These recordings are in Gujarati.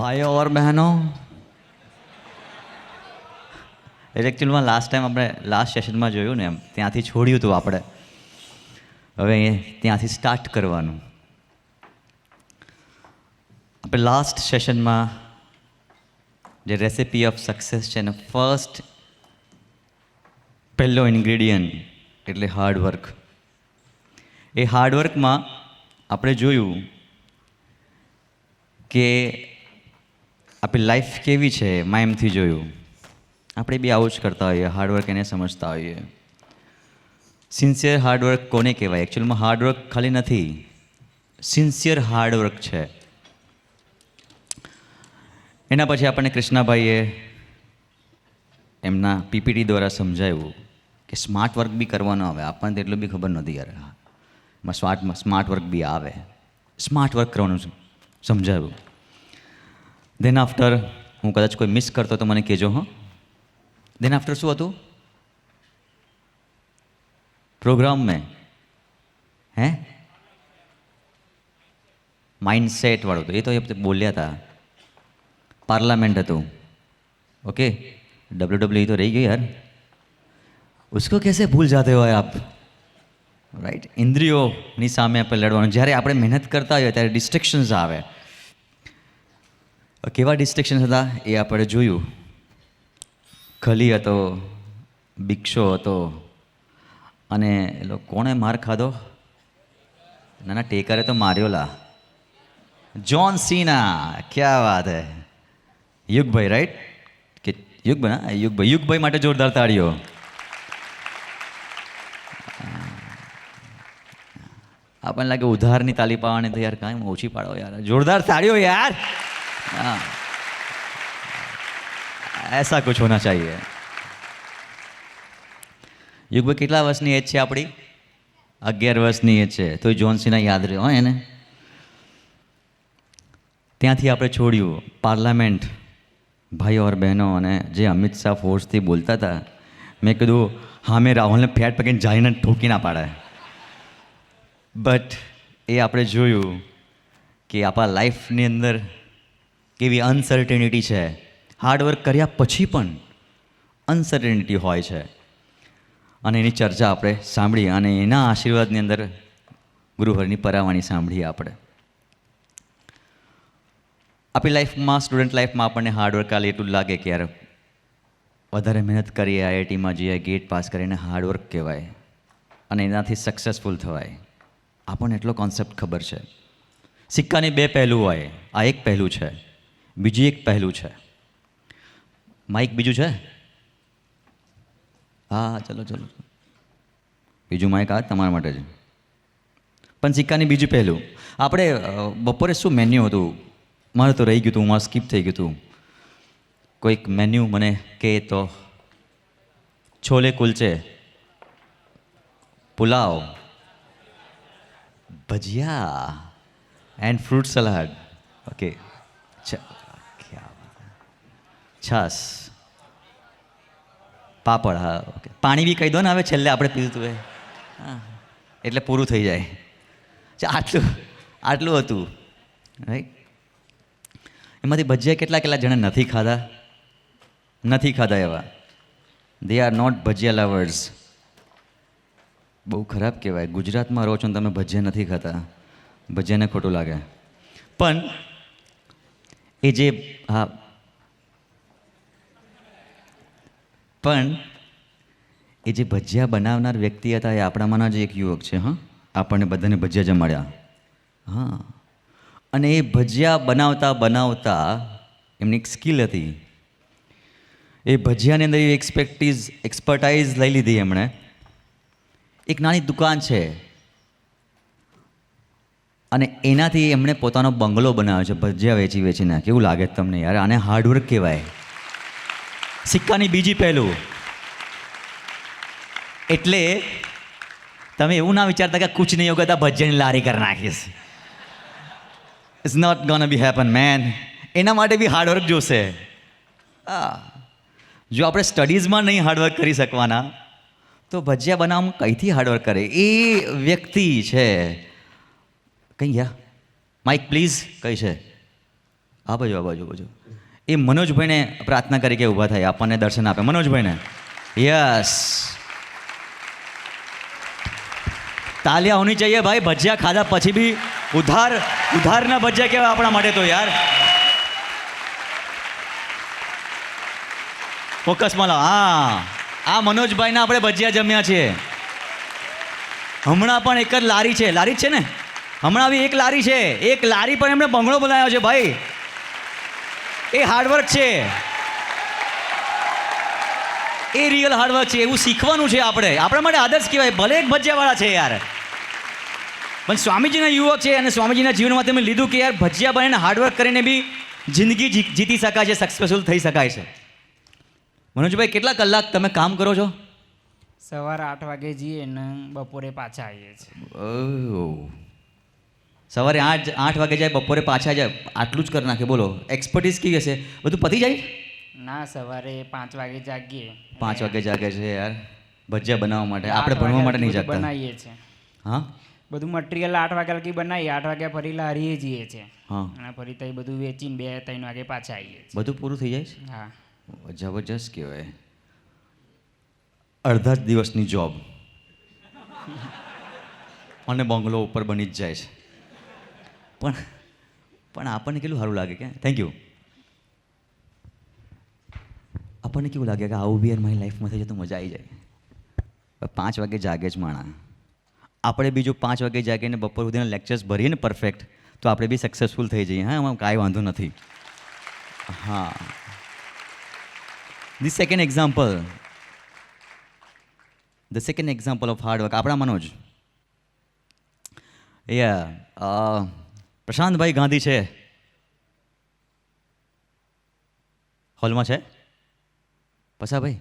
भाइयों और बहनों, એકચ્યુઅલમાં લાસ્ટ ટાઈમ આપણે લાસ્ટ સેશનમાં જોયું ને એમ ત્યાંથી છોડ્યું હતું આપણે. હવે ત્યાંથી સ્ટાર્ટ કરવાનું. આપણે લાસ્ટ સેશનમાં જે રેસિપી ઓફ સક્સેસ છે ને ફર્સ્ટ પહેલો ઇન્ગ્રેડિયન્ટ એટલે હાર્ડવર્ક. એ હાર્ડવર્કમાં આપણે જોયું કે આપણી લાઈફ કેવી છે એમાં એમથી જોયું. આપણે બી આવું જ કરતા હોઈએ, હાર્ડવર્ક એને સમજતા હોઈએ. સિન્સિયર હાર્ડવર્ક કોને કહેવાય? એકચ્યુઅલમાં હાર્ડવર્ક ખાલી નથી, સિન્સિયર હાર્ડવર્ક છે. એના પછી આપણને કૃષ્ણાભાઈએ એમના પીપીટી દ્વારા સમજાવ્યું કે સ્માર્ટ વર્ક બી કરવાનો આવે. આપણને તો એટલું બી ખબર નહોતી યાર, સ્માર્ટ વર્ક બી આવે. સ્માર્ટ વર્ક કરવાનું સમજાવ્યું. દેન આફ્ટર, હું કદાચ કોઈ મિસ કરતો તો મને કહેજો. હા, देन आफ्टर શું હતું પ્રોગ્રામ में? હે माइंड सेट वालों तो ये तो ये बोलिया था. पार्लियामेंट હતું. ओके, WWE तो रही गई यार, उसको कैसे भूल जाते हो आप? રાઈટ, ઇન્દ્રિયોની સામે આપણે લડવાનું. જ્યારે આપણે મહેનત કરતા હોઈએ ત્યારે ડિસ્ટ્રેક્શન્સ આવે. કેવા ડિસ્ટ્રેક્શન્સ હતા એ આપણે જોયું. ખલી હતો, ભિક્ષો હતો, અને એ લોકો કોણે માર ખાધો? ના ટેકરે તો માર્યો લા, જ્હોન સીના. ક્યાં વાત હે, યુગભાઈ રાઈટ કે યુગભાઈ? યુગભાઈ માટે જોરદાર તાળીઓ. આપણને લાગે ઉધારની તાલી પાવાની તો યાર કાંઈ ઓછી પાડો યાર, જોરદાર તાળીઓ યાર. हाँ, ऐसा कुछ होना चाहिए. યુગભાઈ કેટલા વર્ષની એજ છે આપણી? 11 વર્ષની એજ છે, તો જ્હોન સીના યાદ રહ્યો હોય એને. ત્યાંથી આપણે છોડ્યું પાર્લામેન્ટ. ભાઈઓ ઓર બહેનો, અને જે અમિત શાહ ફોર્સથી બોલતા હતા, મેં કીધું હા, મેં રાહુલને ફેટ પકડીને જાઈને ઠોકી ના પાડે. બટ એ આપણે જોયું કે આપણા લાઈફની અંદર કેવી અનસર્ટેનિટી છે. હાર્ડવર્ક કર્યા પછી પણ અનસર્ટેનિટી હોય છે, અને એની ચર્ચા આપણે સાંભળી, અને એના આશીર્વાદની અંદર ગુરુહરની પરાવાણી સાંભળીએ આપણે. આપણી લાઈફમાં, સ્ટુડન્ટ લાઈફમાં આપણને હાર્ડવર્ક કાલે એટલું જ લાગે કે યાર વધારે મહેનત કરીએ, આઈઆઈટીમાં જઈએ, ગેટ પાસ કરીને હાર્ડવર્ક કહેવાય, અને એનાથી સક્સેસફુલ થવાય. આપણને એટલો કોન્સેપ્ટ ખબર છે. સિક્કાની બે પહેલું હોય. આ એક પહેલું છે, બીજું એક પહેલું છે. માઇક બીજું છે? હા, ચલો ચલો, બીજું માઇક આ તમારા માટે છે. પણ સિક્કાની બીજું પહેલું. આપણે બપોરે શું મેન્યુ હતું? મારે તો રહી ગયું હતું, મારે સ્કીપ થઈ ગયું હતું. કોઈક મેન્યુ મને કહે તો. છોલે કુલચે, પુલાવ, ભજીયા એન્ડ ફ્રૂટ સલાડ. ઓકે, છાસ, પાપડ. હા, ઓકે. પાણી બી કહી દો ને હવે, છેલ્લે આપણે પીધું હતું એ. હા, એટલે પૂરું થઈ જાય. આટલું હતું રાઈટ. એમાંથી ભજીયા કેટલા જણા નથી ખાધા એવા? They are not bhajiya lovers. બહુ ખરાબ કહેવાય. ગુજરાતમાં રહો છો ને તમે ભજીયા નથી ખાતા, ભજીયાને ખોટું લાગે. પણ એ જે, હા, પણ એ જે ભજીયા બનાવનાર વ્યક્તિ હતા એ આપણામાંના જ એક યુવક છે. હા, આપણને બધાને ભજીયા જમાડ્યા. હા, અને એ ભજીયા બનાવતા બનાવતા એમની એક સ્કિલ હતી. એ ભજીયાની અંદર એ એક્સપર્ટાઇઝ લઈ લીધી એમણે. એક નાની દુકાન છે, અને એનાથી એમણે પોતાનો બંગલો બનાવ્યો છે, ભજીયા વેચી વેચીને. કેવું લાગે તમને યાર? આને હાર્ડવર્ક કહેવાય. સિક્કાની બીજી પહેલું. એટલે તમે એવું ના વિચારતા કે કુછ નહીં હોગા, ભજીયાની લારી કરી નાખીશ. It's not gonna be happen man. એના માટે બી હાર્ડવર્ક જોશે. જો આપણે સ્ટડીઝમાં નહીં હાર્ડવર્ક કરી શકવાના તો ભજીયા બનાવવામાં કઈથી હાર્ડવર્ક કરે? એ વ્યક્તિ છે. કઈ ગયા માઇક પ્લીઝ? કઈ છે? આ બાજુ એ મનોજભાઈને પ્રાર્થના કરી કે ઊભા થાય, આપણને દર્શન આપે. મનોજભાઈને યસ, તાલિયા હોની ચાહીએ ભાઈ. ભજીયા ખાધા પછી બી ઉધારના ભજીયા કહેવાય આપણા માટે તો યાર. ફોકસમાં લાવ. હા, આ મનોજભાઈના આપણે ભજીયા જમ્યા છીએ. હમણાં પણ એક જ લારી છે, લારી જ છે ને, હમણાં આવી એક લારી છે, એક લારી પણ એમણે બંગલો બનાવ્યો છે ભાઈ. એ હાર્ડવર્ક છે, એ રિયલ હાર્ડવર્ક છે. એવું શીખવાનું છે આપણે, આપણા માટે આદર્શ કહેવાય. ભલે એક ભજીયાવાળા છે યાર, પણ સ્વામીજીના યુવક છે અને સ્વામીજીના જીવનમાં તમે લીધું કે યાર ભજીયા બનીને હાર્ડવર્ક કરીને બી જિંદગી જીતી શકાય છે, સક્સેસફુલ થઈ શકાય છે. મનોજભાઈ કેટલા કલાક તમે કામ કરો છો? સવારે 8 વાગે જઈએ ને બપોરે પાછા આવીએ છીએ. ઓહ, સવારે 8 વાગે જાય, બપોરે પાછા જાય, આટલું જ કરી નાખે. બોલો, એક્સપર્ટીસ કેવી હશે? બધું પતી જાય? ના, સવારે 5 વાગે જાગીએ. 5 વાગે જાગે છે યાર ભજીયા બનાવવા માટે. આપણે ભણવા માટે નહીં જાગતા. બનાવીએ છીએ. હા, બધું મટીરિયલ 8 વાગ્યા લગી બનાવીએ. 8 વાગ્યા ફરી લારીએ જઈએ છીએ. હા, અને ફરી તઈ બધું વેચીને 2-3 વાગે પાછા આવીએ છીએ. બધું પૂરું થઈ જાય છે. હા, જબરજસ્ત કહેવાય. અડધા જ દિવસની જોબ અને બંગલો ઉપર બની જ જાય છે. પણ આપણને કેટલું સારું લાગે કે થેન્ક યુ. આપણને કેવું લાગે કે આવું બી યાર મારી લાઈફમાં થઈ જાય તો મજા આવી જાય. 5 વાગે જાગે જ માણા. આપણે બીજું 5 વાગે જાગીને બપોર સુધીના લેક્ચર્સ ભરીએ ને પરફેક્ટ, તો આપણે બી સક્સેસફુલ થઈ જઈએ. હા, એમાં કાંઈ વાંધો નથી. હા, the second example of hard work આપણા મનોજ. પ્રશાંતભાઈ ગાંધી છે, હોલમાં છે? પસાભાઈ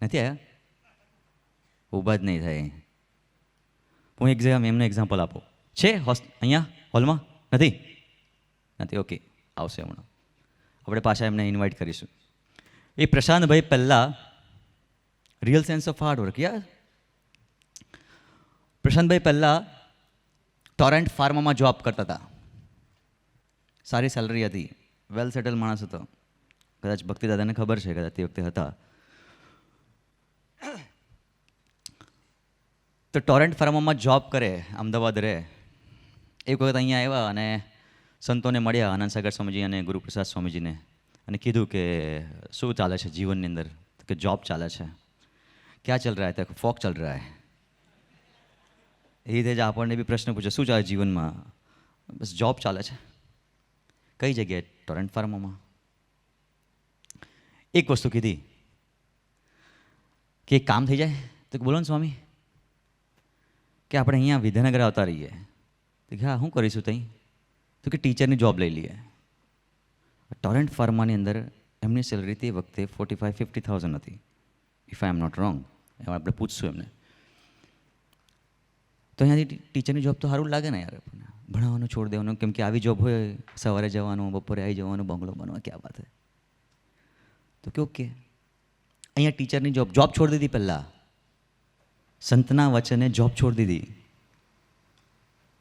નથી આવ્યા? ઊભા જ નહીં થાય. હું એમને એક્ઝામ્પલ આપું. છે અહીંયા હોલમાં? નથી. ઓકે, આવશે હમણાં. આપણે પાછા એમને ઇન્વાઇટ કરીશું. એ પ્રશાંતભાઈ પહેલાં રિયલ સેન્સ ઓફ હાર્ડવર્ક યાર. પ્રશાંતભાઈ પહેલાં ટોરેન્ટ ફાર્મામાં જોબ કરતા હતા. સારી સેલરી હતી, વેલ સેટલ માણસ હતો. કદાચ ભક્તિ દાદાને ખબર છે, કદાચ તે વખતે હતા. તો ટોરેન્ટ ફાર્મામાં જોબ કરે, અમદાવાદ રહે. એક વખત અહીંયા આવ્યા અને સંતોને મળ્યા, આનંદ સાગર સ્વામીજી અને ગુરુપ્રસાદ સ્વામીજીને, અને કીધું કે શું ચાલે છે જીવનની અંદર? કે જોબ ચાલે છે. ક્યાં ચલ રહા હૈ? તો ફોક ચલ રહા હૈ. એ રીતે જ આપણને બી પ્રશ્ન પૂછે, શું ચાલે જીવનમાં? બસ જોબ ચાલે છે. કઈ જગ્યાએ? ટોરેન્ટ ફાર્મામાં. એક વસ્તુ કીધી કે એક કામ થઈ જાય. તો બોલો ને સ્વામી, કે આપણે અહીંયા વિદ્યાનગર આવતા રહીએ. તો કે હા, શું કરીશું ત્યાં? તો કે ટીચરની જોબ લઈ લઈએ. ટોરેન્ટ ફાર્માની અંદર એમની સેલરી તે વખતે 45-50,000 હતી, if I am not wrong. એમાં આપણે પૂછશું એમને. તો અહીંયાથી ટીચરની જોબ તો સારું લાગે ને યાર. ભણાવવાનું છોડ દેવાનું, કેમ કે આવી જોબ હોય, સવારે જવાનું, બપોરે આવી જવાનું, બંગલો બનવા, ક્યાં વાત હે. તો કે ઓકે, અહીંયા ટીચરની જોબ છોડી દીધી. પહેલાં સંતના વચને જોબ છોડી દીધી.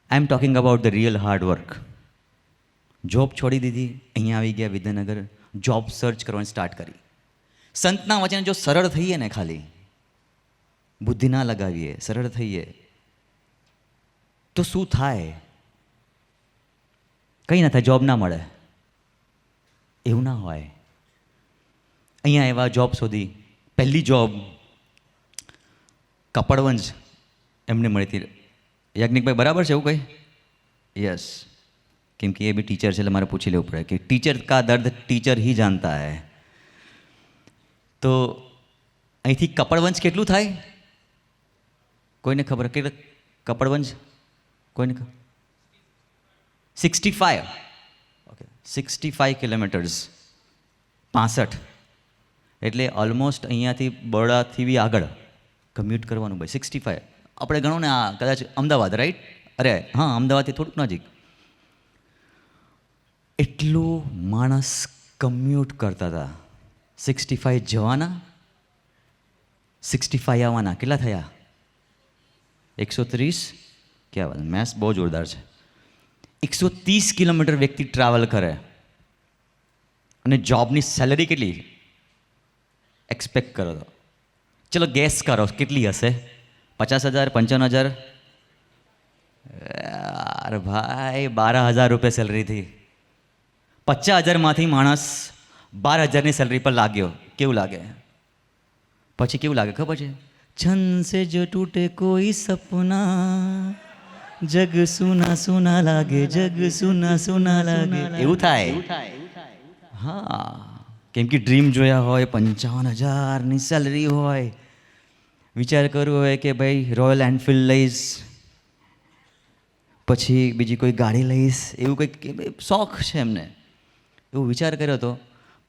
I am talking about the real hard work. Job છોડી દીધી, અહીંયા આવી ગયા વિદ્યાનગર, જોબ સર્ચ કરવાની સ્ટાર્ટ કરી. સંતના વચને જો સરળ થઈએ ને, ખાલી બુદ્ધિ ના લગાવીએ, સરળ થઈએ, તો શું થાય? કંઈ ના થાય, જોબ ના મળે. એવું ના હોય. અહીંયા એવા જોબ શોધી. પહેલી જોબ કપડવંજ એમને મળી હતી. યાજ્ઞિકભાઈ બરાબર છે એવું કંઈ? યસ, કેમ કે એ બી ટીચર છે એટલે મારે પૂછી લેવું પડે કે ટીચર કા દર્દ ટીચર ही जानता है. તો અહીંથી કપડવંજ કેટલું થાય? કોઈને ખબર? કે કપડવંજ કોઈને ખબર? 65. Okay, 65 kilometres, 65. એટલે ઓલમોસ્ટ અહીંયાથી બરોડાથી બી આગળ કમ્યુટ કરવાનું ભાઈ. 65 આપણે ગણો ને, આ કદાચ અમદાવાદ, રાઈટ? અરે હા, અમદાવાદથી થોડુંક નજીક. એટલું માણસ કમ્યુટ કરતા હતા. 65 જવાના, 65 આવવાના. કેટલા થયા? 130. ક્યાં વાત, મેથ્સ બહુ જોરદાર છે. 130 કિલોમીટર વ્યક્તિ ટ્રાવેલ કરે અને જોબની સેલરી કેટલી એક્સપેક્ટ કરો તો ચલો ગેસ કરો કેટલી હશે? 50,000, 55,000? યાર ભાઈ 12,000 રૂપિયા સેલરી થી 50,000માંથી માણસ 12,000ની સેલરી પર લાગ્યો. કેવું લાગે? પછી કેવું લાગે ખબર છે? છન સે જો ટૂટે કોઈ સપના, જગ સુના સુના લાગે, જગ સુના સુના લાગે, એવું થાય. હા, કેમ કે ડ્રીમ જોયા હોય, 55,000ની સેલરી હોય, વિચાર કરવો હોય કે ભાઈ રોયલ એનફિલ્ડ લઈશ, પછી બીજી કોઈ ગાડી લઈશ, એવું કંઈક શોખ છે એમને, એવું વિચાર કર્યો હતો.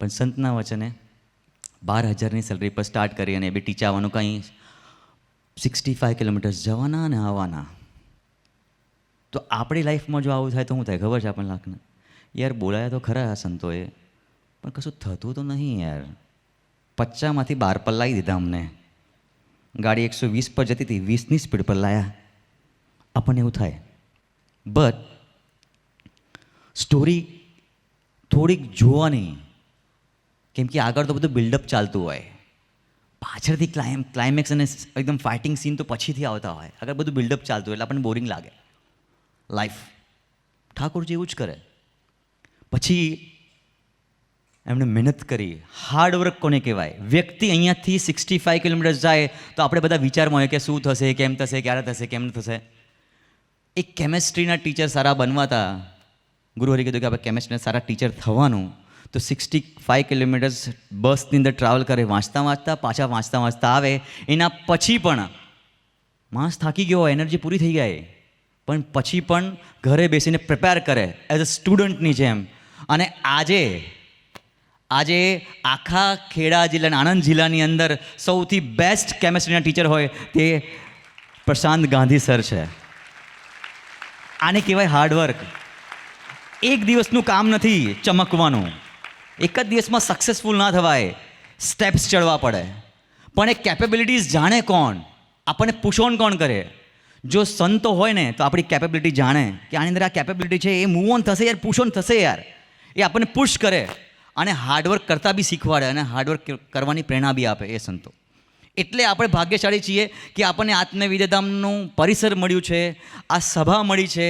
પણ સંતના વચને 12,000ની સેલરી પર સ્ટાર્ટ કરી અને એ બી ટીચાવાનું કંઈ 65 કિલોમીટર્સ જવાના અને આવવાના. તો આપણી લાઈફમાં જો આવું થાય તો શું થાય ખબર છે આપણને? લાખને યાર બોલાયા તો ખરા આ સંતોએ, પણ કશું થતું તો નહીં યાર. 50માંથી 12 પર લાવી દીધા અમને. ગાડી 120 પર જતી હતી, 20ની સ્પીડ પર લાયા. આપણને એવું થાય. બટ સ્ટોરી થોડીક જોવાની, કેમ કે આગળ તો બધું બિલ્ડઅપ ચાલતું હોય, પાછળથી ક્લાઇમેક્સ અને એકદમ ફાઇટિંગ સીન તો પછીથી આવતા હોય. આગળ બધું બિલ્ડઅપ ચાલતું હોય એટલે આપણને બોરિંગ લાગે. લાઈફ ઠાકોરજી એવું જ કરે. પછી એમણે મહેનત કરી. હાર્ડવર્ક કોને કહેવાય? વ્યક્તિ અહીંયાથી 65 કિલોમીટર્સ જાય તો આપણે બધા વિચારમાં હોય કે શું થશે, કેમ થશે, ક્યારે થશે, કેમ થશે. એક કેમેસ્ટ્રીના ટીચર સારા બનવા હતા. ગુરુહરિ કીધું કે આપણે કેમેસ્ટ્રીના સારા ટીચર થવાનું, તો 65 કિલોમીટર્સ બસની અંદર ટ્રાવેલ કરે, વાંચતા વાંચતા પાછા વાંચતા વાંચતા આવે. એના પછી પણ માણસ થાકી ગયો હોય, એનર્જી પૂરી થઈ જાય, પણ પછી પણ ઘરે બેસીને પ્રિપેર કરે એઝ અ સ્ટુડન્ટની જેમ. અને આજે આખા ખેડા જિલ્લાના, આણંદ જિલ્લાની અંદર સૌથી બેસ્ટ કેમેસ્ટ્રીના ટીચર હોય તે પ્રશાંત ગાંધી સર છે. આને કહેવાય હાર્ડવર્ક. એક દિવસનું કામ નથી ચમકવાનું, એક જ દિવસમાં સક્સેસફુલ ના થવાય, સ્ટેપ્સ ચડવા પડે. પણ એ કેપેબિલિટીઝ જાણે કોણ? આપણને પુશ ઓન કોણ કરે? જો સંતો હોય ને તો આપણી કેપેબિલિટી જાણે કે આની અંદર આ કેપેબિલિટી છે, એ મૂવ ઓન થશે યાર, પુશ ઓન થશે યાર. એ આપણને પુશ કરે અને હાર્ડવર્ક કરતાં બી શીખવાડે અને હાર્ડવર્ક કરવાની પ્રેરણા બી આપે એ સંતો. એટલે આપણે ભાગ્યશાળી છીએ કે આપણને આત્મવિદ્યાધામનું પરિસર મળ્યું છે, આ સભા મળી છે,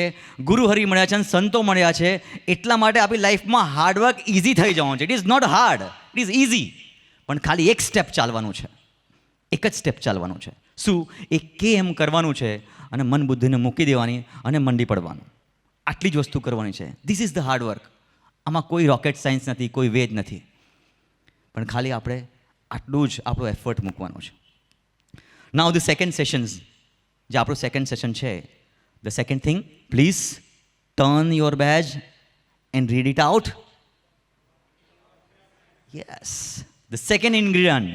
ગુરુહરિ મળ્યા છે અને સંતો મળ્યા છે. એટલા માટે આપણી લાઈફમાં હાર્ડવર્ક ઇઝી થઈ જવાનું છે. It is not hard, it is easy. પણ ખાલી એક સ્ટેપ ચાલવાનું છે, એક જ સ્ટેપ ચાલવાનું છે. શું? એ કે એમ કરવાનું છે અને મન બુદ્ધિને મૂકી દેવાની અને મંડી પડવાનું. આટલી જ વસ્તુ કરવાની છે. This is the hard work. આમાં કોઈ રોકેટ સાયન્સ નથી, કોઈ વેદ નથી, પણ ખાલી આપણે આટલું જ આપણો એફર્ટ મૂકવાનું છે. નાઉ ધ સેકન્ડ સેશન્સ, જે આપણું સેકન્ડ સેશન છે, the second thing, please turn your badge and read it out. Yes, the second ingredient,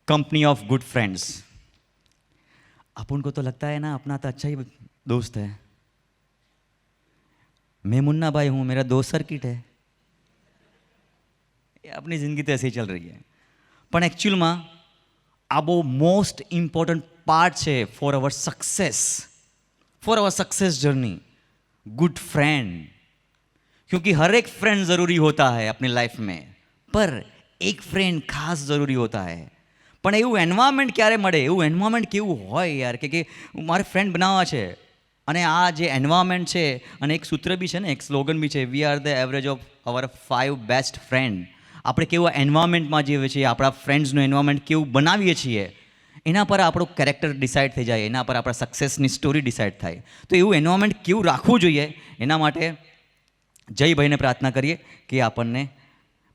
company of good friends. अपन को तो लगता है ना अपना तो अच्छा ही दोस्त है. मैं मुन्ना भाई हूँ, मेरा दोस्त सर्किट है. ये अपनी ज़िंदगी तो ऐसे ही चल रही है. પણ એકચ્યુઅલમાં આ બહુ મોસ્ટ ઇમ્પોર્ટન્ટ પાર્ટ છે ફોર અવર सक्सेस जर्नी. गुड फ्रेंड, क्योंकि हर एक फ्रेंड ज़रूरी होता है अपनी लाइफ में, पर एक फ्रेंड खास ज़रूरी होता है. પણ એવું એન્વાયરમેન્ટ ક્યારે મળે? એવું એન્વાયરમેન્ટ કેવું હોય યાર કે મારે ફ્રેન્ડ બનાવવા છે, અને આ જે એન્વાયરમેન્ટ છે, અને એક સૂત્ર બી છે ને, એક સ્લોગન બી છે, we are the average of our 5 best friend. આપણે કેવું એન્વાયરમેન્ટમાં જીવીએ છીએ, આપણા ફ્રેન્ડ્સનું એન્વાયરમેન્ટ કેવું બનાવીએ છીએ, એના પર આપણું કેરેક્ટર ડિસાઇડ થઈ જાય, એના પર આપણા સક્સેસની સ્ટોરી ડિસાઇડ થાય. તો એવું એન્વાયરમેન્ટ કેવું રાખવું જોઈએ, એના માટે જયભાઈને પ્રાર્થના કરીએ કે આપણને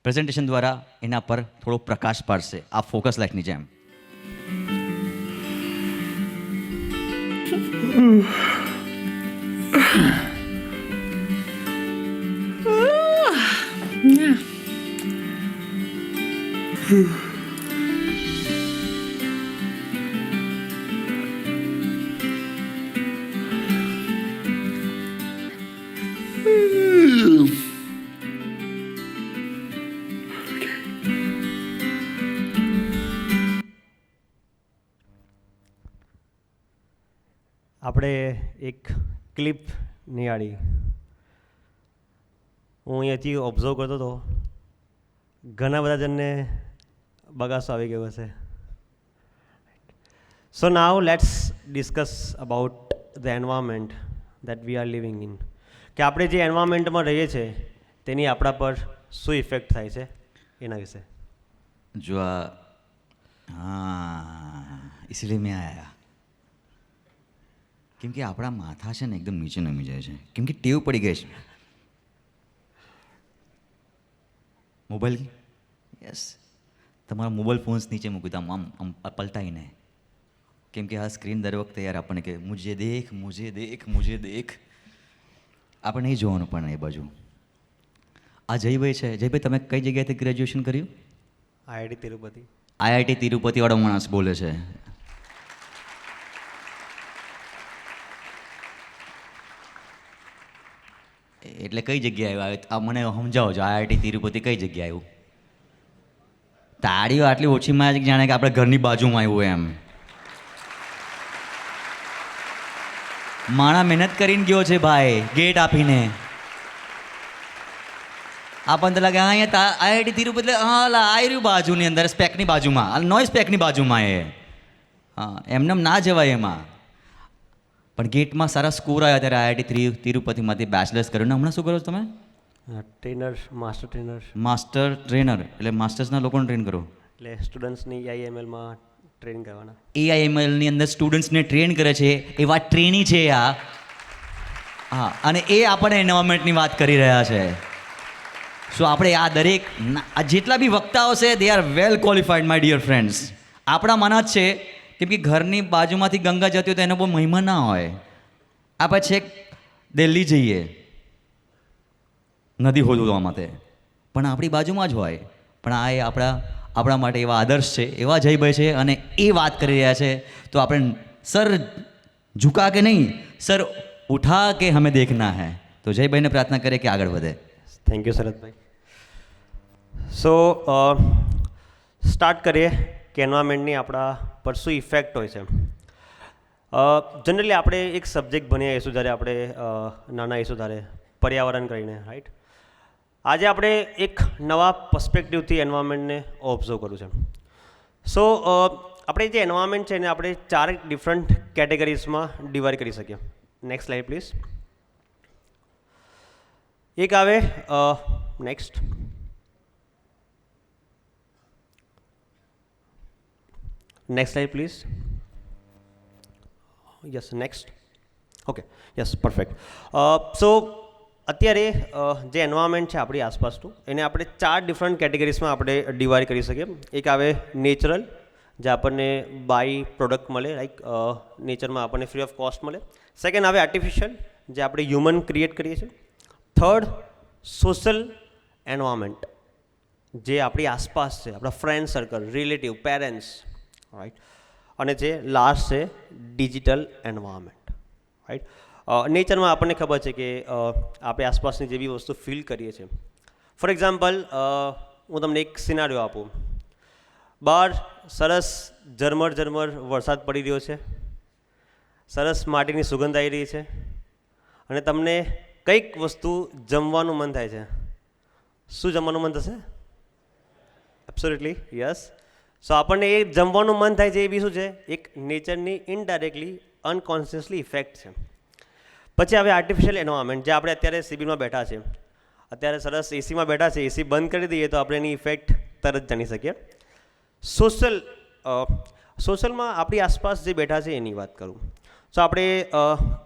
પ્રેઝન્ટેશન દ્વારા એના પર થોડો પ્રકાશ પાડશે, આ ફોકસ લાઇટની જેમ. આપણે એક ક્લિપ નિયાળી. હું અહીંયાથી ઓબ્ઝર્વ કરતો હતો, ઘણા બધા જણને બગાસો આવી ગયો હશે. So now let's discuss about the environment that we are living in. કે આપણે જે એન્વાયરમેન્ટમાં રહીએ છીએ તેની આપણા પર શું ઇફેક્ટ થાય છે એના વિશે. જો हाँ इसलिए मैं आया કેમ કે આપણા માથા છે ને એકદમ નીચે નમી જાય છે, કેમ કે ટેવ પડી ગઈ છે મોબાઈલ. યસ, તમારા મોબાઈલ ફોન્સ નીચે મૂકી દો આમ પલટાઈને, કેમ કે આ સ્ક્રીન દર વખતે યાર આપણને કે મુજે દેખ મુજે દેખ મુજે દેખ, આપણે નહીં જોવાનું પણ એ બાજુ. આ જયભાઈ છે. જયભાઈ, તમે કઈ જગ્યાએથી ગ્રેજ્યુએશન કર્યું? આઈઆઈટી તિરુપતિ. આઈઆઈટી તિરુપતિવાળો માણસ બોલે છે. એટલે કઈ જગ્યાએ આવ્યું આ મને સમજાવો છો. આઈઆઈટી તિરુપતિ કઈ જગ્યાએ આવ્યું? તાળીઓ આટલી ઓછીમાં જ જાણે કે આપણે ઘરની બાજુમાં આવ્યું એમ. માણા મહેનત કરીને ગયો છે ભાઈ, ગેટ આપીને. આપણને તો લાગે હા અહીંયા આઈઆઈટી તિરુપતિ હા આવ્યું બાજુની અંદર સ્પેકની બાજુમાં, નોય સ્પેકની બાજુમાં એ. હા, એમને ના જવાય એમાં. પણ ગેટમાં સારા સ્કોર આવ્યા ત્યારે આઈઆઈટી તિરુપતિમાંથી બેચલર્સ કર્યું ને હમણાં શું કરો છો તમે? Trainer, master trainer. Master trainer એટલે માસ્ટર્સના લોકોને ટ્રેન કરો? એટલે સ્ટુડન્ટ્સની આઈએમએલમાં ટ્રેન કરવાના. એઆઈએમએલની અંદર સ્ટુડન્ટ્સને ટ્રેન કરે છે એવા ટ્રેની છે આ. હા, અને એ આપણે એન્વાયરમેન્ટની વાત કરી રહ્યા છે. સો આપણે આ દરેક જેટલા બી વક્તાઓ છે they are well qualified my dear friends. આપણા મના જ છે, કેમ કે ઘરની બાજુમાંથી ગંગા જતી હોય તો એનો બહુ મહિમા ના હોય. આપણે છેક દિલ્હી જઈએ નદી હોદવા માટે, પણ આપણી બાજુમાં જ હોય. પણ આ એ આપણા માટે એવા આદર્શ છે, એવા જયભાઈ છે, અને એ વાત કરી રહ્યા છે. તો આપણે સર ઝુકા કે નહીં, સર ઉઠા કે હमें देखना है. તો જયભાઈને પ્રાર્થના કરીએ કે આગળ વધે. Thank you શરદભાઈ. સો સ્ટાર્ટ કરીએ કે એન્વાયરમેન્ટની આપણા પર શું ઇફેક્ટ હોય છે. જનરલી આપણે એક સબ્જેક્ટ ભણીએ આવીશું જ્યારે આપણે નાના આવીશું ત્યારે, પર્યાવરણ કરીને, રાઈટ. આજે આપણે એક નવા પર્સપેક્ટિવથી એન્વાયરમેન્ટને ઓબ્ઝર્વ કરવું છે. સો આપણે જે એન્વાયરમેન્ટ છે એને આપણે 4 ડિફરન્ટ કેટેગરીઝમાં ડિવાઈડ કરી શકીએ. Next slide please. એક આવે next. Next slide please. Yes, next. Okay, yes, perfect. So અત્યારે જે એન્વાયરમેન્ટ છે આપણી આસપાસનું એને આપણે 4 ડિફરન્ટ કેટેગરીઝમાં આપણે ડિવાઈડ કરી શકીએ. એક આવે નેચરલ, જે આપણને બાય પ્રોડક્ટ મળે, લાઈક નેચરમાં આપણને ફ્રી ઓફ કોસ્ટ મળે. સેકન્ડ આવે આર્ટિફિશિયલ, જે આપણે હ્યુમન ક્રિએટ કરીએ છીએ. થર્ડ સોશિયલ એન્વાયરમેન્ટ, જે આપણી આસપાસ છે, આપણા friend circle, relative, parents, right. અને જે લાસ્ટ છે ડિજિટલ એન્વાયરમેન્ટ, રાઈટ. નેચરમાં આપણને ખબર છે કે આપણે આસપાસની જે બી વસ્તુ ફીલ કરીએ છીએ. ફોર એક્ઝામ્પલ, હું તમને એક સિનારીઓ આપું. બહાર સરસ ઝરમર વરસાદ પડી રહ્યો છે, સરસ માટીની સુગંધ આવી રહી છે, અને તમને કંઈક વસ્તુ જમવાનું મન થાય છે. શું જમવાનું મન થશે? Absolutely yes. સો આપણને એ જમવાનું મન થાય છે, એ બી શું છે? એક નેચરની ઇનડાયરેક્ટલી અનકોન્શિયસલી ઇફેક્ટ છે. પછી હવે આર્ટિફિશિયલ એન્વાયરમેન્ટ, જે આપણે અત્યારે સિબીમાં બેઠા છે, અત્યારે સરસ એસીમાં બેઠા છે, એસી બંધ કરી દઈએ તો આપણે એની ઇફેક્ટ તરત જાણી શકીએ. સોશિયલમાં આપણી આસપાસ જે બેઠા છે એની વાત કરું. સો આપણે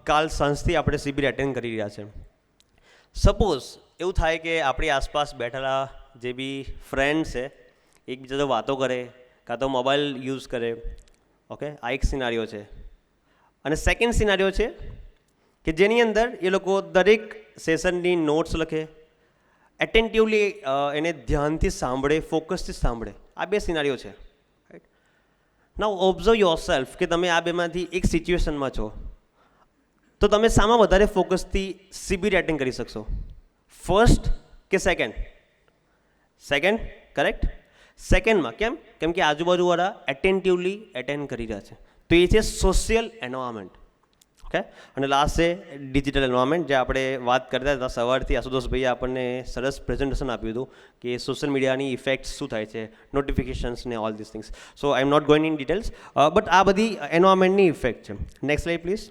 કાલ સાંજથી આપણે શિબિર એટેન્ડ કરી રહ્યા છે. સપોઝ એવું થાય કે આપણી આસપાસ બેઠેલા જે બી ફ્રેન્ડ છે એકબીજા તો વાતો કરે કાં તો મોબાઈલ યુઝ કરે. ઓકે, આ એક સિનારીઓ છે. અને સેકન્ડ સિનારીઓ છે કે જેની અંદર એ લોકો દરેક સેશનની નોટ્સ લખે, એટેન્ટિવલી એને ધ્યાનથી સાંભળે, ફોકસથી સાંભળે. આ 2 સિનારીઓ છે, right. Now observe your self કે તમે આ બેમાંથી એક સિચ્યુએશનમાં છો, તો તમે શામાં વધારે ફોકસથી શિબિર એટેન્ડ કરી શકશો? ફર્સ્ટ કે સેકન્ડ? Second, correct. સેકન્ડમાં કેમ? કેમ કે આજુબાજુવાળા એટેન્ટિવલી એટેન્ડ કરી રહ્યા છે. તો એ છે સોશિયલ એન્વાયરમેન્ટ. ઓકે, અને લાસ્ટ છે ડિજિટલ એન્વાયરમેન્ટ, જે આપણે વાત કરતા હતા સવારથી. આશુતોષભાઈએ આપણને સરસ પ્રેઝન્ટેશન આપ્યું હતું કે સોશિયલ મીડિયાની ઇફેક્ટ શું થાય છે, નોટિફિકેશન્સ ને all this things. So I am not going in details, but આ બધી એન્વાયરમેન્ટની ઇફેક્ટ છે. Next slide please.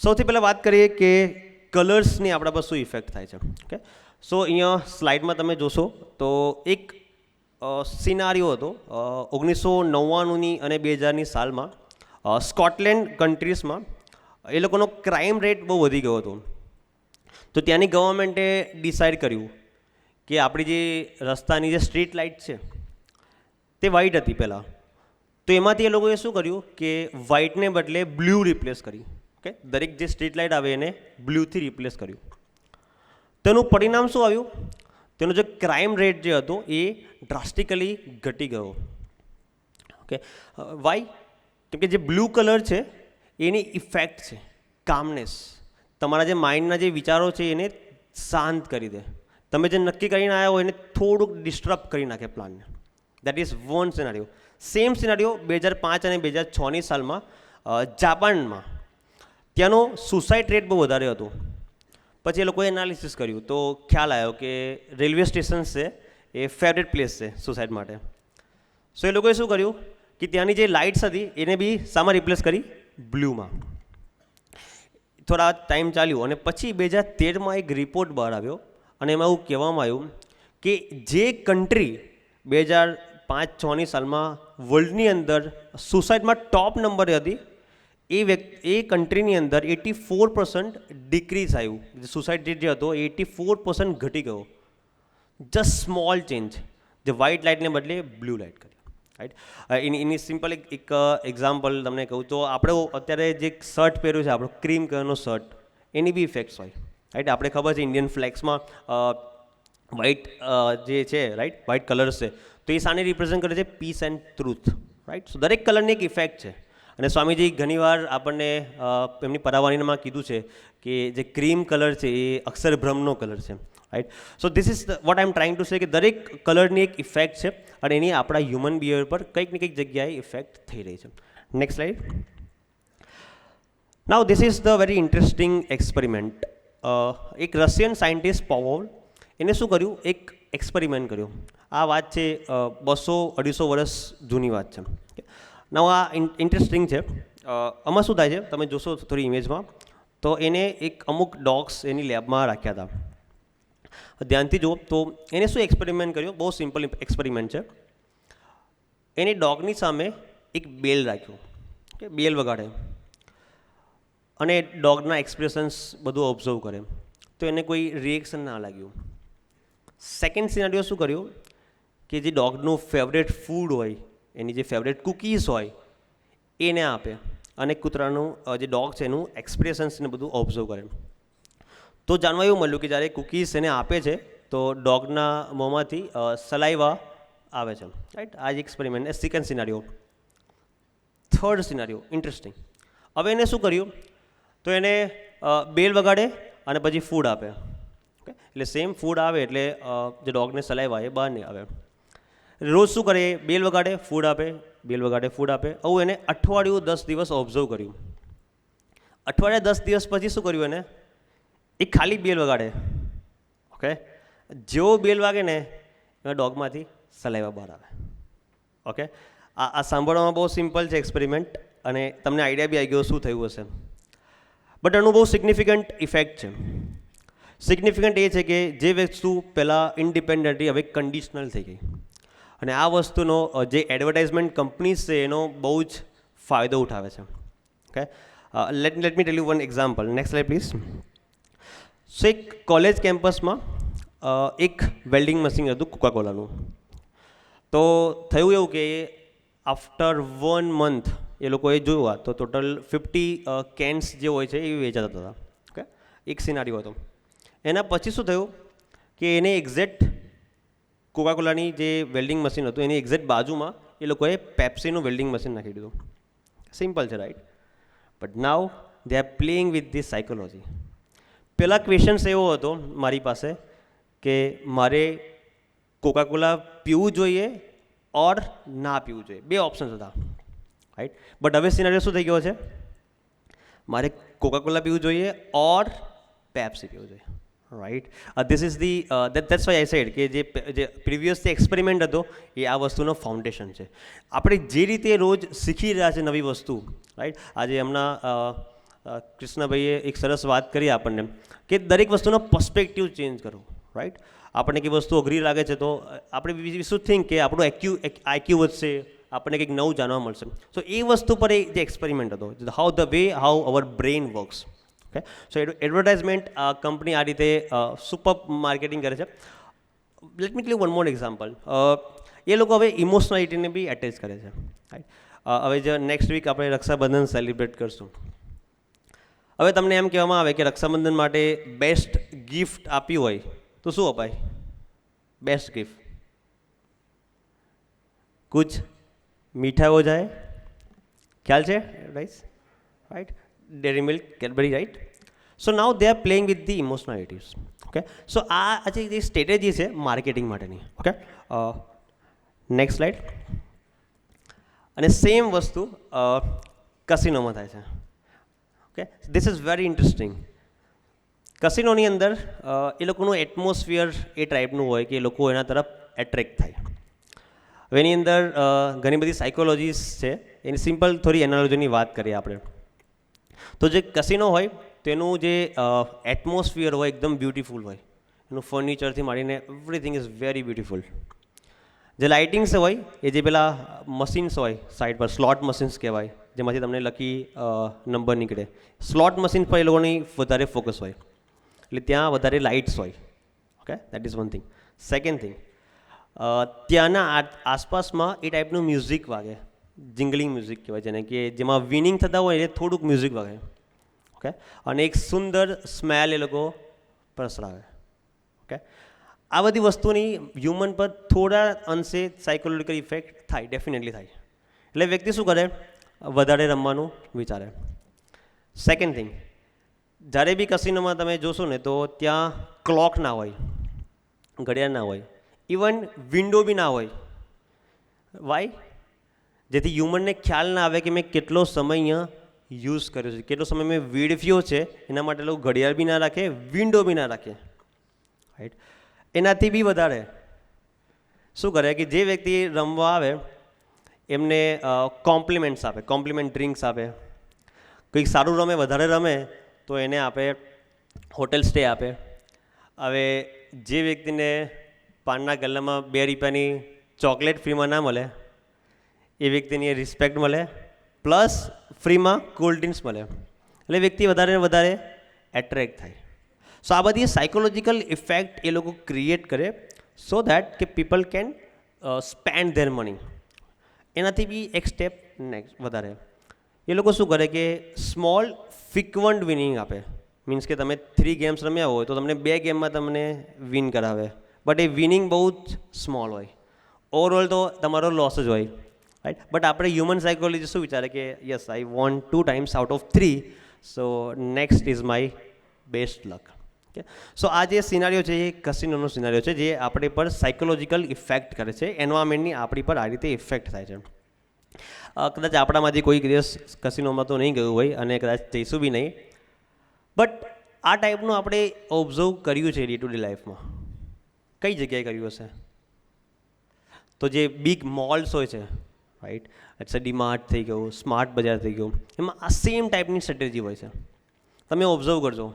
સૌથી પહેલાં વાત કરીએ કે કલર્સની આપણા પર શું ઇફેક્ટ થાય છે. ઓકે, સો અહીંયા સ્લાઇડમાં તમે જોશો તો એક સિનારીઓ હતો 1999ની અને 2000ની સાલમાં. સ્કોટલેન્ડ કન્ટ્રીઝમાં એ લોકોનો ક્રાઇમ રેટ બહુ વધી ગયો હતો. તો ત્યાંની ગવર્મેન્ટે ડિસાઇડ કર્યું કે આપણી જે રસ્તાની જે સ્ટ્રીટ લાઇટ છે તે વ્હાઇટ હતી પહેલાં. તો એમાંથી એ લોકોએ શું કર્યું કે વ્હાઇટને બદલે બ્લુ રિપ્લેસ કરી. ઓકે, દરેક જે સ્ટ્રીટ લાઇટ આવે એને બ્લુથી રિપ્લેસ કર્યું. તેનું પરિણામ શું આવ્યું? તેનો જે ક્રાઇમ રેટ જે હતો એ ડ્રાસ્ટિકલી ઘટી ગયો. Okay, why? કેમ કે જે બ્લુ કલર છે એની ઇફેક્ટ છે કામનેસ. તમારા જે માઇન્ડના જે વિચારો છે એને શાંત કરી દે. તમે જે નક્કી કરીને આવ્યા હોય એને થોડુંક ડિસ્ટર્બ કરી નાખે પ્લાનને. That is one scenario. Same scenario 2005 અને 2006ની સાલમાં જાપાનમાં ત્યાંનો સુસાઇડ રેટ બહુ વધારે હતો. પછી એ લોકોએ એનાલિસિસ કર્યું તો ખ્યાલ આવ્યો કે રેલવે સ્ટેશન છે એ ફેવરેટ પ્લેસ છે સુસાઇડ માટે. સો એ લોકોએ શું કર્યું કે ત્યાંની જે લાઇટ્સ હતી એને બી શામાં રિપ્લેસ કરી? બ્લુમાં. થોડા ટાઈમ ચાલ્યું અને પછી 2013માં એક રિપોર્ટ બહાર આવ્યો અને એમાં એવું કહેવામાં આવ્યું કે જે કન્ટ્રી 2005-06ની સાલમાં વર્લ્ડની અંદર સુસાઇડમાં ટોપ નંબરે હતી એ કન્ટ્રીની અંદર 84% ડિક્રીઝ આવ્યું. સુસાઇડ રેટ જે હતો 84% ઘટી ગયો. જસ્ટ સ્મોલ ચેન્જ, જે વ્હાઇટ લાઇટને બદલે બ્લુ લાઇટ કરી. રાઈટ, એની સિમ્પલ એક એક્ઝામ્પલ તમને કહું તો આપણે અત્યારે જે શર્ટ પહેર્યું છે આપણો ક્રીમ કલરનો શર્ટ, એની બી ઇફેક્ટ્સ હોય. રાઈટ, આપણે ખબર છે ઇન્ડિયન ફ્લેગ્સમાં વ્હાઇટ જે છે રાઈટ વ્હાઇટ કલર્સ છે તો એ સાને રિપ્રેઝન્ટ કરે છે પીસ એન્ડ ટ્રુથ. રાઈટ, સો દરેક કલરની એક ઇફેક્ટ છે. અને સ્વામીજી ઘણીવાર આપણને એમની પરાવાણીમાં કીધું છે કે જે ક્રીમ કલર છે એ અક્ષરભ્રમનો કલર છે. Right, so this is what I M trying to say કે દરેક કલરની એક ઇફેક્ટ છે અને એની આપણા હ્યુમન બિહેવિયર પર કંઈક ને કંઈક જગ્યાએ ઇફેક્ટ થઈ રહી છે. Next slide. Now this is the very interesting experiment. એક રશિયન સાયન્ટિસ્ટ પોવોલ એને શું કર્યું? એક એક્સપેરિમેન્ટ કર્યું. આ વાત છે 200-250 વર્ષ જૂની વાત છે. નાઉ આ ઇન્ટરેસ્ટિંગ છે. આમાં શું થાય છે તમે જોશો થોડી ઇમેજમાં તો એને એક અમુક ડોગ્સ એની લેબમાં રાખ્યા હતા. ધ્યાનથી જુઓ તો એને શું એક્સપેરિમેન્ટ કર્યો? બહુ સિમ્પલ એક્સપેરિમેન્ટ છે. એને ડોગની સામે એક બેલ રાખ્યું. કે બેલ વગાડે અને ડોગના એક્સપ્રેશન્સ બધું ઓબ્ઝર્વ કરે તો એને કોઈ રિએક્શન ના લાગ્યું. સેકન્ડ સિનારીઓ શું કર્યું કે જે ડોગનું ફેવરેટ ફૂડ હોય, એની જે ફેવરેટ કૂકીઝ હોય એને આપે અને કૂતરાનું જે ડોગ છે એનું એક્સપ્રેશન્સને બધું ઓબ્ઝર્વ કરે. તો જાણવા એવું મળ્યું કે જ્યારે કૂકીઝ એને આપે છે તો ડોગના મોંમાંથી સલાઈવા આવે છે. રાઈટ, આ જ એક્સપેરિમેન્ટ. સેકન્ડ સિનારીઓ. Third સિનારીઓ interesting. હવે એને શું કર્યું તો એને બેલ વગાડે અને પછી ફૂડ આપે. ઓકે, એટલે સેમ ફૂડ આવે એટલે જે ડોગને સલાઈવા એ બહાર નહીં આવે. રોજ શું કરે? બેલ વગાડે, ફૂડ આપે, બેલ વગાડે, ફૂડ આપે. આવું એને અઠવાડિયું 10 દિવસ ઓબ્ઝર્વ કર્યું. અઠવાડિયા 10 દિવસ પછી શું કર્યું એને? એ ખાલી બેલ વગાડે. ઓકે, જેવો બેલ વાગે ને એમાં ડોગમાંથી સલાઈવા બહાર આવે. ઓકે, આ સાંભળવામાં બહુ સિમ્પલ છે એક્સપેરિમેન્ટ અને તમને આઈડિયા બી આવી ગયો શું થયું હશે. બટ આનું બહુ સિગ્નિફિકન્ટ ઇફેક્ટ છે. સિગ્નિફિકન્ટ એ છે કે જે વસ્તુ પહેલાં ઇન્ડિપેન્ડન્ટલી હવે કન્ડિશનલ થઈ ગઈ અને આ વસ્તુનો જે એડવર્ટાઇઝમેન્ટ કંપનીઝ છે એનો બહુ જ ફાયદો ઉઠાવે છે. Okay, let me tell you one example. Next slide please. So એક કોલેજ કેમ્પસમાં એક વેલ્ડિંગ મશીન હતું કોકાકોલાનું. તો થયું એવું કે આફ્ટર 1 month એ લોકોએ જોયું તો ટોટલ 50 કેન્સ જે હોય છે એ વેચાતા હતા. ઓકે, એક સિનારીઓ હતો. એના પછી શું થયું કે એને એક્ઝેક્ટ કોકાકોલાની જે વેલ્ડિંગ મશીન હતું એની એક્ઝેક્ટ બાજુમાં એ લોકોએ પેપ્સીનું વેલ્ડિંગ મશીન નાખી દીધું. સિમ્પલ છે right, but now they are playing with this psychology. પહેલાં ક્વેશ્ચન્સ એવો હતો મારી પાસે કે મારે કોકાકોલા પીવું જોઈએ ઓર ના પીવું જોઈએ. બે ઓપ્શન્સ હતા રાઈટ. બટ હવે સિનારીઓ શું થઈ ગયો છે? મારે કોકાકોલા પીવું જોઈએ ઓર પેપ્સી પીવું જોઈએ, right? This is the that's why I said કે જે પ્રીવિયસ એક્સપેરિમેન્ટ હતો એ આ વસ્તુનો ફાઉન્ડેશન છે. આપણે જે રીતે રોજ શીખી રહ્યા છે નવી વસ્તુ, રાઈટ? આજે હમણાં કૃષ્ણભાઈએ એક સરસ વાત કરી આપણને કે દરેક વસ્તુનો પર્સ્પેક્ટિવ ચેન્જ કરો, રાઈટ? આપણને કંઈ વસ્તુ અઘરી લાગે છે તો આપણે વી શુડ થિંક કે આપણું આઈક્યુ વધશે, આપણને કંઈક નવું જાણવા મળશે. સો એ વસ્તુ પર એ જે એક્સપેરિમેન્ટ હતો, how our brain works. Okay, so advertisement company આ રીતે સુપર માર્કેટિંગ કરે છે. Let me tell you one more example. એ લોકો હવે ઇમોશનાલિટીને બી એટેચ કરે છે, રાઈટ? હવે જે નેક્સ્ટ વીક આપણે રક્ષાબંધન સેલિબ્રેટ કરશું. હવે તમને એમ કહેવામાં આવે કે રક્ષાબંધન માટે બેસ્ટ ગિફ્ટ આપ્યું હોય તો શું અપાય? બેસ્ટ ગિફ્ટ કુછ મીઠા હો જાય, ખ્યાલ છે? Right? Dairy milk, Cadbury, right? So now they are playing with the emotionalities. Okay, so આ જે સ્ટ્રેટેજી છે માર્કેટિંગ માટેની. Okay, next slide. અને સેમ વસ્તુ કસિનોમાં થાય છે. Okay, this is very interesting. કસિનોની અંદર એ લોકોનું એટમોસ્ફિયર એ ટાઈપનું હોય કે એ લોકો એના તરફ એટ્રેક્ટ થાય. હવે એની અંદર ઘણી બધી સાયકોલોજીસ છે. એની સિમ્પલ થોડી એનાલોજીની વાત કરીએ આપણે તો જે કસિનો હોય તેનું જે એટમોસ્ફિયર હોય એકદમ બ્યુટિફુલ હોય. એનું ફર્નિચરથી માંડીને એવરીથિંગ ઇઝ વેરી બ્યુટિફુલ. જે લાઇટિંગ્સ હોય એ જે પેલા મશીન્સ હોય સાઈડ પર, સ્લોટ મશીન્સ કહેવાય, જેમાંથી તમને લકી નંબર નીકળે. સ્લોટ મશીન પર એ લોકોની વધારે ફોકસ હોય, એટલે ત્યાં વધારે લાઇટ્સ હોય. Okay, that is one thing. Second thing, ત્યાંના આસપાસમાં એ ટાઈપનું મ્યુઝિક વાગે, જિંગલિંગ મ્યુઝિક કહેવાય જેને, કે જેમાં વિનિંગ થતા હોય એટલે થોડુંક મ્યુઝિક વાગે. ઓકે, અને એક સુંદર સ્મેલ એ લોકો પ્રસરાવે. ઓકે, આ બધી વસ્તુની હ્યુમન પર થોડા અંશે સાયકોલોજીકલ ઇફેક્ટ થાય, ડેફિનેટલી થાય. એટલે વ્યક્તિ શું કરે? વધારે રમવાનું વિચારે. સેકન્ડ થિંગ, જ્યારે બી કસિનોમાં તમે જોશો ને તો ત્યાં ક્લોક ના હોય, ઘડિયાળ ના હોય, ઇવન વિન્ડો બી ના હોય. વાય? જેથી હ્યુમનને ખ્યાલ ના આવે કે મેં કેટલો સમય અહીંયા યુઝ કર્યો છે, કેટલો સમય મેં વેડફ્યો છે. એના માટે લોકો ઘડિયાળ બી ના રાખે, વિન્ડો બી ના રાખે, રાઈટ? એનાથી બી વધારે શું કરે કે જે વ્યક્તિ રમવા આવે એમને કોમ્પ્લિમેન્ટ્સ આપે, કોમ્પ્લિમેન્ટ ડ્રિંક્સ આપે. કંઈક સારું રમે, વધારે રમે તો એને આપે હોટેલ સ્ટે આપે. હવે જે વ્યક્તિને પાનના ગલ્લામાં 2 રૂપિયાની ચોકલેટ ફ્રીમાં ના મળે એ વ્યક્તિની રિસ્પેક્ટ મળે, પ્લસ ફ્રીમાં કોલ્ડ ડ્રિંક્સ મળે, એટલે વ્યક્તિ વધારે ને વધારે એટ્રેક્ટ થાય. સો આ બધી સાયકોલોજીકલ ઇફેક્ટ એ લોકો ક્રિએટ કરે સો દેટ કે people can spend there money. એનાથી બી એક સ્ટેપ નેક્સ્ટ વધારે એ લોકો શું કરે કે સ્મોલ ફ્રિક્વન્ટ વિનિંગ આપે. મીન્સ કે તમે 3 ગેમ્સ રમ્યા હોય તો તમને 2 ગેમમાં તમને વિન કરાવે, બટ એ વિનિંગ બહુ જ સ્મોલ હોય. ઓવરઓલ તો તમારો લોસ જ હોય, રાઈટ? બટ આપણે હ્યુમન સાયકોલોજી શું વિચારે કે yes I won 2 times out of 3, so next is my best luck. Okay, so આ જે સિનારીઓ છે એ કસિનોનો સિનારીઓ છે જે આપણે પર સાયકોલોજીકલ ઇફેક્ટ કરે છે. એન્વાયરમેન્ટની આપણી પર આ રીતે ઇફેક્ટ થાય છે. કદાચ આપણામાંથી કોઈ દિવસ કસિનોમાં તો નહીં ગયું હોય અને કદાચ જઈશું બી નહીં, બટ આ ટાઈપનું આપણે ઓબ્ઝર્વ કર્યું છે ડે ટુ ડે લાઈફમાં. કઈ જગ્યાએ કર્યું હશે? તો જે બિગ મોલ્સ હોય છે, રાઈટ? એટલે ડીમાર્ટ થઈ ગયું, સ્માર્ટ બજાર થઈ ગયું, એમાં આ સેમ ટાઈપની સ્ટ્રેટેજી હોય છે. તમે ઓબ્ઝર્વ કરજો,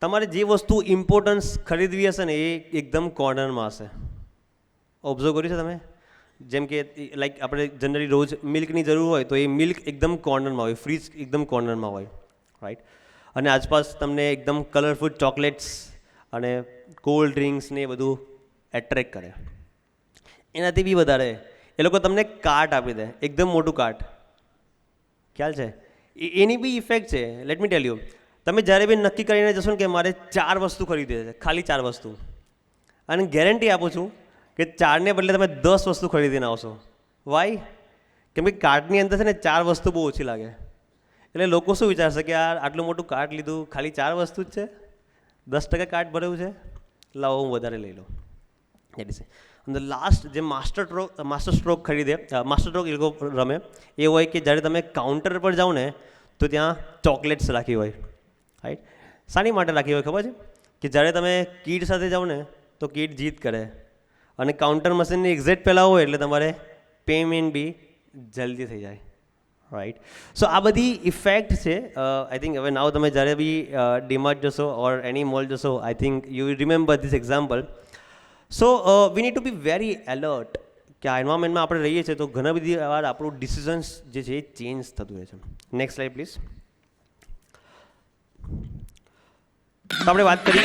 તમારે જે વસ્તુ ઇમ્પોર્ટન્સ ખરીદવી હશે ને એ એકદમ કોર્નરમાં હશે. ઓબ્ઝર્વ કર્યું છે તમે? જેમ કે લાઈક આપણે જનરલી રોજ મિલ્કની જરૂર હોય તો એ મિલ્ક એકદમ કોર્નરમાં હોય, ફ્રીજ એકદમ કોર્નરમાં હોય, રાઈટ? અને આસપાસ તમને એકદમ કલરફુલ ચોકલેટ્સ અને કોલ્ડ ડ્રિંક્સ ને એ બધું એટ્રેક્ટ કરે. એનાથી બી વધારે એ લોકો તમને કાર્ટ આપી દે, એકદમ મોટું કાર્ટ, ખ્યાલ છે? એની બી ઇફેક્ટ છે. લેટ મી ટેલ યુ, તમે જ્યારે બી નક્કી કરીને જશો ને કે મારે 4 વસ્તુ ખરીદવી છે, ખાલી 4 વસ્તુ, અને ગેરંટી આપું છું કે 4ને બદલે તમે 10 વસ્તુ ખરીદીને આવશો. વાય? કેમ કે કાર્ટની અંદર છે ને 4 વસ્તુ બહુ ઓછી લાગે. એટલે લોકો શું વિચારશે કે યાર આટલું મોટું કાર્ટ લીધું, ખાલી 4 વસ્તુ જ છે, 10% કાર્ટ ભરેલું છે, લાવો હું વધારે લઈ લઉં. એટ ઇઝ અને લાસ્ટ જે માસ્ટર સ્ટ્રોક ખરીદે, માસ્ટર સ્ટ્રોક એ લોકો રમે એ હોય કે જ્યારે તમે કાઉન્ટર પર જાઓ ને તો ત્યાં ચોકલેટ્સ રાખી હોય, રાઈટ. શાની માટે રાખી હોય ખબર છે? કે જ્યારે તમે કિડ સાથે જાઓ ને તો કિડ જીત કરે, અને કાઉન્ટર મશીનની એક્ઝેક્ટ પહેલાં હોય એટલે તમારે પેમેન્ટ બી જલ્દી થઈ જાય, રાઈટ. સો આ બધી ઇફેક્ટ છે. આઈ થિંક હવે નાવ તમે જ્યારે બી ડીમાર્ટ જશો ઓર એની મોલ જશો, I think you will remember this example. So we need to be very alert કે આ એન્વાયરમેન્ટમાં આપણે રહીએ છીએ તો ઘણા બધી વાર આપણું ડિસિઝન્સ જે છે એ ચેન્જ થતું રહે છે. Next slide please. તો આપણે વાત કરી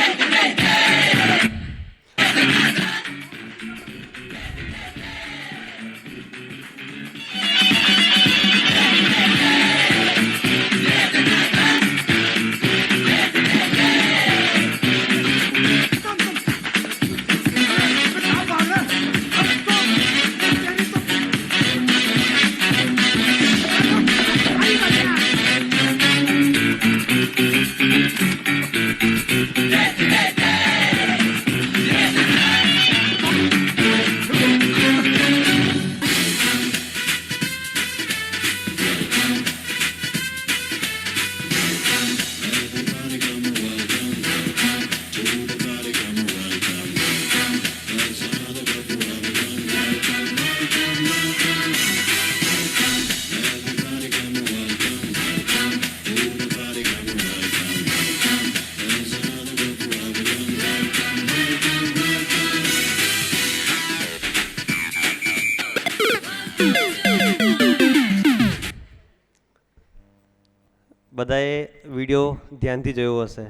બધાએ વિડીયો ધ્યાનથી જોયો હશે.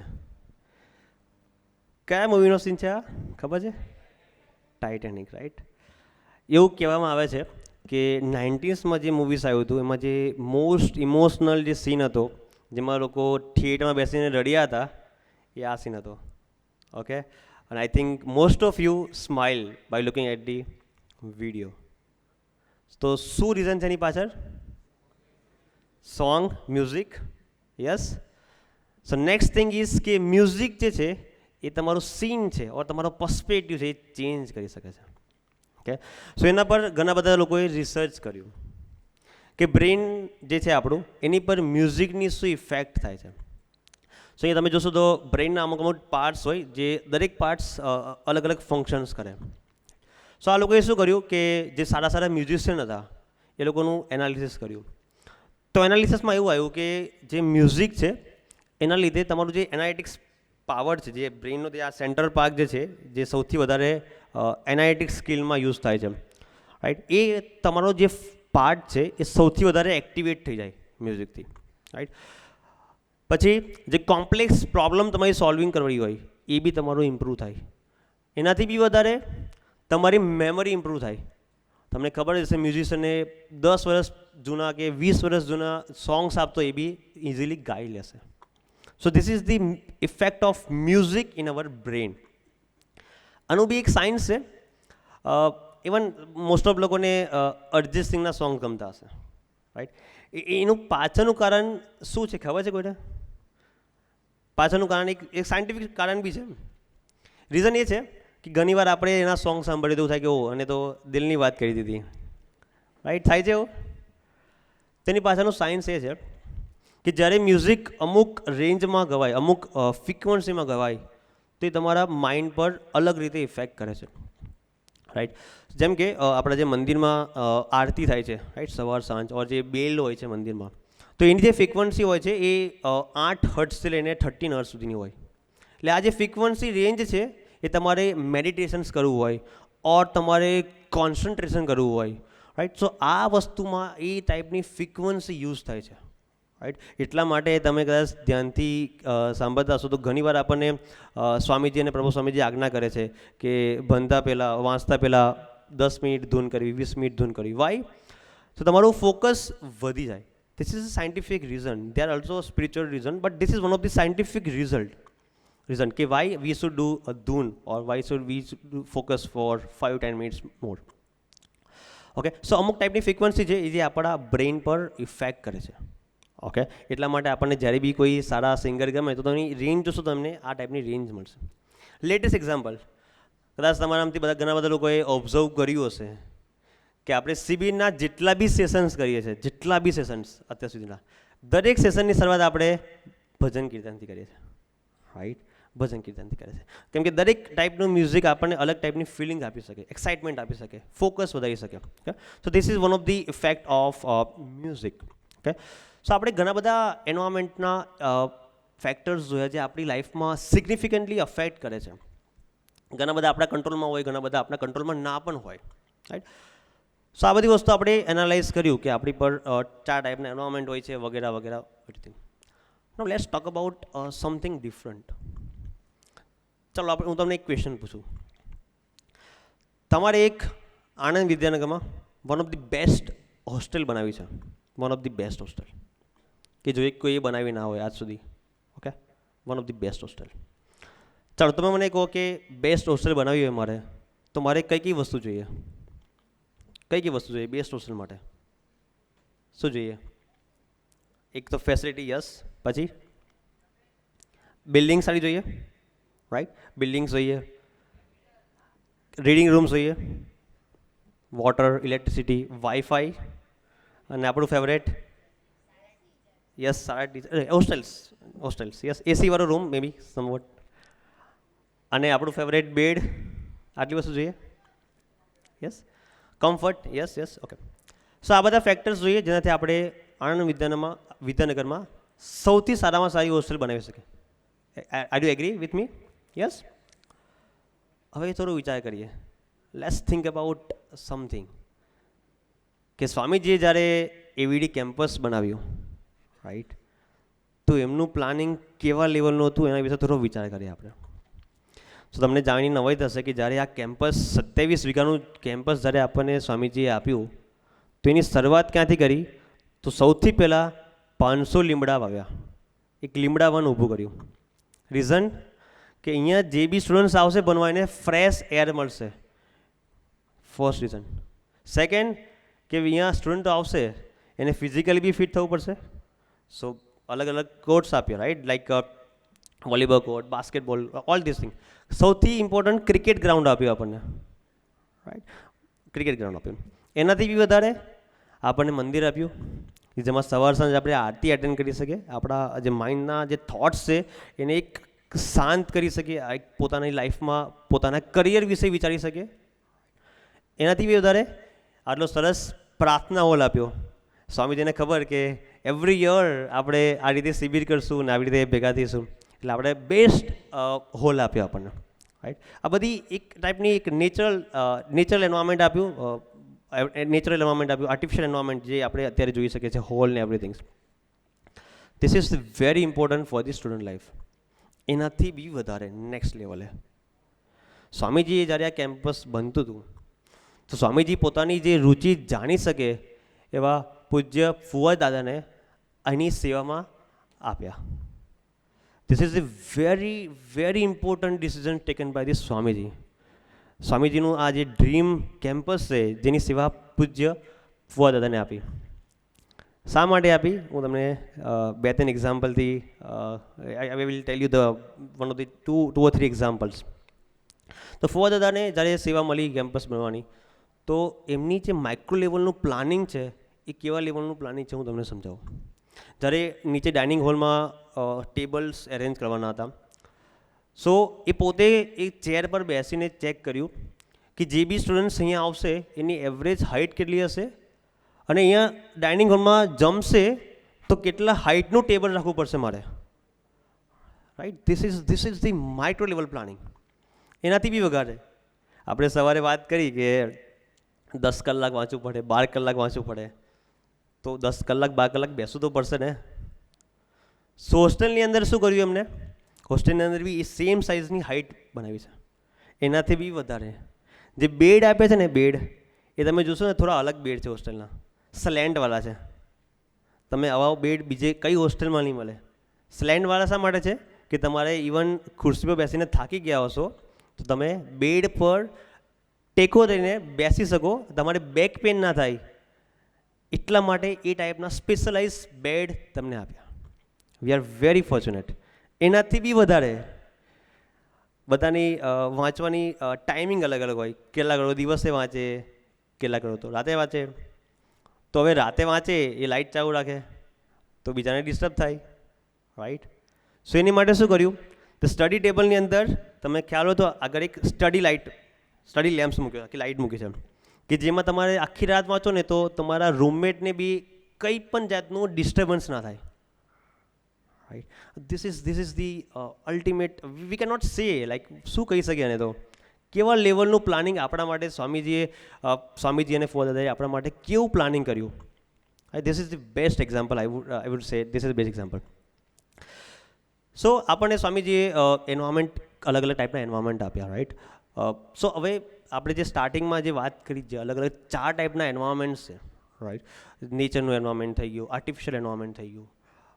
કયા મૂવીનો સીન છે આ ખબર છે? Titanic, right. એવું કહેવામાં આવે છે કે 90sમાં જે મૂવીઝ આવ્યું હતું એમાં જે મોસ્ટ ઇમોશનલ જે સીન હતો, જેમાં લોકો થિયેટરમાં બેસીને રડ્યા હતા, એ આ સીન હતો. ઓકે, અને I think most of you smile by looking at the video. તો શું રીઝન છે એની પાછળ? Song, music. Yes. So next thing is કે મ્યુઝિક જે છે એ તમારું સીન છે ઓર તમારો પર્સ્પેક્ટિવ છે એ ચેન્જ કરી શકે છે. ઓકે, સો એના પર ઘણા બધા લોકોએ રિસર્ચ કર્યું કે બ્રેઇન જે છે આપણું એની પર મ્યુઝિકની શું ઇફેક્ટ થાય છે. સો અહીંયા તમે જોશો તો બ્રેઇનના અમુક અમુક પાર્ટ્સ હોય જે દરેક પાર્ટ્સ અલગ અલગ ફંક્શન્સ કરે. સો આ લોકોએ શું કર્યું કે જે સારા સારા મ્યુઝિશિયન હતા એ લોકોનું એનાલિસિસ કર્યું. તો એનાલિસિસમાં એવું આવ્યું કે જે મ્યુઝિક છે એના લીધે તમારું જે એનાલિટિક્સ પાવર છે, જે બ્રેઇનનો જે આ સેન્ટ્રલ પાર્ટ જે છે જે સૌથી વધારે એનાલિટિક્સ સ્કિલમાં યુઝ થાય છે, રાઈટ, એ તમારો જે પાર્ટ છે એ સૌથી વધારે એક્ટિવેટ થઈ જાય મ્યુઝિકથી, રાઈટ. પછી જે કોમ્પ્લેક્સ પ્રોબ્લેમ તમારી સોલ્વિંગ કરવી હોય એ બી તમારું ઇમ્પ્રૂવ થાય. એનાથી બી વધારે તમારી મેમરી ઇમ્પ્રૂવ થાય. તમને ખબર હશે મ્યુઝિશિયને 10 વર્ષ જૂના કે 20 વર્ષ જૂના સોંગ્સ આપતો એ બી ઇઝીલી ગાઈ લેશે. સો this is the effect of music in our brain. આનું બી એક સાયન્સ છે. ઇવન મોસ્ટ ઓફ લોકોને અરિજીત સિંગના સોંગ ગમતા હશે, રાઈટ. એનું પાછળનું કારણ શું છે ખબર છે કોઈને? પાછળનું કારણ એક સાયન્ટિફિક કારણ બી છે. રીઝન એ છે કે ઘણીવાર આપણે એના સોંગ સાંભળીએ તો થાય કે ઓ અને તો દિલની વાત કરી દીધી, રાઈટ, થાય છે એવું. તેની પાછળનું સાયન્સ એ છે કે જ્યારે મ્યુઝિક અમુક રેન્જમાં ગવાય, અમુક ફ્રિક્વન્સીમાં ગવાય તો એ તમારા માઇન્ડ પર અલગ રીતે ઇફેક્ટ કરે છે, રાઈટ. જેમ કે આપણા જે મંદિરમાં આરતી થાય છે, રાઈટ, સવાર સાંજ, ઓર જે બેલ હોય છે મંદિરમાં, તો એની જે ફ્રિક્વન્સી હોય છે એ 8 હર્ટ્ઝથી લઈને 13 હર્ટ્ઝ સુધીની હોય. એટલે આ જે ફ્રિક્વન્સી રેન્જ છે એ તમારે મેડિટેશન્સ કરવું હોય ઓર તમારે કોન્સન્ટ્રેશન કરવું હોય, રાઈટ. સો આ વસ્તુમાં એ ટાઈપની ફ્રિક્વન્સી યુઝ થાય છે, રાઈટ. એટલા માટે તમે કદાચ ધ્યાનથી સાંભળતા હશો તો ઘણીવાર આપણને સ્વામીજી અને પ્રભુ સ્વામીજી આજ્ઞા કરે છે કે ભણતા પહેલાં, વાંચતા પહેલાં 10 મિનિટ ધૂન કરવી, 20 મિનિટ ધૂન કરવી. વાય? તો તમારું ફોકસ વધી જાય. This is a scientific reason. There are also spiritual reason, but this is one of the scientific reason કે why we should do a ધૂન or why should we focus for 5-10 minutes more. Okay, so અમુક ટાઈપની ફ્રિક્વન્સી છે એ જે આપણા બ્રેઇન પર ઇફેક્ટ કરે છે. ઓકે, એટલા માટે આપણને જ્યારે બી કોઈ સારા સિંગર ગમે તો તમે રેન્જ જોશો, તમને આ ટાઈપની રેન્જ મળશે. લેટેસ્ટ એક્ઝામ્પલ કદાચ તમારામાંથી ઘણા બધા લોકોએ ઓબ્ઝર્વ કર્યું હશે કે આપણે સીબીના જેટલા બી સેશન્સ કરીએ છીએ, જેટલા બી સેશન્સ અત્યાર સુધીના, દરેક સેશનની શરૂઆત આપણે ભજન કીર્તનથી કરીએ છીએ, રાઈટ? ભજન કીર્તનથી કરે છે કેમ કે દરેક ટાઈપનું મ્યુઝિક આપણને અલગ ટાઈપની ફિલિંગ આપી શકે, એક્સાઇટમેન્ટ આપી શકે, ફોકસ વધારી શકે. Okay, so this is one of the effect of music. Okay, so આપણે ઘણા બધા એન્વાયરમેન્ટના ફેક્ટર્સ જોયા જે આપણી લાઈફમાં સિગ્નિફિકન્ટલી અફેક્ટ કરે છે. ઘણા બધા આપણા કંટ્રોલમાં હોય, ઘણા બધા આપણા કંટ્રોલમાં ના પણ હોય, રાઈટ? સો આ બધી વસ્તુ આપણે એનાલાઇઝ કર્યું કે આપણી પર 4 ટાઈપના એન્વાયરમેન્ટ હોય છે વગેરે વગેરે everything. Now let's talk about something different. ચાલો હું તમને એક ક્વેશ્ચન પૂછું. તમારે એક આણંદ વિદ્યાનગરમાં one of the best hostel બનાવી છે, one of the best hostel કે જો એક કોઈ બનાવી ના હોય આજ સુધી. Okay, one of the best hostel. ચાલો તમે મને કહો કે બેસ્ટ હોસ્ટેલ બનાવી હોય મારે, તો મારે કઈ કઈ વસ્તુ જોઈએ? કઈ કઈ વસ્તુ જોઈએ બેસ્ટ હોસ્ટેલ માટે? શું જોઈએ? એક તો ફેસિલિટી, યસ. પછી બિલ્ડિંગ સારી જોઈએ, રાઈટ? બિલ્ડિંગ્સ જોઈએ, રીડિંગ રૂમ્સ જોઈએ, વોટર, ઇલેક્ટ્રિસિટી, વાઈફાઈ, અને આપણું ફેવરેટ યસ સારા ટીચર, હોસ્ટેલ્સ યસ, એસી વાળો રૂમ મે બી સમવટ, અને આપણું ફેવરેટ બેડ. આટલી વસ્તુ જોઈએ, yes. Comfort, yes yes. Okay, so આ બધા ફેક્ટર્સ જોઈએ જેનાથી આપણે આણંદ વિદ્યાનગરમાં સૌથી સારામાં સારી હોસ્ટેલ બનાવી શકીએ. Are you agree with me? Yes. હવે થોડું વિચાર કરીએ. લેટ્સ થિંક અબાઉટ સમથિંગ કે સ્વામીજીએ જ્યારે એવીડી કેમ્પસ બનાવ્યું, રાઈટ, તો એમનું પ્લાનિંગ કેવા લેવલનું હતું એના વિશે થોડો વિચાર કરીએ આપણે. તો તમને જાણીને નવાઈ થશે કે જ્યારે આ કેમ્પસ 27 વીઘાનું કેમ્પસ જ્યારે આપણને સ્વામીજીએ આપ્યું તો એની શરૂઆત ક્યાંથી કરી? તો સૌથી પહેલાં 500 લીમડા વાવ્યા, એક લીમડા વન ઊભું કર્યું. રીઝન કે અહીંયા જે બી સ્ટુડન્ટ્સ આવશે ભણવા એને ફ્રેશ એર મળશે, ફર્સ્ટ રીઝન. સેકન્ડ કે અહીંયા સ્ટુડન્ટો આવશે એને ફિઝિકલી બી ફિટ થવું પડશે. સો અલગ અલગ કોર્ટ્સ આપ્યા, right, like volleyball court, basketball, all this thing. સૌથી ઇમ્પોર્ટન્ટ ક્રિકેટ ગ્રાઉન્ડ આપ્યું આપણને, રાઈટ, ક્રિકેટ ગ્રાઉન્ડ આપ્યું. એનાથી બી વધારે આપણને મંદિર આપ્યું જેમાં સવાર સાંજ આપણે આરતી એટેન્ડ કરી શકીએ, આપણા જે માઇન્ડના જે થોટ્સ છે એને એક શાંત કરી શકીએ, એક પોતાની લાઈફમાં પોતાના કરિયર વિશે વિચારી શકીએ. એનાથી બી વધારે આટલો સરસ પ્રાર્થના હોલ આપ્યો. સ્વામીજીને ખબર કે એવરી યર આપણે આ રીતે શિબિર કરશું ને આવી રીતે ભેગા થઈશું, એટલે આપણે બેસ્ટ હોલ આપ્યો આપણને, રાઈટ. આ બધી એક ટાઈપની એક નેચરલ એન્વાયરમેન્ટ આપ્યું, આર્ટિફિશિયલ એન્વાયરમેન્ટ જે આપણે અત્યારે જોઈ શકીએ છીએ, હોલ ને everything. This is very important for the student life. એનાથી બી વધારે નેક્સ્ટ લેવલે સ્વામીજીએ જ્યારે આ કેમ્પસ બનતું હતું તો સ્વામીજી પોતાની જે રુચિ જાણી શકે એવા પૂજ્ય ફુવા દાદાને એની સેવામાં આપ્યા. This is a very very important decision taken by the Swamiji. સ્વામીજીનું આ જે ડ્રીમ કેમ્પસ છે જેની સેવા પૂજ્ય ફુવા દાદાને આપી. શા માટે આપી? હું તમને 2-3 એક્ઝામ્પલથી I will tell you the one of the two or three examples. તો ફુવા દાદાને જ્યારે સેવા મળી કેમ્પસ બનવાની તો એમની જે માઇક્રો લેવલનું પ્લાનિંગ છે એ કેવા લેવલનું પ્લાનિંગ છે હું તમને સમજાવું. જ્યારે નીચે ડાઇનિંગ હોલમાં ટેબલ્સ એરેન્જ કરવાના હતા, સો એ પોતે એ ચેર પર બેસીને ચેક કર્યું કે જે બી સ્ટુડન્ટ્સ અહીંયા આવશે એની એવરેજ હાઇટ કેટલી હશે અને અહીંયા ડાઇનિંગ હોલમાં જમશે તો કેટલા હાઇટનું ટેબલ રાખવું પડશે મારે, right. This is the micro level planning. એનાથી બી વધારે આપણે સવારે વાત કરી કે 10 કલાક વાંચવું પડે, 12 કલાક વાંચવું પડે, તો 10 કલાક 12 કલાક બેસવું તો પડશે ને. સો હોસ્ટેલની અંદર શું કર્યું એમને? હોસ્ટેલની અંદર બી એ સેમ સાઇઝની હાઇટ બનાવી છે. એનાથી બી વધારે જે બેડ આપે છે ને, બેડ એ તમે જોશો ને થોડા અલગ બેડ છે હોસ્ટેલના, સ્લેન્ટવાળા છે. તમે આવા બેડ બીજે કઈ હોસ્ટેલમાં નહીં મળે. સ્લેન્ટવાળા શા માટે છે કે તમારે ઇવન ખુરશી પર બેસીને થાકી ગયા હશો તો તમે બેડ પર ટેકો દઈને બેસી શકો, તમારે બેક પેન ના થાય એટલા માટે એ ટાઈપના સ્પેશિયલાઇઝ બેડ તમને આપ્યા. We are very fortunate. એનાથી બી વધારે બધાની વાંચવાની ટાઈમિંગ અલગ અલગ હોય. કેટલા કરો દિવસે વાંચે, કેટલા કરો તો રાતે વાંચે. તો હવે રાતે વાંચે એ લાઇટ ચાલુ રાખે, તો બીજાને ડિસ્ટર્બ થાય, રાઈટ? સો એની માટે શું કર્યું? તો સ્ટડી ટેબલની અંદર તમે ખ્યાલ હોય તો આગળ એક સ્ટડી લેમ્પ્સ મૂક્યો કે લાઇટ મૂકી છે કે જેમાં તમારે આખી રાત વાંચો ને તો તમારા રૂમમેટને બી કંઈ પણ જાતનું ડિસ્ટર્બન્સ ના થાય, right? This is the ultimate, we can not say like શું કહી શકીએ આને, તો કેવા લેવલનું પ્લાનિંગ આપણા માટે સ્વામીજી અને ફોદાદાએ આપણા માટે કેવું પ્લાનિંગ કર્યું. This is the best example, I would say this is best example. So આપણને સ્વામીજીએ એન્વાયરમેન્ટ, અલગ અલગ ટાઈપના એન્વાયરમેન્ટ આપ્યા, રાઈટ? સો હવે આપણે જે સ્ટાર્ટિંગમાં જે વાત કરી છે, અલગ અલગ 4 ટાઈપના એન્વાયરમેન્ટ્સ છે, રાઈટ? નેચરનું એન્વાયરમેન્ટ થઈ ગયું, આર્ટિફિશિયલ એન્વાયરમેન્ટ થઈ ગયું,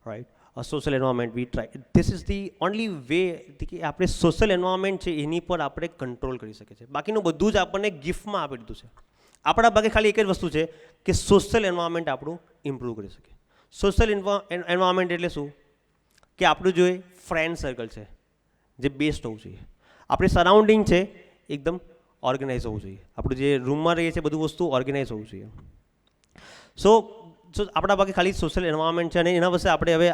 right? Social environment V try. This is the only way કે આપણે સોશિયલ એન્વાયરમેન્ટ છે એની પર આપણે કંટ્રોલ કરી શકીએ છીએ. બાકીનું બધું જ આપણને ગિફ્ટમાં આપી દીધું છે. આપણા ભાગે ખાલી એક જ વસ્તુ છે કે સોશિયલ એન્વાયરમેન્ટ આપણું ઇમ્પ્રૂવ કરી શકીએ. સોશિયલ એન્વાયરમેન્ટ એટલે શું? કે આપણું જે ફ્રેન્ડ સર્કલ છે જે બેસ્ટ હોવું જોઈએ, આપણી સરાઉન્ડિંગ છે એકદમ ઓર્ગેનાઇઝ હોવું જોઈએ, આપણું જે રૂમમાં રહીએ છીએ બધું વસ્તુ ઓર્ગેનાઇઝ હોવું જોઈએ. સો આપણા પાસે ખાલી સોશિયલ એન્વાયરમેન્ટ છે અને એના વિશે આપણે હવે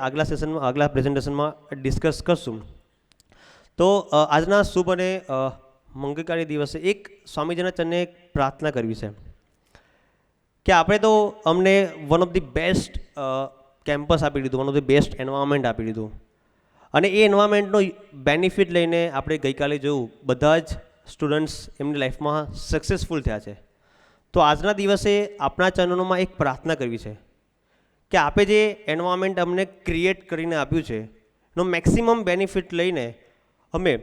આગલા પ્રેઝન્ટેશનમાં ડિસ્કસ કરશું. તો આજના શુભ અને મંગળકારી દિવસે એક સ્વામીજીના ચરણે એક પ્રાર્થના કરવી છે કે આપણે તો અમને one of the best campus આપી દીધું, one of the best environment આપી દીધું, અને એ એન્વાયરમેન્ટનો બેનિફિટ લઈને આપણે ગઈકાલે જોયું બધા જ સ્ટુડન્ટ્સ એમની લાઈફમાં સક્સેસફુલ થયા છે. તો આજના દિવસે આપણા ચરણોમાં એક પ્રાર્થના કરવી છે કે આપે જે એન્વાયરમેન્ટ અમને ક્રિએટ કરીને આપ્યું છે એનો મેક્સિમમ બેનિફિટ લઈને અમે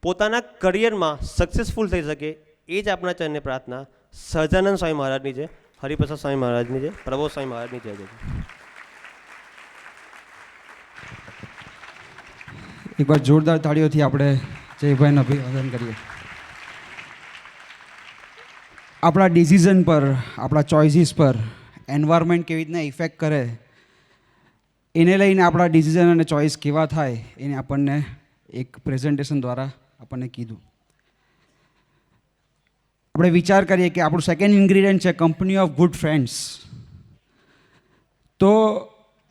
પોતાના કરિયરમાં સક્સેસફુલ થઈ શકે, એ જ આપણા ચરણની પ્રાર્થના સહજાનંદ સ્વામી મહારાજની છે, હરિપ્રસાદ સ્વામી મહારાજની છે, પ્રભુ સ્વામી મહારાજની જય જય. એકવાર જોરદાર તાળીઓથી આપણે જયભાઈને અભિવાદન કરીએ. આપણા ડિસિઝન પર, આપણા ચોઇસીસ પર એન્વાયરમેન્ટ કેવી રીતના ઇફેક્ટ કરે એને લઈને આપણા ડિસિઝન અને ચોઇસ કેવા થાય એને આપણને એક પ્રેઝન્ટેશન દ્વારા આપણને કીધું. આપણે વિચાર કરીએ કે આપણું સેકન્ડ ઇન્ગ્રીડિયન્ટ છે કંપની ઓફ ગુડ ફ્રેન્ડ્સ. તો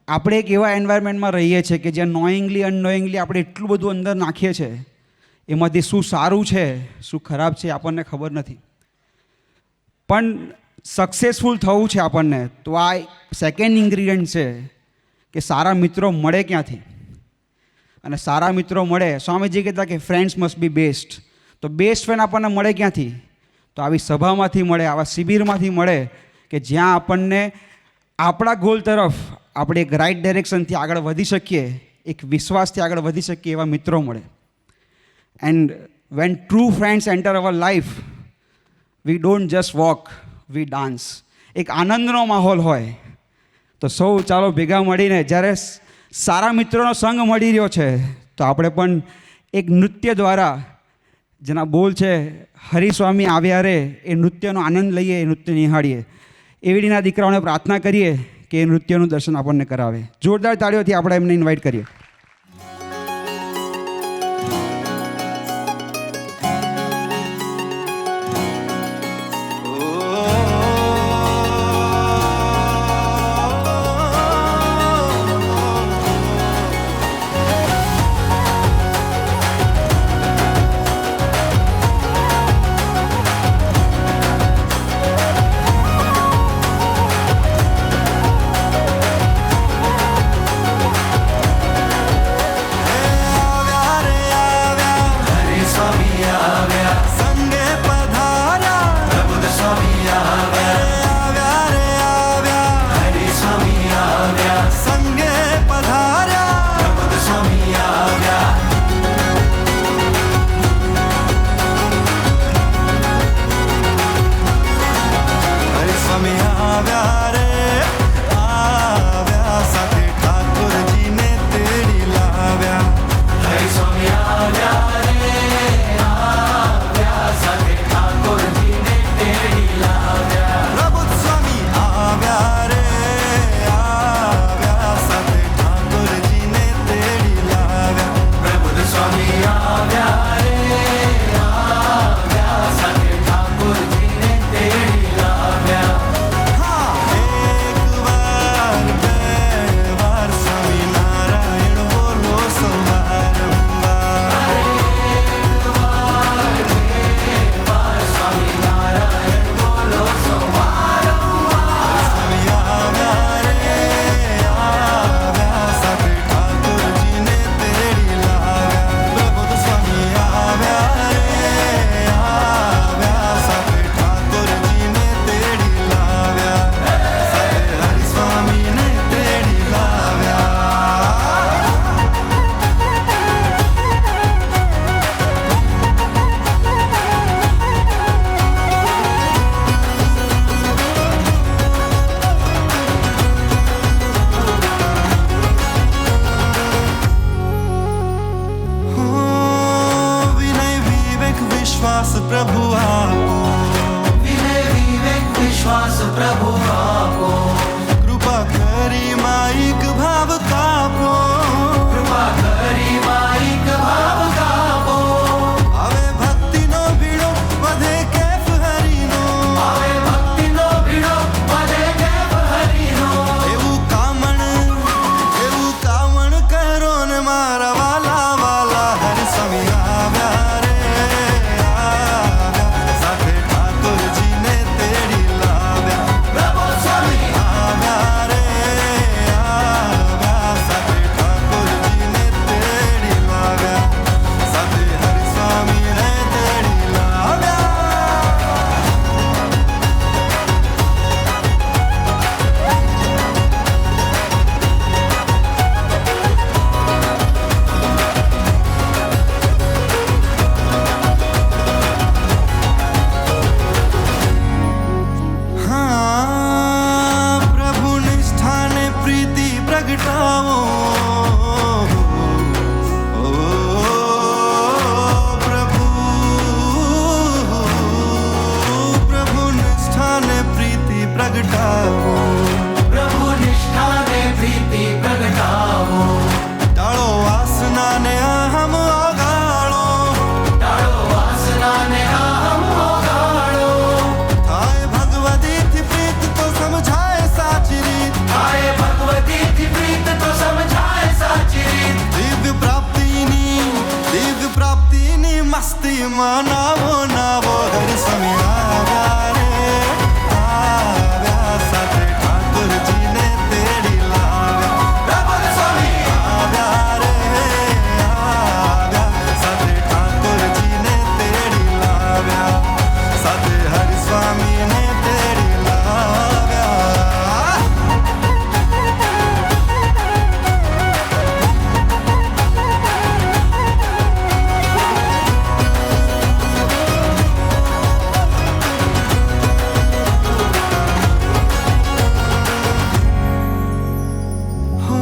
આપણે એક એવા એન્વાયરમેન્ટમાં રહીએ છીએ કે જ્યાં નોઈંગલી અનનોઈંગલી આપણે એટલું બધું અંદર નાખીએ છીએ, એમાંથી શું સારું છે શું ખરાબ છે આપણને ખબર નથી. પણ સક્સેસફુલ થવું છે આપણને તો આ સેકન્ડ ઇન્ગ્રીડિયન્ટ છે કે સારા મિત્રો મળે ક્યાંથી, અને સારા મિત્રો મળે, સ્વામીજી કહેતા કે ફ્રેન્ડ્સ મસ્ટ બી બેસ્ટ. તો બેસ્ટ ફ્રેન્ડ આપણને મળે ક્યાંથી? તો આવી સભામાંથી મળે, આવા શિબિરમાંથી મળે કે જ્યાં આપણને આપણા ગોલ તરફ આપણે એક રાઇટ ડાયરેક્શનથી આગળ વધી શકીએ, એક વિશ્વાસથી આગળ વધી શકીએ એવા મિત્રો મળે. And when true friends enter our life, we don't just walk, we dance. એક આનંદનો માહોલ હોય. તો સૌ ચાલો ભેગા મળીને, જ્યારે સારા મિત્રોનો સંગ મળી રહ્યો છે તો આપણે પણ એક નૃત્ય દ્વારા, જેના બોલ છે હરિસ્વામી આવ્યા રે, એ નૃત્યનો આનંદ લઈએ, એ નૃત્ય નિહાળીએ. એવી રીતના દીકરાઓને પ્રાર્થના કરીએ કે એ નૃત્યનું દર્શન આપણને કરાવે. જોરદાર તાળીઓથી આપણે એમને ઇન્વાઇટ કરીએ. जाऊं ओ प्रभु प्रभु निष्ठा ने प्रीति प्रगटाओ प्रभु निष्ठा ने प्रीति प्रगटाओ टाळो वासना ने अहम ओगाळो टाळो वासना ने अहम ओगाळो थाय भगवती थी प्रीत तो समझाए साची रीत आए भगवती थी प्रीत तो समझाए साची रीत दिव्य प्राप्तिनी मस्ती मनावो नावो हर समय આવ્યા રે આવ્યા સાથે ઠાકોરજીને તેડી લાવ્યા प्रभु स्वामी આવ્યા રે આવ્યા સાથે ઠાકોરજીને તેડી લાવ્યા સાથે હરિ સ્વામીને તેડી લાવ્યા હો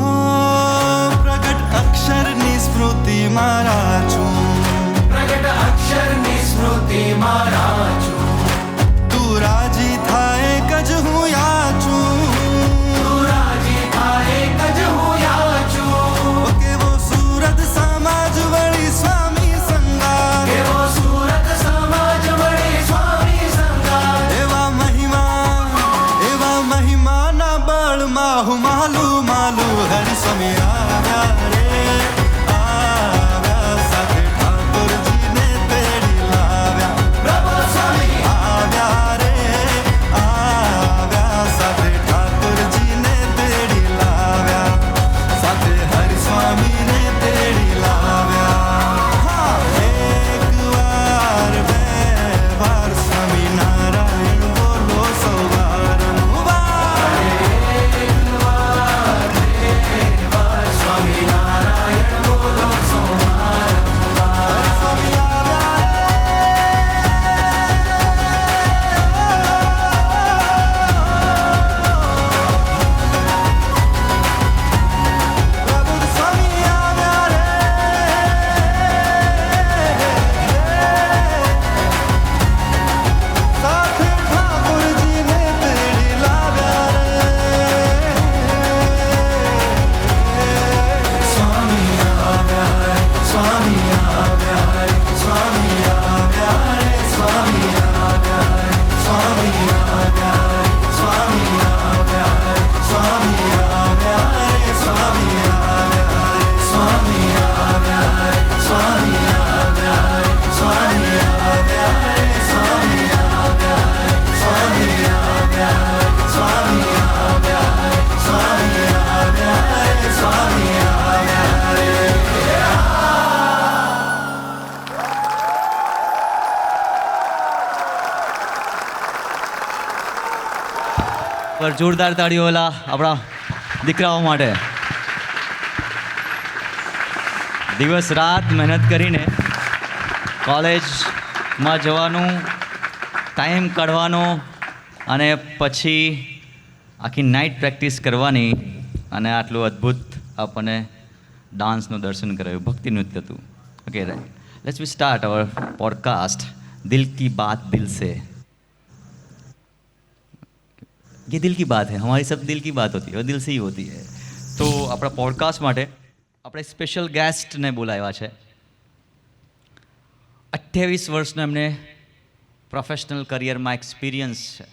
પ્રગટ અક્ષરની સ્મૃતિ મારા છું प्रगट अक्षर ની સ્મૃતિ મારા છું તું રાજી થાય કજ હું યાચું તું રાજી થાય કજ હું યાચું કેવો સુરત સમાજ વળી સ્વામી સંગાર કેવો સુરત સમાજ વળી સ્વામી સંગાર એવા મહિમાના બળમાં હું માલું માલું હરિ સ્વામી આવ્યા રે આવ્યા સાથે ઠાકોરજીને તેડી લાવ્યા પ્રભુ સ્વામી આવ્યા રે આવ્યા સાથે ઠાકોરજીને તેડી લાવ્યા સાથે હરિ સ્વામીને તેડી લાવ્યા હા એક વાર બે વાર સ્વામી નારાયણ બોલો સવારનું સ્વામી નારાયણ બોલો સોમાર સ્વામી આવ્યા પ્રભુ સ્વામી આવ્યા રે સાથે ઠાકોરજીને તેડી લાવ્યા રે સ્વામી આવ્યા સ્વામી આવ્યા સ્વામી આવ્યા રે સ્વામી આવ્યા સ્વામી આવ્યા સ્વામી આવ્યા સ્વામી આવ્યા રે સ્વામી આવ્યા સ્વામી આવ્યા સ્વામી આવ્યા સ્વામી આવ્યા રે સ્વામી આવ્યા સ્વામી આવ્યા સ્વામી આવ્યા સ્વામી આવ્યા રે સ્વામી આવ્યા રે પર જોરદાર તાળીઓ ઓલા આપણા દીકરાઓ માટે દિવસ રાત મહેનત કરીને કોલેજમાં જવાનું ટાઈમ કાઢવાનો અને પછી આખી નાઇટ પ્રેક્ટિસ કરવાની અને આટલું અદ્ભુત આપણને ડાન્સનું દર્શન કરાયું ભક્તિ નૃત્ય હતું okay right let's we start our podcast Dil Ki Baat દિલ से ये दिल की बात है हमारी सब दिल की बात होती है और दिल से ही होती है तो આપણા પોડકાસ્ટ માટે આપણે સ્પેશિયલ ગેસ્ટને બોલાવ્યા છે 28 વર્ષનો એમને પ્રોફેશનલ કરિયરમાં એક્સપિરિયન્સ છે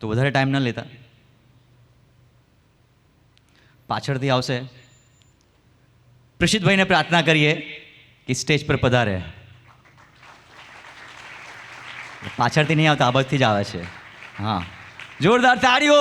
તો વધારે ટાઈમ ન લેતા પાછળથી આવશે પ્રશિતભાઈને પ્રાર્થના કરીએ કે સ્ટેજ પર પધારે પાછળથી નહીં આવતા આ બાજુથી જ આવે છે હા જોરદાર તાળીઓ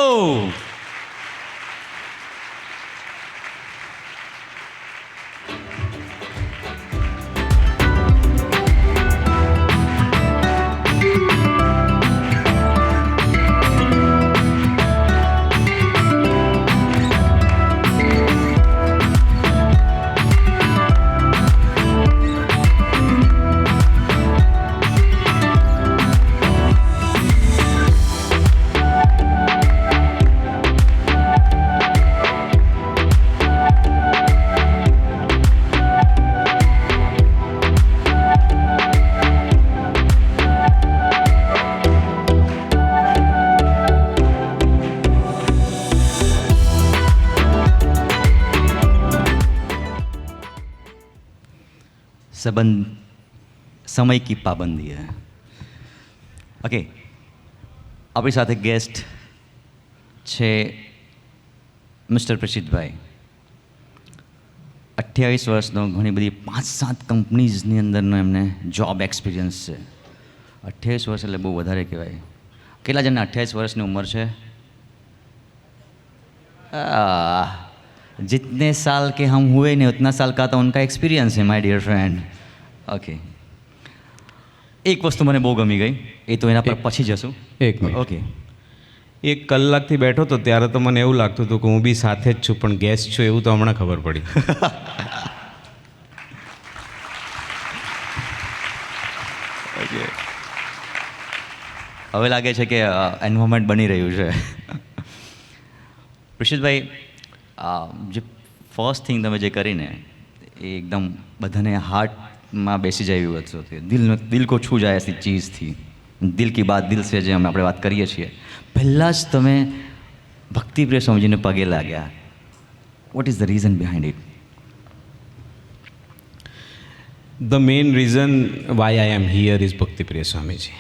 संबंध समय की पाबंदी है. ओके, આપણી સાથે ગેસ્ટ છે મિસ્ટર પ્રસિદ્ધભાઈ. 28 વર્ષનો, ઘણી બધી 5-7 કંપનીઝની અંદરનો એમને જોબ એક્સપિરિયન્સ છે. 28 વર્ષ એટલે બહુ વધારે કહેવાય. કેટલા જણને 28 વર્ષની ઉંમર છે? जितने साल के हम हुए नहीं उतना साल का तो उनका एक्सपीरियंस है माय डियर फ्रेंड. ओके, એક વસ્તુ મને બહુ ગમી ગઈ, એ તો એના પર પછી જશું. એક મિનિટ. ઓકે, 1 કલાકથી બેઠો તો ત્યારે તો મને એવું લાગતું હતું કે હું બી સાથે જ છું, પણ ગેસ્ટ છું એવું તો હમણાં ખબર પડી. હવે લાગે છે કે એન્વાયરમેન્ટ બની રહ્યું છે. પ્રસિદ્ધભાઈ, જે ફર્સ્ટ થિંગ તમે જે કરીને એ એકદમ બધાને હાર્ટમાં બેસી જાય એવી વસ્તુ હતી. દિલ કો છૂ જાય એસી ચીઝ થી, દિલ કી બાત દિલ સે, જે આપણે વાત કરીએ છીએ. પહેલાં જ તમે ભક્તિપ્રિય સ્વામીજીને પગે લાગ્યા. What is the reason behind it? The main reason why I am here is Bhakti Priya Swamiji.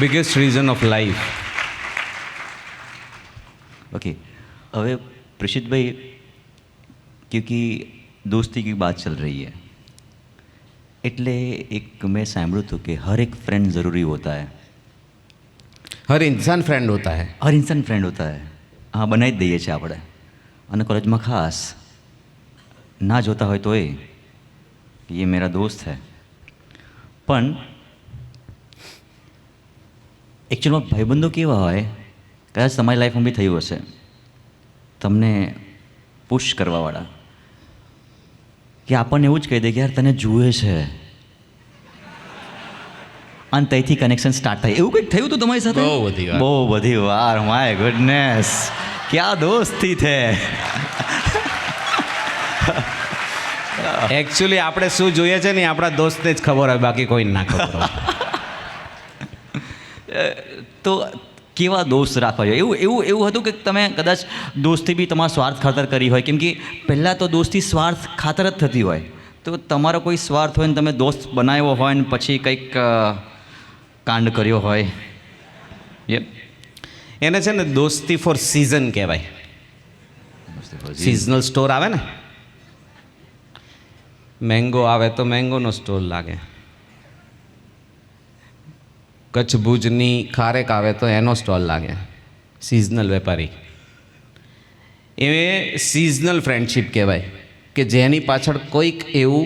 Biggest reason of life. Okay, હવે પ્રસિદ્ધભાઈ, क्योंकि दोस्ती की बात चल रही है, એટલે એક મેં સાંભળ્યું હતું કે હર એક ફ્રેન્ડ ज़रूरी होता है. हर इंसान फ्रेंड होता है. હર ઇન્સાન ફ્રેન્ડ હોતા હૈ. હા, બનાવી જ દઈએ છીએ આપણે. અને કોલેજમાં ખાસ ના જોતા હોય તો એ મેરા દોસ્ત હૈ. પણ એકચ્યુઅલમાં ભાઈબંધો કેવા હોય, કદાચ તમારી લાઈફમાં બી થયું હશે, તમને પુશ કરવાવાળા, કે આપણને એવું જ કહી દે કે યાર તને જુએ છે, અને ત્યાંથી કનેક્શન સ્ટાર્ટ થાય. એવું કંઈક થયું હતું તમારી સાથે? બહુ બધી વાર. બહુ બધી વાર. માય ગુડનેસ, ક્યાં દોસ્તી થે. એકચ્યુઅલી આપણે શું જોઈએ છે ને એ આપણા દોસ્તને જ ખબર હોય, બાકી કોઈને ના ખબર હોય. તો કેવા દોસ્ત રાખવા જોઈએ? એવું હતું કે તમે કદાચ દોસ્તી બી તમારા સ્વાર્થ ખાતર કરી હોય? કેમ કે પહેલાં તો દોસ્તી સ્વાર્થ ખાતર જ થતી હોય. તો તમારો કોઈ સ્વાર્થ હોય ને તમે દોસ્ત બનાવ્યો હોય ને પછી કંઈક કાંડ કર્યો હોય. એને છે ને દોસ્તી ફોર સિઝન કહેવાય. સિઝનલ સ્ટોર આવે ને, મેંગો આવે તો મેંગોનો સ્ટોર લાગે, કચ્છ ભુજની ખારેક આવે તો એનો સ્ટોલ લાગે. સિઝનલ વેપારી એ સિઝનલ ફ્રેન્ડશિપ કહેવાય, કે જેની પાછળ કોઈક એવું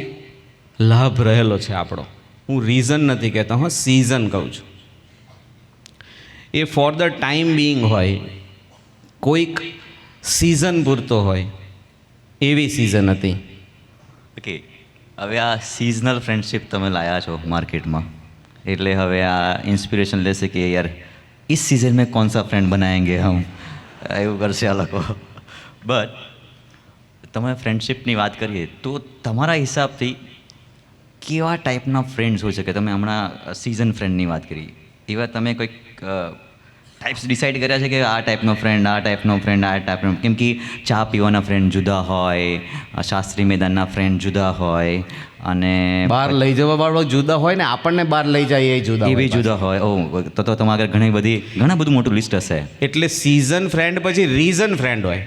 લાભ રહેલો છે આપણો. હું રીઝન નથી કહેતો, હું સિઝન કહું છું. એ ફોર ધ ટાઈમ બિંગ હોય, કોઈક સિઝન પૂરતો હોય, એવી સિઝન હતી. ઓકે, હવે આ સિઝનલ ફ્રેન્ડશિપ તમે લાયા છો માર્કેટમાં, એટલે હવે આ ઇન્સ્પિરેશન લેશે કે યાર इस सीज़न में कौन सा फ्रेंड बनाएंगे हम, એવું કરશે આ લોકો. બટ તમે ફ્રેન્ડશિપની વાત કરીએ તો તમારા હિસાબથી કેવા ટાઈપના ફ્રેન્ડ્સ હોય શકે? તમે હમણાં સિઝન ફ્રેન્ડની વાત કરી, એવા તમે કોઈક ટાઈપ્સ ડિસાઇડ કર્યા છે કે આ ટાઈપનો ફ્રેન્ડ, આ ટાઈપનો ફ્રેન્ડ, આ ટાઈપનો? કેમ કે ચા પીવાના ફ્રેન્ડ જુદા હોય, શાસ્ત્રી મેદાનના ફ્રેન્ડ જુદા હોય, અને બહાર લઈ જવા વાળો જુદા હોય ને આપણને બહાર લઈ જાય એ જુદા એ બી હોય. જુદા હોય. ઓ, તો તમારા ઘણી બધું મોટું લિસ્ટ હશે. એટલે સિઝન ફ્રેન્ડ પછી રીઝન ફ્રેન્ડ હોય,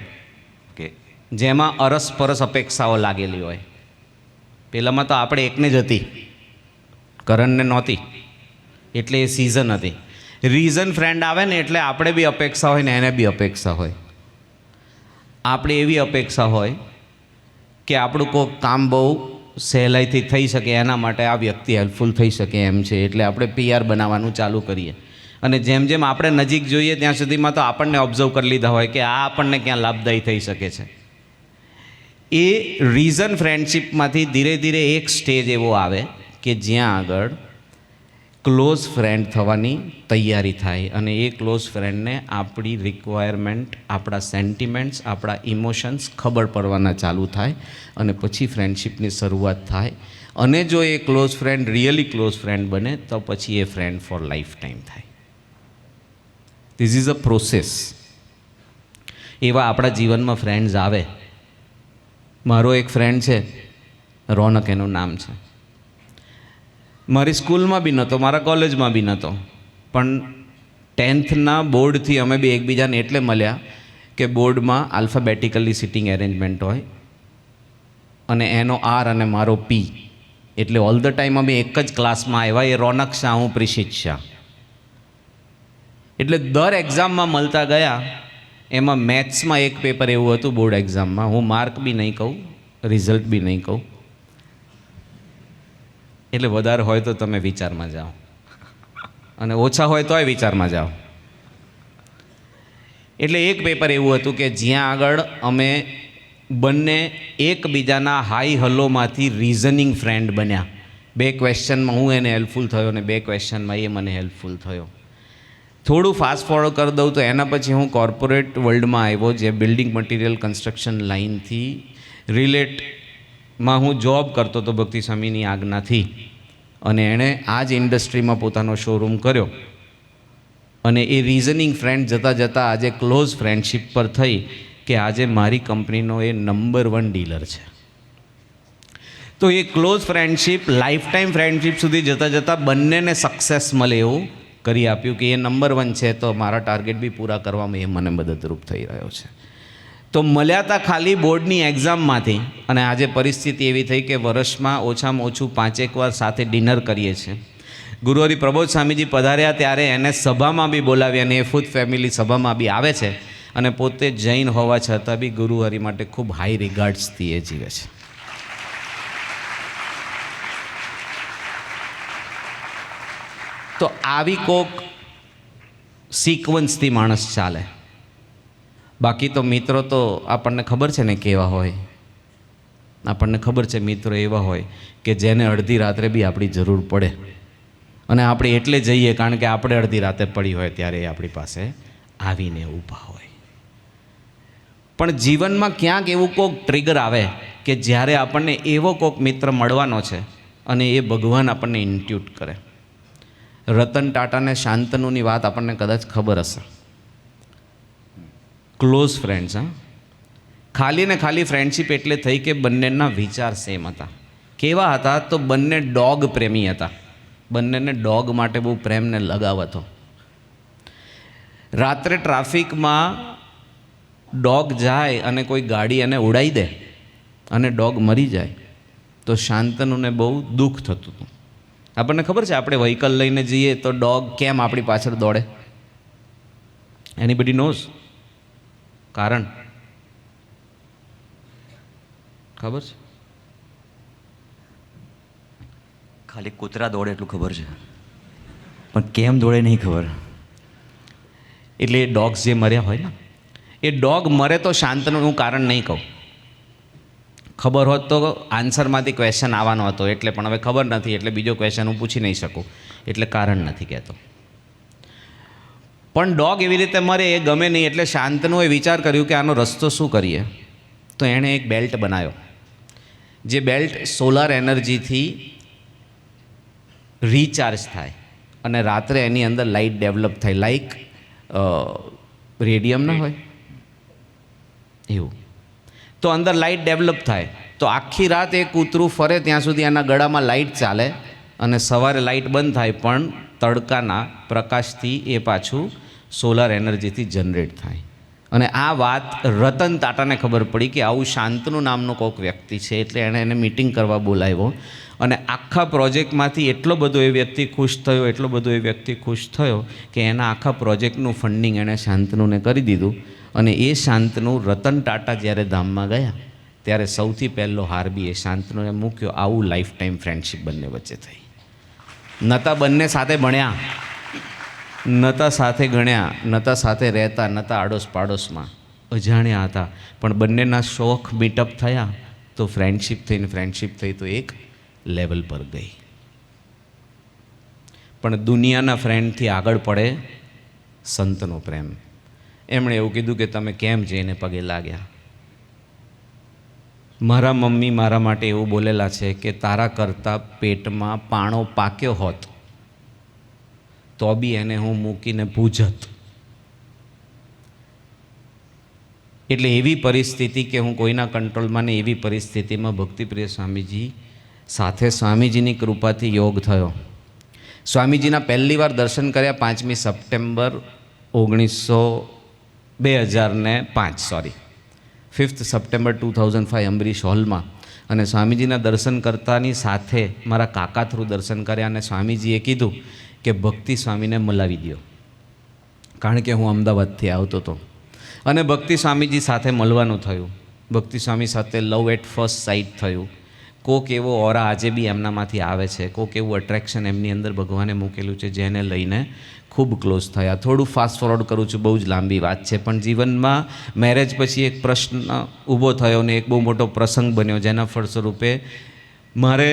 ઓકે, જેમાં અરસપરસ અપેક્ષાઓ લાગેલી હોય. પહેલાંમાં તો આપણે એકને જ હતી, કરણને નહોતી, એટલે એ સિઝન હતી. રીઝન ફ્રેન્ડ આવે ને એટલે આપણે બી અપેક્ષા હોય ને એને બી અપેક્ષા હોય. આપણે એવી અપેક્ષા હોય કે આપણું કોઈ કામ બહુ સહેલાઈથી થઈ શકે, એના માટે આ વ્યક્તિ હેલ્પફુલ થઈ શકે એમ છે, એટલે આપણે PR બનાવવાનું ચાલુ કરીએ. અને જેમ જેમ આપણે નજીક જોઈએ ત્યાં સુધીમાં તો આપણને ઓબ્ઝર્વ કરી લીધા હોય કે આ આપણને ક્યાં લાભદાયી થઈ શકે છે. એ રીઝન ફ્રેન્ડશિપમાંથી ધીરે ધીરે એક સ્ટેજ એવો આવે કે જ્યાં આગળ ક્લોઝ ફ્રેન્ડ થવાની તૈયારી થાય, અને એ ક્લોઝ ફ્રેન્ડને આપણી રિક્વાયરમેન્ટ, આપણા સેન્ટિમેન્ટ્સ, આપણા ઇમોશન્સ ખબર પડવાના ચાલુ થાય, અને પછી ફ્રેન્ડશિપની શરૂઆત થાય. અને જો એ close friend really close friend બને તો પછી એ ફ્રેન્ડ ફોર લાઈફ ટાઈમ થાય. This is a process. એવા આપણા જીવનમાં ફ્રેન્ડ્સ આવે મારો એક ફ્રેન્ડ છે, રોનક એનું નામ છે. મારી સ્કૂલમાં બી નહોતો, મારા કોલેજમાં બી નહોતો, પણ 10થના બોર્ડથી અમે બી એકબીજાને એટલે મળ્યા કે બોર્ડમાં આલ્ફાબેટિકલી સિટિંગ એરેન્જમેન્ટ હોય અને એનો આર અને મારો પી, એટલે ઓલ ધ ટાઈમ અમે એક જ ક્લાસમાં આવ્યા. એ રોનક શાહ, હું પ્રિશિત શાહ. એટલે દર એક્ઝામમાં મળતા ગયા. એમાં મેથ્સમાં એક પેપર એવું હતું બોર્ડ એક્ઝામમાં, હું માર્ક બી નહીં કહું, રિઝલ્ટ બી નહીં કહું, એટલે વધારે હોય તો તમે વિચારમાં જાઓ અને ઓછા હોય તોય વિચારમાં જાઓ. એટલે એક પેપર એવું હતું કે જ્યાં આગળ અમે બંને એકબીજાના હાઈ હલોમાંથી રિઝનિંગ ફ્રેન્ડ બન્યા. 2 ક્વેશ્ચનમાં હું એને હેલ્પફુલ થયો અને 2 ક્વેશ્ચનમાં એ મને હેલ્પફુલ થયો. થોડું ફાસ્ટ ફોરવર્ડ કરી દઉં તો એના પછી હું કોર્પોરેટ વર્લ્ડમાં આવ્યો, જે બિલ્ડિંગ મટીરિયલ કન્સ્ટ્રક્શન લાઇનથી રિલેટમાં હું જોબ કરતો હતો ભક્તિ સ્વામીની આજ્ઞાથી. અને એણે આ જ ઇન્ડસ્ટ્રીમાં પોતાનો શોરૂમ કર્યો અને એ રિઝનિંગ ફ્રેન્ડ જતાં જતાં આજે ક્લોઝ ફ્રેન્ડશિપ પર થઈ કે આજે મારી કંપનીનો એ નંબર 1 ડીલર છે. તો એ close friendship lifetime friendship સુધી જતાં જતાં બંનેને સક્સેસ મળે એવું કરી આપ્યું કે એ નંબર 1 છે, તો મારા ટાર્ગેટ બી પૂરા કરવામાં એ મને મદદરૂપ થઈ રહ્યો છે. તો મળ્યા હતા ખાલી બોર્ડની એક્ઝામમાંથી, અને આજે પરિસ્થિતિ એવી થઈ કે વર્ષમાં ઓછામાં ઓછું 5-1 વાર સાથે ડિનર કરીએ છીએ. ગુરુહરિ પ્રબોધ સ્વામીજી પધાર્યા ત્યારે એને સભામાં બી બોલાવ્યા અને એ ખુદ ફેમિલી સભામાં બી આવે છે અને પોતે જૈન હોવા છતાં બી ગુરુહરિ માટે ખૂબ હાઈ રિગાર્ડ્સથી એ જીવે છે. તો આવી કોક સિક્વન્સથી માણસ ચાલે. બાકી તો મિત્રો તો આપણને ખબર છે ને કેવા હોય. આપણને ખબર છે મિત્રો એવા હોય કે જેને અડધી રાત્રે બી આપણી જરૂર પડે અને આપણે એટલે જઈએ કારણ કે આપણે અડધી રાતે પડી હોય ત્યારે એ આપણી પાસે આવીને ઊભા હોય. પણ જીવનમાં ક્યાંક એવું કોક ટ્રિગર આવે કે જ્યારે આપણને એવો કોક મિત્ર મળવાનો છે અને એ ભગવાન આપણને ઇન્ટ્યુટ કરે. રતન ટાટાને શાંતનુની વાત આપણને કદાચ ખબર હશે. ક્લોઝ ફ્રેન્ડ્સ, હા, ખાલી ને ખાલી ફ્રેન્ડશિપ એટલે થઈ કે બંનેના વિચાર સેમ હતા. કેવા હતા? તો બંને ડોગ પ્રેમી હતા. બંનેને ડોગ માટે બહુ પ્રેમને લગાવ હતો. રાત્રે ટ્રાફિકમાં ડોગ જાય અને કોઈ ગાડી એને ઉડાવી દે અને ડોગ મરી જાય તો શાંતનુને બહુ દુઃખ થતું હતું. આપણને ખબર છે આપણે વ્હીકલ લઈને જઈએ તો ડોગ કેમ આપણી પાછળ દોડે? Anybody knows? કારણ ખબર છે? ખાલી કૂતરા દોડે એટલું ખબર છે, પણ કેમ દોડે નહીં ખબર. એટલે એ ડોગ્સ જે મર્યા હોય ને, એ ડોગ મરે તો શાંતનું કારણ નહીં કહું. ખબર હોત તો આન્સરમાંથી ક્વેશ્ચન આવવાનો હતો, એટલે પણ હવે ખબર નથી એટલે બીજો ક્વેશ્ચન હું પૂછી નહીં શકું, એટલે કારણ નથી કહેતો. પણ ડોગ એવી રીતે મરે એ ગમે નહીં, એટલે શાંતનુએ વિચાર કર્યું કે આનો રસ્તો શું કરીએ. તો એણે એક બેલ્ટ બનાવ્યો, જે બેલ્ટ સોલાર એનર્જીથી રિચાર્જ થાય અને રાત્રે એની અંદર લાઇટ ડેવલપ થાય, લાઈક રેડિયમ ના હોય એવું. તો અંદર લાઇટ ડેવલપ થાય તો આખી રાત એ કૂતરું ફરે ત્યાં સુધી એના ગળામાં લાઇટ ચાલે અને સવારે લાઇટ બંધ થાય પણ તડકાના પ્રકાશથી એ પાછું સોલાર એનર્જીથી જનરેટ થાય. અને આ વાત રતન ટાટાને ખબર પડી કે આવું શાંતનુ નામનો કોઈક વ્યક્તિ છે, એટલે એણે એને મિટિંગ કરવા બોલાવ્યો અને આખા પ્રોજેક્ટમાંથી એટલો બધો એ વ્યક્તિ ખુશ થયો, એટલો બધો એ વ્યક્તિ ખુશ થયો કે એના આખા પ્રોજેક્ટનું ફંડિંગ એણે શાંતનુને કરી દીધું. અને એ શાંતનુ રતન ટાટા જ્યારે ધામમાં ગયા ત્યારે સૌથી પહેલો હાર બી એ શાંતનુએ મૂક્યો. આવું લાઈફ ટાઈમ ફ્રેન્ડશિપ બંને વચ્ચે થઈ. નતા બંને સાથે ભણ્યા, નતા સાથે ગણ્યા, નતા સાથે રહેતા, નતા આડોશ પાડોશમાં, અજાણ્યા હતા, પણ બંનેના શોખ મીટઅપ થયા તો ફ્રેન્ડશિપ થઈને ફ્રેન્ડશિપ થઈ તો એક લેવલ પર ગઈ. પણ દુનિયાના ફ્રેન્ડથી આગળ પડે સંતનો પ્રેમ. એમણે એવું કીધું કે તમે કેમ જઈને પગે લાગ્યા? મારા મમ્મી મારા માટે એવું બોલેલા છે કે તારા કરતાં પેટમાં પાણો પાક્યો હોત તો બી એને હું મૂકીને પૂજત. એટલે એવી પરિસ્થિતિ કે હું કોઈના કંટ્રોલમાં ને એવી પરિસ્થિતિમાં ભક્તિપ્રિય સ્વામીજી સાથે સ્વામીજીની કૃપાથી યોગ થયો. સ્વામીજીના પહેલી વાર દર્શન કર્યા 5મી સપ્ટેમ્બર 2005 5th સપ્ટેમ્બર 2005 અંબરીશ હોલમાં. અને સ્વામીજીના દર્શન કરતાની સાથે મારા કાકા થ્રુ દર્શન કર્યા અને સ્વામીજીએ કીધું કે ભક્તિ સ્વામીને મલાવી દો, કારણ કે હું અમદાવાદથી આવતો હતો અને ભક્તિ સ્વામીજી સાથે મળવાનું થયું. ભક્તિ સ્વામી સાથે લવ એટ ફર્સ્ટ સાઇટ થયું. કોક એવો ઓરા આજે બી એમનામાંથી આવે છે, કોક એવું અટ્રેક્શન એમની અંદર ભગવાને મૂકેલું છે જેને લઈને ખૂબ ક્લોઝ થયા. થોડું ફાસ્ટ ફોરવર્ડ કરું છું, બહુ જ લાંબી વાત છે, પણ જીવનમાં મેરેજ પછી એક પ્રશ્ન ઊભો થયો ને એક બહુ મોટો પ્રસંગ બન્યો, જેના ફળસ્વરૂપે મારે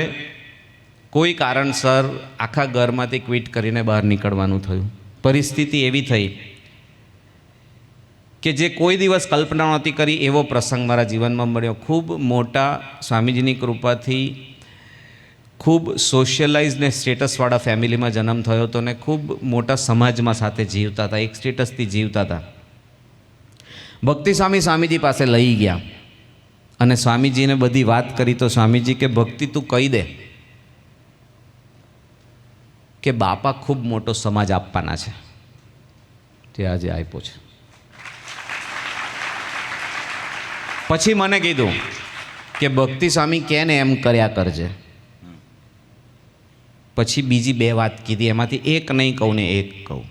કોઈ કારણસર આખા ઘરમાંથી ક્વિટ કરીને બહાર નીકળવાનું થયું. પરિસ્થિતિ એવી થઈ કે જે કોઈ દિવસ કલ્પના નહોતી કરી એવો પ્રસંગ મારા જીવનમાં મળ્યો. ખૂબ મોટા સ્વામીજીની કૃપાથી ખૂબ સોશિયલાઇઝ ને સ્ટેટસવાળા ફેમિલીમાં જન્મ થયો હતો ને ખૂબ મોટા સમાજમાં સાથે જીવતા હતા, એક સ્ટેટસથી જીવતા હતા. ભક્તિ સ્વામીજી પાસે લઈ ગયા અને સ્વામીજીને બધી વાત કરી તો સ્વામીજી કે ભક્તિ તું કહી દે કે બાપા ખૂબ મોટો સમાજ આપવાના છે, તે આજે આપ્યો છે. પછી મને કીધું કે ભક્તિ સ્વામી કે ને એમ કર્યા કરજે. પછી બીજી 2 વાત કીધી, એમાંથી એક નહીં કહું ને એક કહું.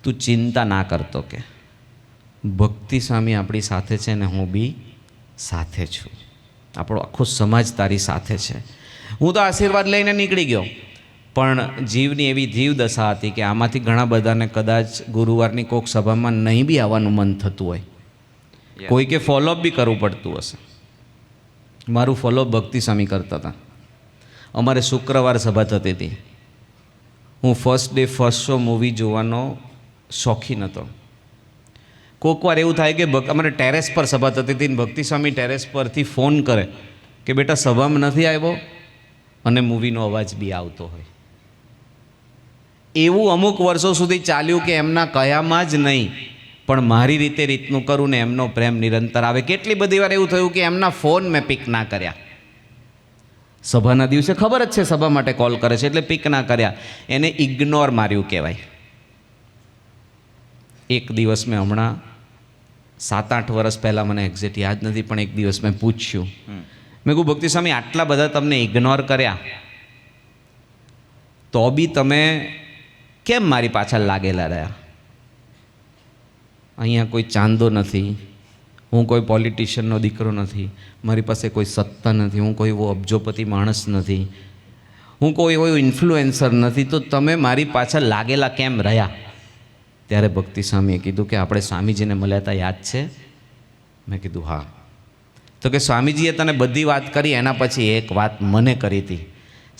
તું ચિંતા ના કરતો કે ભક્તિ સ્વામી આપણી સાથે છે ને હું બી સાથે છું, આપણો આખો સમાજ તારી સાથે છે. હું તો આશીર્વાદ લઈને નીકળી ગયો, પણ જીવની એવી જીવ દશા હતી કે આમાંથી ઘણા બધાને કદાચ ગુરુવારની કોઈક સભામાં નહીં બી આવવાનું મન થતું હોય, કોઈકે ફોલોઅપ બી કરવું પડતું હશે. મારું ફોલોઅપ ભક્તિ સ્વામી કરતા હતા. અમારે શુક્રવાર સભા થતી હતી. હું first day first show movie જોવાનો શોખીન હતો. કોઈક વાર એવું થાય કે અમારે ટેરેસ પર સભા થતી હતી ને ભક્તિ સ્વામી ટેરેસ પરથી ફોન કરે કે બેટા સભામાં નથી આવ્યો, અને મૂવીનો અવાજ બી આવતો હોય. એવું અમુક વર્ષો સુધી ચાલ્યું કે એમના કયામાં જ નહીં પણ મારી રીતનું કરું ને એમનો પ્રેમ નિરંતર આવે. કેટલી બધી વાર એવું થયું કે એમના ફોન મેં પિક ના કર્યા. સભાના દિવસે ખબર જ છે સભા માટે કોલ કરે છે એટલે પિક ના કર્યા, એને ઇગ્નોર માર્યું કહેવાય. એક દિવસ મેં હમણાં 7-8 વર્ષ પહેલાં, મને એક્ઝેક્ટ યાદ નથી, પણ એક દિવસ મેં પૂછ્યું, મેં કહ્યું ભક્તિ સ્વામી આટલા બધા તમને ઇગ્નોર કર્યા તો બી તમે કેમ મારી પાછળ લાગેલા રહ્યા? અહીંયા કોઈ ચાંદો નથી, હું કોઈ પોલિટિશિયનનો દીકરો નથી, મારી પાસે કોઈ સત્તા નથી, હું કોઈ એવો અબજોપતિ માણસ નથી, હું કોઈ એવો ઇન્ફ્લુએન્સર નથી, તો તમે મારી પાછળ લાગેલા કેમ રહ્યા? ત્યારે ભક્તિ સ્વામીએ કીધું કે આપણે સ્વામીજીને મળ્યા હતા, યાદ છે? મેં કીધું હા. તો કે સ્વામીજીએ તને બધી વાત કરી, એના પછી એક વાત મને કરી હતી.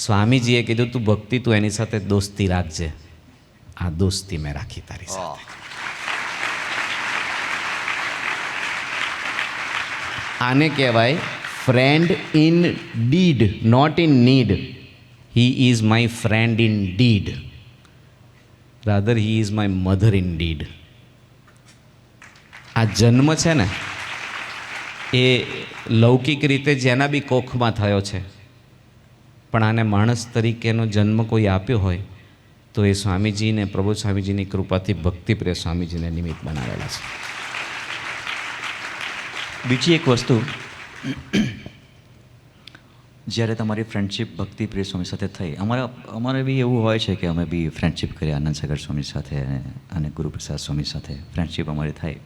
સ્વામીજીએ કીધું તું ભક્તિ તું એની સાથે દોસ્તી રાખજે. આ દોસ્તી મેં રાખી તારી સાથે. આને કહેવાય friend indeed, not in need. He is my friend indeed, rather he is my mother indeed. આ જન્મ છે ને એ લૌકિક રીતે જેના બી કોખમાં થયો છે, પણ આને માણસ તરીકેનો જન્મ કોઈ આપ્યો હોય તો એ સ્વામીજીને, પ્રભુ સ્વામીજીની કૃપાથી ભક્તિપ્રિય સ્વામીજીને નિમિત્ત બનાવેલા છે. બીજી એક વસ્તુ, જ્યારે તમારી ફ્રેન્ડશિપ ભક્તિપ્રિય સ્વામી સાથે થઈ, અમારે બી એવું હોય છે કે અમે બી ફ્રેન્ડશિપ કરી આનંદ સાગર સ્વામી સાથે અને ગુરુપ્રસાદ સ્વામી સાથે ફ્રેન્ડશિપ અમારી થઈ.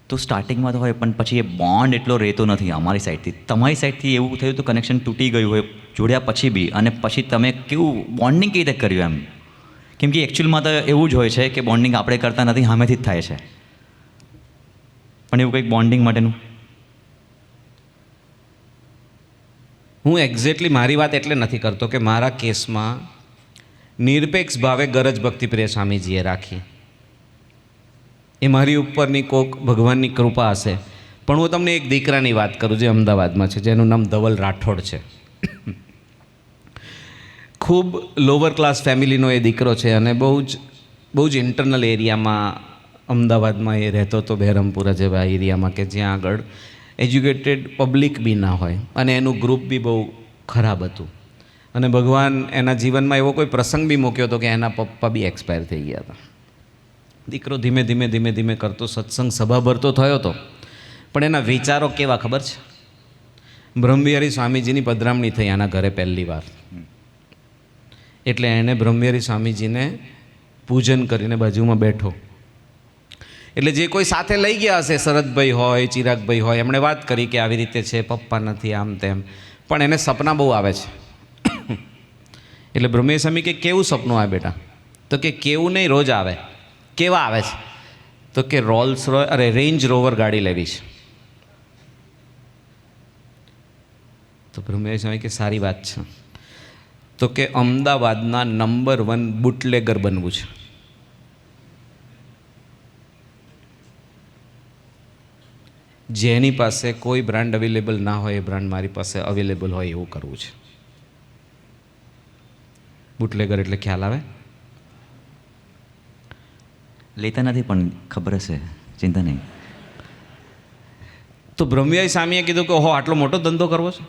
તો સ્ટાર્ટિંગમાં તો હોય, પણ પછી એ બોન્ડ એટલો રહેતો નથી અમારી સાઈડથી. તમારી સાઈડથી એવું થયું તો કનેક્શન તૂટી ગયું હોય જોડ્યા પછી બી, અને પછી તમે કેવું બોન્ડિંગ કેવી રીતે કર્યું એમ? કેમ કે એકચ્યુઅલમાં તો એવું જ હોય છે કે બોન્ડિંગ આપણે કરતા નથી, સામેથી જ થાય છે. પણ એવું કંઈક બોન્ડિંગ માટેનું હું એક્ઝેક્ટલી મારી વાત એટલે નથી કરતો કે મારા કેસમાં નિરપેક્ષ ભાવે ગરજ ભક્તિપ્રિય સ્વામીજીએ રાખી. એ મારી ઉપરની કોક ભગવાનની કૃપા હશે. પણ હું તમને એક દીકરાની વાત કરું જે અમદાવાદમાં છે, જેનું નામ ધવલ રાઠોડ છે. ખૂબ લોઅર ક્લાસ ફેમિલીનો એ દીકરો છે અને બહુ જ ઇન્ટરનલ એરિયામાં અમદાવાદમાં એ રહેતો હતો બહેરમપુરા જેવા એરિયામાં કે જ્યાં આગળ એજ્યુકેટેડ પબ્લિક બી ના હોય અને એનું ગ્રુપ બી બહુ ખરાબ હતું અને ભગવાન એના જીવનમાં એવો કોઈ પ્રસંગ બી મૂક્યો હતો કે એના પપ્પા બી એક્સપાયર થઈ ગયા હતા. દીકરો ધીમે ધીમે ધીમે ધીમે કરતો સત્સંગ સભા ભરતો થયો હતો, પણ એના વિચારો કેવા ખબર છે? બ્રહ્મવિહારી સ્વામીજીની પધરામણી થઈ આના ઘરે પહેલી વાર, એટલે એણે બ્રહ્મવિહારી સ્વામીજીને પૂજન કરીને બાજુમાં બેઠો. એટલે જે કોઈ સાથે લઈ ગયા હશે, શરદભાઈ હોય, ચિરાગભાઈ હોય, એમણે વાત કરી કે આવી રીતે છે, પપ્પા નથી, આમ તેમ, પણ એને સપના બહુ આવે છે. એટલે બ્રહ્મવિહારી સ્વામી કે કેવું સપનું આવે બેટા? તો કે કેવું નહીં, રોજ આવે. કેવા આવે છે? તો કે રેન્જ રોવર ગાડી લેવી છે. તો બ્રહ્મવિહારી સ્વામી કે સારી વાત છે. તો કે અમદાવાદના નંબર 1 બુટલેગર બનવું છે. જેની પાસે કોઈ બ્રાન્ડ અવેલેબલ ના હોય એ બ્રાન્ડ મારી પાસે અવેલેબલ હોય એવું કરવું છે. બુટલેગર એટલે ખ્યાલ આવે? લેતા નથી પણ ખબર હશે, ચિંતા નહીં. તો બ્રહ્મવિહારી સ્વામીએ કીધું કે ઓહો, આટલો મોટો ધંધો કરવો છે?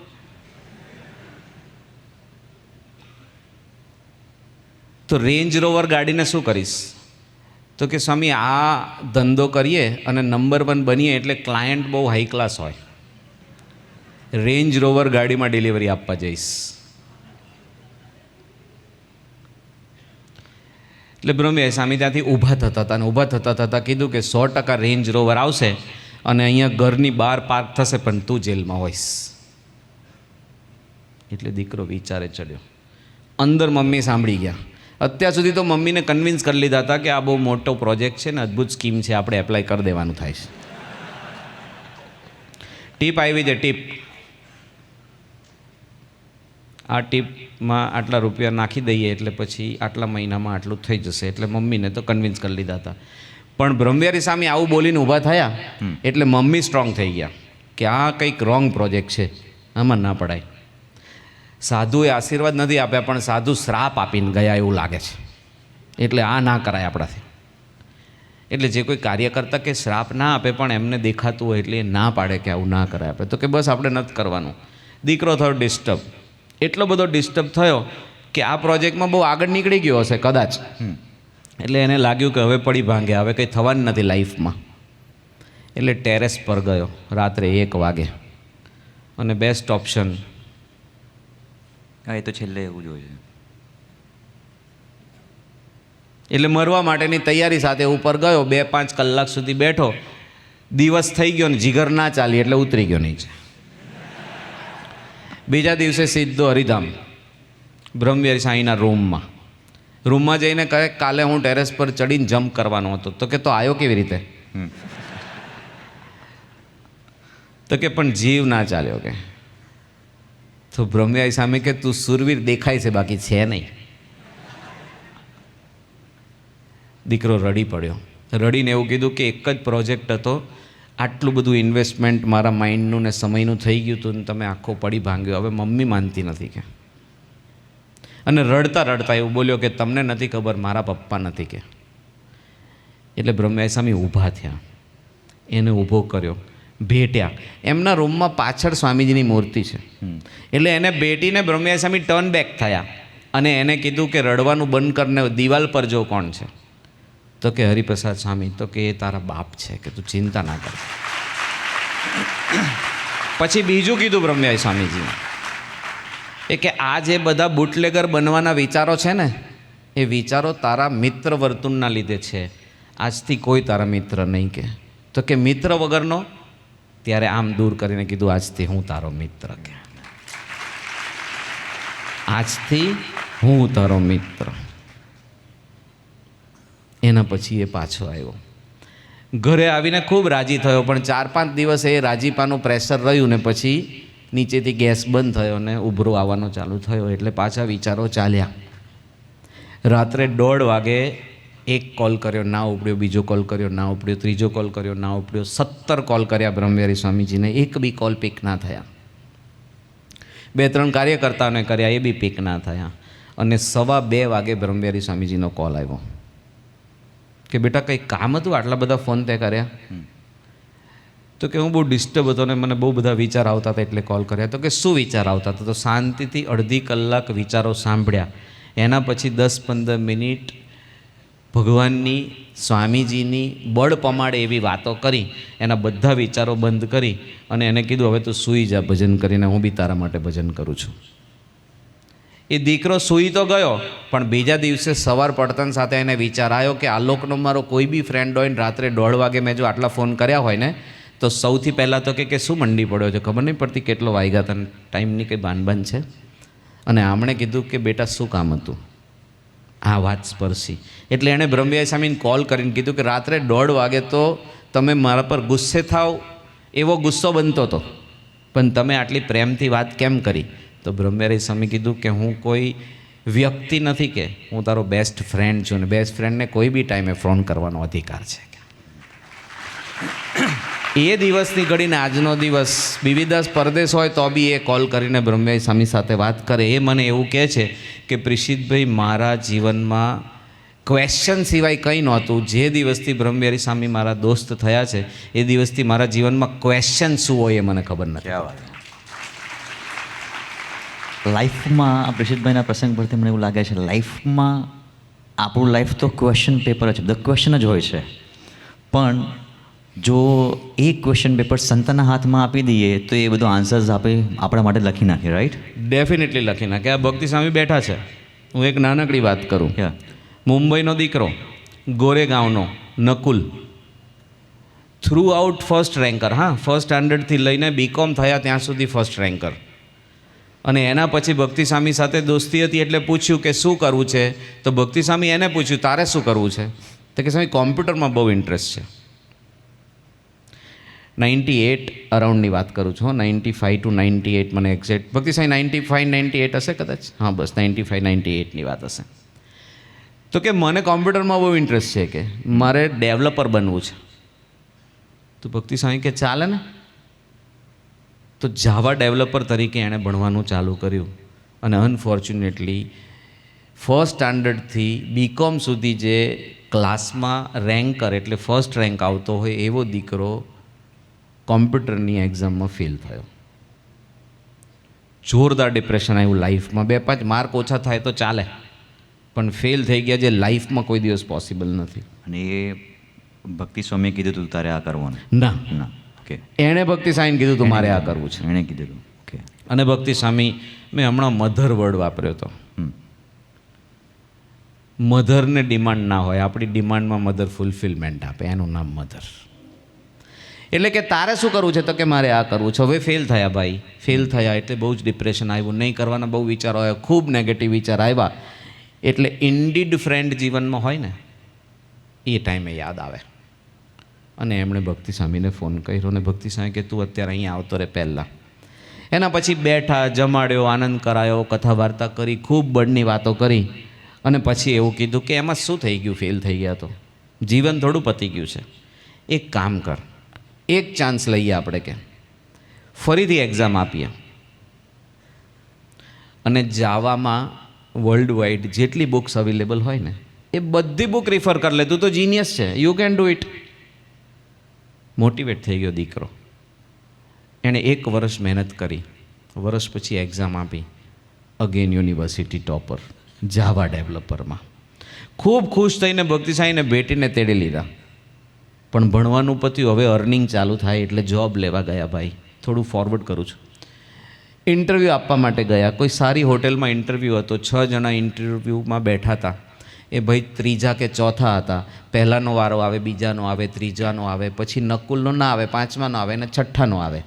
તો રેન્જ રોવર ગાડીને શું કરીશ? તો કે સ્વામી આ ધંધો કરીએ અને નંબર 1 બનીએ એટલે ક્લાયન્ટ બહુ હાઈ ક્લાસ હોય. રેન્જ રોવર ગાડીમાં ડિલિવરી આપવા જઈશ. એટલે બ્રહ્મવિહારી સ્વામી ત્યાંથી ઊભા થતા હતા અને ઊભા થતા થતાં કીધું કે 100% રેન્જ રોવર આવશે અને અહીંયા ઘરની બહાર પાર્ક થશે, પણ તું જેલમાં હોઈશ. એટલે દીકરો વિચારે ચડ્યો. અંદર મમ્મી સાંભળી ગયા. અત્યાર સુધી તો મમ્મીને કન્વિન્સ કરી લીધા હતા કે આ બહુ મોટો પ્રોજેક્ટ છે ને, અદ્ભુત સ્કીમ છે, આપણે એપ્લાય કરી દેવાનું થાય છે. ટીપ આવી છે, ટીપ. આ ટીપમાં આટલા રૂપિયા નાખી દઈએ એટલે પછી આટલા મહિનામાં આટલું થઈ જશે. એટલે મમ્મીને તો કન્વિન્સ કરી લીધા હતા. પણ બ્રહ્મવિહારી સ્વામી આવું બોલીને ઊભા થયા એટલે મમ્મી સ્ટ્રોંગ થઈ ગયા કે આ કંઈક રોંગ પ્રોજેક્ટ છે, આમાં ના પડાય. સાધુએ આશીર્વાદ નથી આપ્યા પણ સાધુ શ્રાપ આપીને ગયા એવું લાગે છે, એટલે આ ના કરાય આપણાથી. એટલે જે કોઈ કાર્ય કરતા કે શ્રાપ ના આપે પણ એમને દેખાતું હોય એટલે એ ના પાડે કે આવું ના કરાય આપણે. તો કે બસ આપણે નથી કરવાનું. દીકરો થયો ડિસ્ટર્બ. એટલો બધો ડિસ્ટર્બ થયો કે આ પ્રોજેક્ટમાં બહુ આગળ નીકળી ગયો હશે કદાચ. એટલે એને લાગ્યું કે હવે પડી ભાંગે, હવે કંઈ થવાનું નથી લાઈફમાં. એટલે ટેરેસ પર ગયો રાત્રે 1 વાગે અને બેસ્ટ ઓપ્શન. હા, એ તો છેલ્લે એવું જ હોય છે. એટલે મરવા માટેની તૈયારી સાથે ઉપર ગયો. 2-5 કલાક સુધી બેઠો. દિવસ થઈ ગયો ને જીગર ના ચાલી એટલે ઉતરી ગયો નીચે. બીજા દિવસે સીધો હરિધામ બ્રહ્મવિહારી સ્વામીના રૂમમાં જઈને કહે કાલે હું ટેરેસ પર ચડીને જમ્પ કરવાનો હતો. તો કે તો આવ્યો કેવી રીતે? તો કે પણ જીવ ના ચાલ્યો. કે તો બ્રહ્મવિહારી સામે કે તું સુરવીર દેખાય છે બાકી છે નહીં. દીકરો રડી પડ્યો. રડીને એવું કીધું કે એક જ પ્રોજેક્ટ હતો, આટલું બધું ઇન્વેસ્ટમેન્ટ મારા માઇન્ડનું ને સમયનું થઈ ગયું હતું ને તમે આખો પડી ભાંગ્યો. હવે મમ્મી માનતી નથી કે. અને રડતા રડતા એવું બોલ્યો કે તમને નથી ખબર, મારા પપ્પા નથી કે. એટલે બ્રહ્મવિહારી સ્વામી ઊભા થયા, એને ઊભો કર્યો, ભેટ્યા. એમના રૂમમાં પાછળ સ્વામીજીની મૂર્તિ છે. એટલે એને ભેટીને બ્રહ્મવિહારી સ્વામી ટર્ન બેક થયા અને એને કીધું કે રડવાનું બંધ કરીને દિવાલ પર જો કોણ છે? તો કે હરિપ્રસાદ સ્વામી. તો કે એ તારા બાપ છે, કે તું ચિંતા ના કર. પછી બીજું કીધું બ્રહ્મવિહારી સ્વામીજી એ કે આ જે બધા બુટલેગર બનવાના વિચારો છે ને, એ વિચારો તારા મિત્ર વર્તુળના લીધે છે. આજથી કોઈ તારા મિત્ર નહીં કે. તો કે મિત્ર વગરનો? ત્યારે આમ દૂર કરીને કીધું આજથી હું તારો મિત્ર. કે આજથી હું તારો મિત્ર. એના પછી એ પાછો આવ્યો. ઘરે આવીને ખૂબ રાજી થયો, પણ 4-5 દિવસ એ રાજીપાનું પ્રેશર રહ્યું ને પછી નીચેથી ગેસ બંધ થયો ને ઉભરો આવવાનો ચાલુ થયો. એટલે પાછા વિચારો ચાલ્યા. રાત્રે 1:30 વાગે એક કોલ કર્યો, ના ઉપડ્યો. બીજો કોલ કર્યો, ના ઉપડ્યો. ત્રીજો કોલ કર્યો, ના ઉપડ્યો. 17 કોલ કર્યા બ્રહ્મવિહારી સ્વામીજીને, એક બી કોલ પિક ના થયા. 2-3 કાર્યકર્તાઓને કર્યા, એ બી પિક ના થયા. અને 2:15 વાગે બ્રહ્મવિહારી સ્વામીજીનો કોલ આવ્યો. કે બેટા કંઈ કામ હતું આટલા બધા ફોન તે કર્યા? તો કે હું બહુ ડિસ્ટર્બ હતો ને મને બહુ બધા વિચાર આવતા હતા એટલે કોલ કર્યા. તો કે શું વિચાર આવતા હતા? તો શાંતિથી અડધી કલાક વિચારો સાંભળ્યા. એના પછી 10-15 મિનિટ ભગવાનની, સ્વામીજીની બળ પમાડે એવી વાતો કરી, એના બધા વિચારો બંધ કરી અને એને કીધું હવે તું સૂઈ જા ભજન કરીને, હું બી તારા માટે ભજન કરું છું. એ દીકરો સૂઈ તો ગયો, પણ બીજા દિવસે સવાર પડતન સાથે એને વિચાર આવ્યો કે આલોકનો મારો કોઈ બી ફ્રેન્ડ હોય ને રાત્રે 1:30 વાગે મેં જો આટલા ફોન કર્યા હોય ને, તો સૌથી પહેલાં તો કે શું મંડી પડ્યો છે, ખબર નહીં પડતી કેટલો વાગ્યા તને, ટાઈમની કંઈ બાનબાન છે? અને આમણે કીધું કે બેટા શું કામ હતું? આ વાત સ્પર્શી. એટલે એણે બ્રહ્મવ્યાસ સ્વામીને કોલ કરીને કીધું કે રાત્રે 1:30 વાગે તો તમે મારા પર ગુસ્સે થાવ એવો ગુસ્સો બનતો હતો, પણ તમે આટલી પ્રેમથી વાત કેમ કરી? તો બ્રહ્મવ્યાસ સ્વામી કીધું કે હું કોઈ વ્યક્તિ નથી, કે હું તારો બેસ્ટ ફ્રેન્ડ છું, અને બેસ્ટ ફ્રેન્ડને કોઈ બી ટાઈમે ફોન કરવાનો અધિકાર છે. એ દિવસની ઘડીને આજનો દિવસ બીબીદાસ પરદેશ હોય તો બી એ કોલ કરીને બ્રહ્મવ્યાસ સ્વામી સાથે વાત કરે. એ મને એવું કહે છે કે પ્રિશિતભાઈ, મારા જીવનમાં ક્વેશ્ચન સિવાય કંઈ નહોતું. જે દિવસથી બ્રહ્મવ્યાસ સ્વામી મારા દોસ્ત થયા છે એ દિવસથી મારા જીવનમાં ક્વેશ્ચન શું હોય એ મને ખબર નથી. લાઈફમાં પ્રિશિતભાઈના પ્રસંગ પરથી મને એવું લાગે છે, લાઈફમાં આપણું લાઈફ તો ક્વેશ્ચન પેપર જ, ધ ક્વેશ્ચન જ હોય છે. પણ જો એ ક્વેશ્ચન પેપર સંતના હાથમાં આપી દઈએ તો એ બધું આન્સર્સ આપણા માટે લખી નાખે, રાઈટ? ડેફિનેટલી લખી નાખે. આ ભક્તિ સ્વામી બેઠા છે. હું એક નાનકડી વાત કરું. મુંબઈનો દીકરો, ગોરેગાંવનો Nakul, throughout first ranker. હા, ફર્સ્ટ સ્ટાન્ડર્ડથી લઈને બીકોમ થયા ત્યાં સુધી ફર્સ્ટ રેન્કર. અને એના પછી ભક્તિ સ્વામી સાથે દોસ્તી હતી એટલે પૂછ્યું કે શું કરવું છે? તો ભક્તિ સ્વામી એને પૂછ્યું તારે શું કરવું છે? તો કે સ્વામી કોમ્પ્યુટરમાં બહુ ઇન્ટરેસ્ટ છે. 98 અરાઉન્ડની વાત કરું છું, 95 to 98 મને એક્ઝેક્ટ, ભક્તિ સ્વામી 95-98 હશે કદાચ, હા બસ 95-98ની વાત હશે. તો કે મને કોમ્પ્યુટરમાં બહુ ઇન્ટરેસ્ટ છે, કે મારે ડેવલપર બનવું છે. તો ભક્તિ સ્વામી કે ચાલે ને. તો જાવા ડેવલપર તરીકે એણે ભણવાનું ચાલુ કર્યું. અને અનફોર્ચ્યુનેટલી ફર્સ્ટ સ્ટાન્ડર્ડથી બીકોમ સુધી જે ક્લાસમાં રેન્કર એટલે ફર્સ્ટ રેન્ક આવતો હોય એવો દીકરો કોમ્પ્યુટરની એક્ઝામમાં ફેલ થયો. જોરદાર ડિપ્રેશન આવ્યું લાઈફમાં. 2-5 માર્ક ઓછા થાય તો ચાલે, પણ ફેલ થઈ ગયા જે લાઈફમાં કોઈ દિવસ પોસિબલ નથી. અને એ ભક્તિ સ્વામીએ કીધું હતું તારે આ કરવાનું? ના, ઓકે. એણે ભક્તિ સ્વામીને કીધું તું મારે આ કરવું છે. એણે કીધું. ઓકે. અને ભક્તિ સ્વામી, મેં હમણાં મધર વર્ડ વાપર્યો હતો. મધરને ડિમાન્ડ ના હોય, આપણી ડિમાન્ડમાં મધર ફૂલફિલમેન્ટ આપે, એનું નામ મધર. એટલે કે તારે શું કરવું છે? તો કે મારે આ કરવું છે. હવે ફેલ થયા ભાઈ, ફેલ થયા એટલે બહુ જ ડિપ્રેશન આવ્યું, નહીં કરવાના બહુ વિચારો આવ્યા, ખૂબ નેગેટિવ વિચાર આવ્યા. એટલે ઇન્ડીડ ફ્રેન્ડ જીવનમાં હોય ને એ ટાઈમે યાદ આવે. અને એમણે ભક્તિ સ્વામીને ફોન કર્યો, અને ભક્તિ સ્વામી કે તું અત્યારે અહીંયા આવતો રહે પહેલાં. એના પછી બેઠા, જમાડ્યો, આનંદ કરાયો, કથા વાર્તા કરી, ખૂબ બળની વાતો કરી. અને પછી એવું કીધું કે એમાં શું થઈ ગયું, ફેલ થઈ ગયા તો જીવન થોડું પતી ગયું છે. એક કામ કર, એક ચાન્સ લઈએ આપણે, કે ફરીથી એક્ઝામ આપીએ અને જાવામાં વર્લ્ડ વાઇડ જેટલી બુક્સ અવેલેબલ હોય ને એ બધી બુક રિફર કરી લે. તું તો જીનિયસ છે, you can do it. Motivate થઈ ગયો દીકરો. એણે 1 વર્ષ મહેનત કરી, વર્ષ પછી એક્ઝામ આપી, અગેન યુનિવર્સિટી ટોપર જાવા ડેવલપરમાં. ખૂબ ખુશ થઈને ભક્તિ સ્વામીને ભેટીને તેડી લીધા. પણ ભણવાનું પત્યું, હવે અર્નિંગ ચાલુ થાય એટલે જોબ લેવા ગયા. ભાઈ થોડું ફોરવર્ડ કરું છું. ઇન્ટરવ્યૂ આપવા માટે ગયા. કોઈ સારી હોટેલમાં ઇન્ટરવ્યૂ હતો. 6 જણા ઇન્ટરવ્યૂમાં બેઠા હતા. એ ભાઈ ત્રીજા કે ચોથા હતા. પહેલાંનો વારો આવે, બીજાનો આવે, ત્રીજાનો આવે, પછી નકુલનો ના આવે, 5માનો આવે અને 6ઠાનો આવે.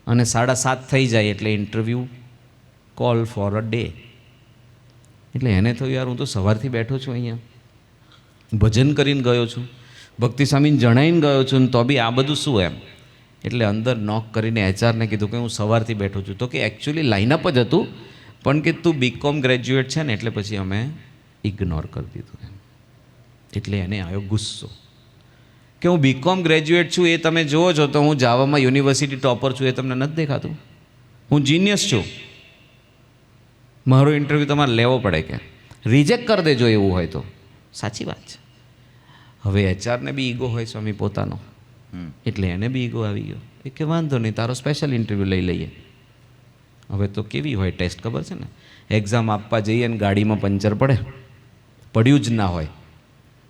અને 7:30 થઈ જાય એટલે interview call for a day. એટલે એને થયું યાર હું તો સવારથી બેઠો છું અહીંયા, ભજન કરીને ગયો છું, ભક્તિ સ્વામીને જણાવીને ગયો છું, ને તો બી આ બધું શું એમ. એટલે અંદર નોક કરીને એચઆરને કીધું કે હું સવારથી બેઠો છું. તો કે એકચ્યુઅલી લાઇનઅપ જ હતું, પણ કે તું બીકોમ ગ્રેજ્યુએટ છે ને એટલે પછી અમે ઇગ્નોર કરી દીધું એમ. એટલે એને આવ્યો ગુસ્સો કે હું બીકોમ ગ્રેજ્યુએટ છું એ તમે જુઓ છો, તો હું જાવામાં યુનિવર્સિટી ટોપર છું એ તમને નથી દેખાતું? હું જીનિયસ છું, મારો ઇન્ટરવ્યૂ તમારે લેવો પડે, કે રિજેક્ટ કરી દેજો એવું હોય તો. સાચી વાત છે. હવે એચઆરને બી ઈગો હોય સ્વામી પોતાનો, એટલે એને બી ઈગો આવી ગયો. એ કે વાંધો નહીં, તારો સ્પેશિયલ ઇન્ટરવ્યૂ લઈ લઈએ. હવે તો કેવી હોય ટેસ્ટ ખબર છે ને, એક્ઝામ આપવા જઈએ ને ગાડીમાં પંચર પડ્યું જ ના હોય,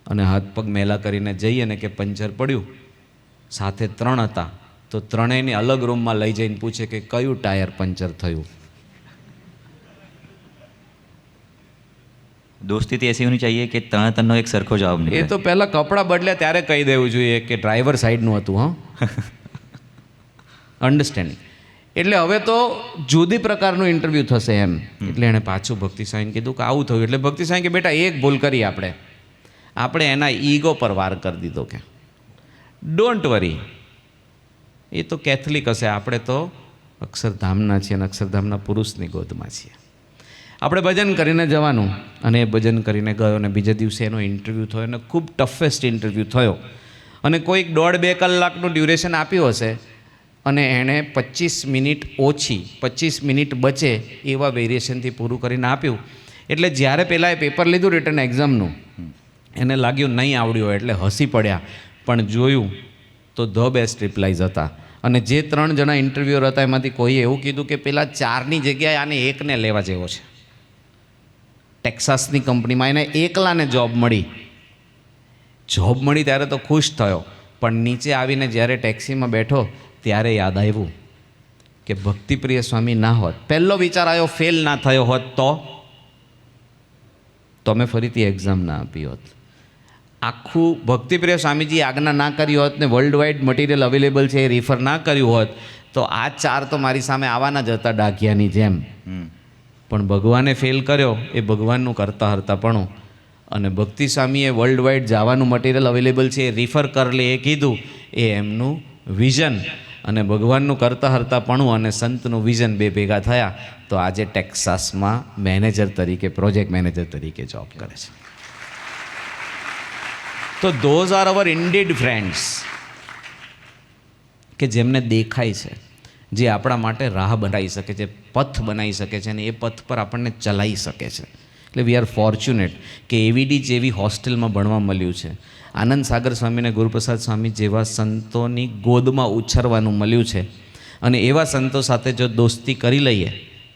અને હાથ પગ મેલા કરીને જઈએ ને કે પંચર પડ્યું, સાથે 3 હતા તો ત્રણેયને અલગ રૂમમાં લઈ જઈને પૂછે કે કયું ટાયર પંચર થયું. दोस्ती तो ऐसी होनी चाहिए कि तन एक सरखो जवाब એ निकले. તો પહેલાં કપડાં બદલ્યા ત્યારે કહી દેવું જોઈએ કે ડ્રાઈવર સાઈડનું હતું. હા, અન્ડરસ્ટેન્ડિંગ. એટલે હવે તો જુદી પ્રકારનું ઇન્ટરવ્યૂ થશે એમ. એટલે એણે પાછું ભક્તિ સાંઈ કીધું કે આવું થયું. એટલે ભક્તિ સાંઈ કે બેટા એક ભૂલ કરી આપણે એના ઈગો પર વાર કરી દીધો કે ડોન્ટ વરી, એ તો કેથલિક હશે, આપણે તો અક્ષરધામના છીએ અને અક્ષરધામના પુરુષની ગોદમાં છીએ. આપણે ભજન કરીને જવાનું, અને એ ભજન કરીને ગયો અને બીજે દિવસે એનો ઇન્ટરવ્યૂ થયો અને ખૂબ ટફેસ્ટ ઇન્ટરવ્યૂ થયો, અને કોઈક 1.5-2 કલાકનું ડ્યુરેશન આપ્યું હશે અને એણે 25 મિનિટ ઓછી 25 મિનિટ બચે એવા વેરિએશનથી પૂરું કરીને આપ્યું. એટલે જ્યારે પહેલાં એ પેપર લીધું રિટર્ન એક્ઝામનું, એને લાગ્યું નહીં આવડ્યું એટલે હસી પડ્યા, પણ જોયું તો ધ બેસ્ટ રિપ્લાયઝ હતા. અને જે 3 જણા ઇન્ટરવ્યુઅર હતા એમાંથી કોઈએ એવું કીધું કે પેલા 4ની જગ્યાએ આને 1ને લેવા જેવો છે. ટેક્સાસની કંપનીમાં એને એકલાને જોબ મળી ત્યારે તો ખુશ થયો, પણ નીચે આવીને જ્યારે ટેક્સીમાં બેઠો ત્યારે યાદ આવ્યું કે ભક્તિપ્રિય સ્વામી ના હોત, પહેલો વિચાર આવ્યો ફેલ ના થયો હોત તો મેં ફરીથી એક્ઝામ ના આપી હોત. આખું ભક્તિપ્રિય સ્વામીજી આજ્ઞા ના કરી હોત ને વર્લ્ડ વાઇડ મટીરિયલ અવેલેબલ છે એ રિફર ના કર્યું હોત તો આ 4 તો મારી સામે આવવાના જ હતા ડાઘિયાની જેમ. પણ ભગવાને ફેલ કર્યો એ ભગવાનનું કરતા હરતાપણું, અને ભક્તિ સ્વામીએ વર્લ્ડ વાઇડ જવાનું મટીરિયલ અવેલેબલ છે એ રિફર કરી લે એ કીધું, એ એમનું વિઝન. અને ભગવાનનું કરતા હરતાપણું અને સંતનું વિઝન બે ભેગા થયા તો આજે ટેક્સાસમાં મેનેજર તરીકે, પ્રોજેક્ટ મેનેજર તરીકે જોબ કરે છે. તો those are our indeed friends, કે જેમને દેખાય છે, જે આપણા માટે રાહ બનાવી શકે છે, પથ બનાવી શકે છે, અને એ પથ પર આપણને ચલાવી શકે છે. એટલે વી આર ફોર્ચ્યુનેટ કે એવીડી જેવી હોસ્ટેલમાં ભણવા મળ્યું છે, આનંદ સાગર સ્વામી અને ગુરુપ્રસાદ સ્વામી જેવા સંતોની ગોદમાં ઉછરવાનું મળ્યું છે. અને એવા સંતો સાથે જો દોસ્તી કરી લઈએ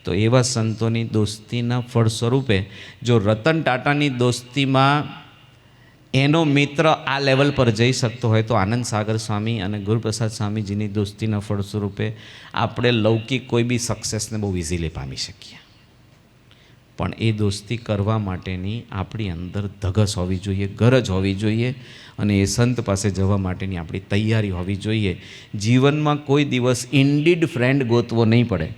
તો એવા સંતોની દોસ્તીના ફળ સ્વરૂપે જો રતન ટાટાની દોસ્તીમાં એનો મિત્ર આ લેવલ પર જઈ શકતો હોય તો આનંદ સાગર સ્વામી અને ગુરુપ્રસાદ સ્વામીજીની દોસ્તીના ફળ સ્વરૂપે આપણે લૌકિક કોઈ બી સક્સેસને બહુ ઇઝીલી પામી શકીએ. પણ એ દોસ્તી કરવા માટેની આપણી અંદર ધગસ હોવી જોઈએ, ગરજ હોવી જોઈએ, અને એ સંત પાસે જવા માટેની આપણી તૈયારી હોવી જોઈએ. જીવનમાં કોઈ દિવસ ઇન્ડીડ ફ્રેન્ડ ગોતવો નહીં પડે.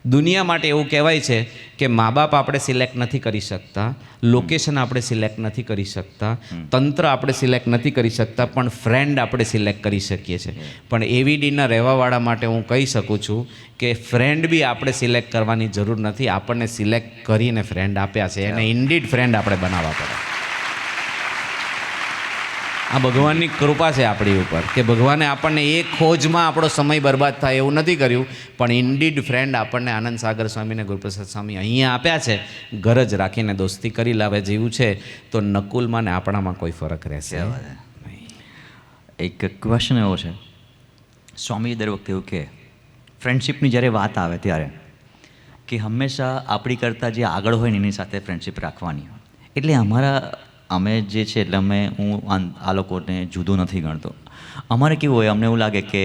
દુનિયા માટે એવું કહેવાય છે કે મા બાપ આપણે સિલેક્ટ નથી કરી શકતા, લોકેશન આપણે સિલેક્ટ નથી કરી શકતા, તંત્ર આપણે સિલેક્ટ નથી કરી શકતા, પણ ફ્રેન્ડ આપણે સિલેક્ટ કરી શકીએ છીએ. પણ એવીડીના રહેવાવાળા માટે હું કહી શકું છું કે ફ્રેન્ડ બી આપણે સિલેક્ટ કરવાની જરૂર નથી, આપણને સિલેક્ટ કરીને ફ્રેન્ડ આપ્યા છે, એને ઇન્ડીડ ફ્રેન્ડ આપણે બનાવવા પડે. આ ભગવાનની કૃપા છે આપણી ઉપર કે ભગવાને આપણને એ ખોજમાં આપણો સમય બરબાદ થાય એવું નથી કર્યું, પણ ઇન્ડીડ ફ્રેન્ડ આપણને આનંદ સાગર સ્વામીને ગુરુપ્રસાદ સ્વામી અહીંયા આપ્યા છે. ગરજ રાખીને દોસ્તી કરી લાવે જેવું છે તો નકુલમાં ને આપણામાં કોઈ ફરક રહેશે. એક ક્વેશ્ચન એવો છે, સ્વામી દર વખતે એવું કે ફ્રેન્ડશિપની જ્યારે વાત આવે ત્યારે કે હંમેશા આપણી કરતાં જે આગળ હોય ને એની સાથે ફ્રેન્ડશિપ રાખવાની. એટલે અમે જે છે એટલે હું આ લોકોને જુદું નથી ગણતો. અમારે કેવું હોય, અમને એવું લાગે કે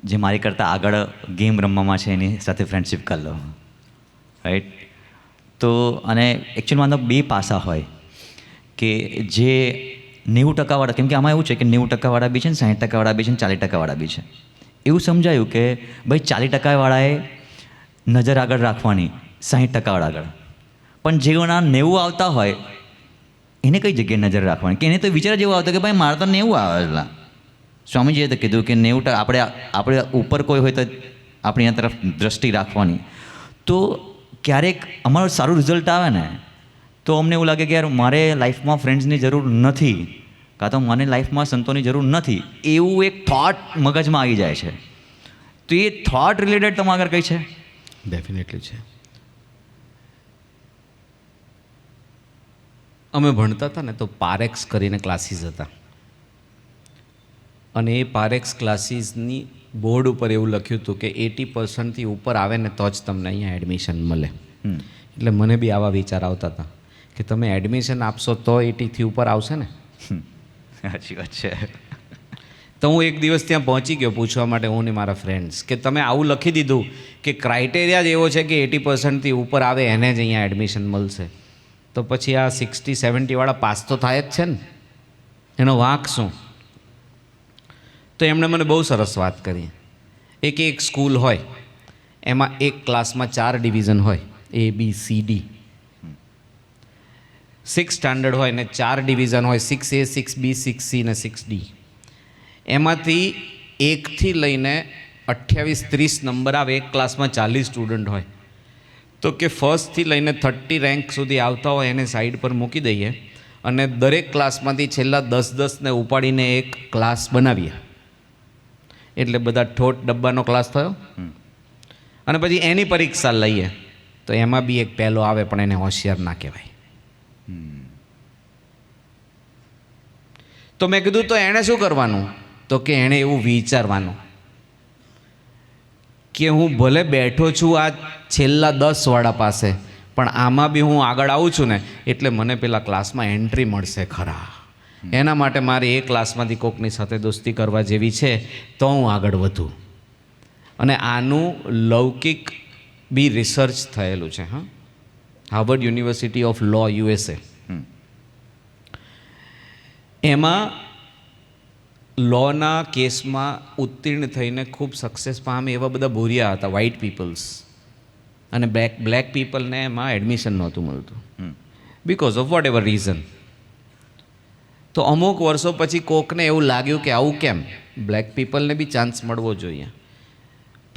જે મારી કરતાં આગળ ગેમ રમવામાં છે એની સાથે ફ્રેન્ડશિપ કરી લો, રાઈટ. તો અને એકચ્યુઅલમાં તો 2 પાસા હોય કે જે 90% કેમ કે આમાં એવું છે કે 90% બી છે ને 60% બી છે ને 40% બી છે. એવું સમજાયું કે ભાઈ 40% નજર આગળ રાખવાની 60% આગળ, પણ જેઓના 90 આવતા હોય એને કઈ જગ્યાએ નજર રાખવાની, કે એને તો વિચાર જેવો આવતો કે ભાઈ મારે તો 90 આવે એટલા. સ્વામીજીએ તો કીધું કે 90% આપણે ઉપર કોઈ હોય તો આપણી આ તરફ દ્રષ્ટિ રાખવાની. તો ક્યારેક અમારું સારું રિઝલ્ટ આવે ને તો અમને એવું લાગે કે યાર મારે લાઈફમાં ફ્રેન્ડ્સની જરૂર નથી, કાં તો મને લાઈફમાં સંતોની જરૂર નથી, એવું એક થોટ મગજમાં આવી જાય છે. તો એ થોટ રિલેટેડ તમારા આગળ કઈ છે? ડેફિનેટલી છે. અમે ભણતા હતા ને તો પારેક્સ કરીને ક્લાસીસ હતા, અને એ પારેક્સ ક્લાસીસની બોર્ડ ઉપર એવું લખ્યું હતું કે 80% ઉપર આવે ને તો જ તમને અહીંયા એડમિશન મળે. એટલે મને બી આવા વિચાર આવતા હતા કે તમે એડમિશન આપશો તો 80 ઉપર આવશે ને. સાચી વાત છે. તો હું એક દિવસ ત્યાં પહોંચી ગયો પૂછવા માટે, હું ને મારા ફ્રેન્ડ્સ, કે તમે આવું લખી દીધું કે ક્રાઇટેરિયા જ એવો છે કે 80% ઉપર આવે એને જ અહીંયા એડમિશન મળશે, તો પછી આ 60-70 વાળા પાસ તો થાય જ છે ને, એનો વાંક શું? તો એમણે મને બહુ સરસ વાત કરી. એક સ્કૂલ હોય એમાં એક ક્લાસમાં 4 ડિવિઝન હોય, ABCD. 6 સ્ટાન્ડર્ડ હોય ને 4 ડિવિઝન હોય, 6A, 6B, 6C ને 6D. એમાંથી 1 થી લઈને 28-30 નંબર આવે, એક ક્લાસમાં 40 સ્ટુડન્ટ હોય, તો કે ફર્સ્ટથી લઈને 30 રેન્ક સુધી આવતા હોય એને સાઈડ પર મૂકી દઈએ અને દરેક ક્લાસમાંથી છેલ્લા 10 ને ઉપાડીને એક ક્લાસ બનાવીએ, એટલે બધા ઠોઠ ડબ્બાનો ક્લાસ થયો. અને પછી એની પરીક્ષા લઈએ તો એમાં બી એક પહેલો આવે, પણ એને હોશિયાર ના કહેવાય. તો મેં કીધું તો એણે શું કરવાનું? તો કે એણે એવું વિચારવાનું કે હું ભલે બેઠો છું આ છેલ્લા 10 વાળા પાસે, પણ આમાં બી હું આગળ આવું છું ને એટલે મને પેલા ક્લાસમાં એન્ટ્રી મળશે ખરા. એના માટે મારે એ ક્લાસમાંથી કોકની સાથે દોસ્તી કરવા જેવી છે તો હું આગળ વધું. અને આનું લૌકિક બી રિસર્ચ થયેલું છે. Harvard University of law, USA. એમાં લોના કેસમાં ઉત્તીર્ણ થઈને ખૂબ સક્સેસ પામે એવા બધા ભૂરિયા હતા, વ્હાઇટ પીપલ્સ, અને બ્લેક પીપલને એમાં એડમિશન નહોતું મળતું, because of what ever reason. તો અમુક વર્ષો પછી કોકને એવું લાગ્યું કે આવું કેમ, બ્લેક પીપલને બી ચાન્સ મળવો જોઈએ.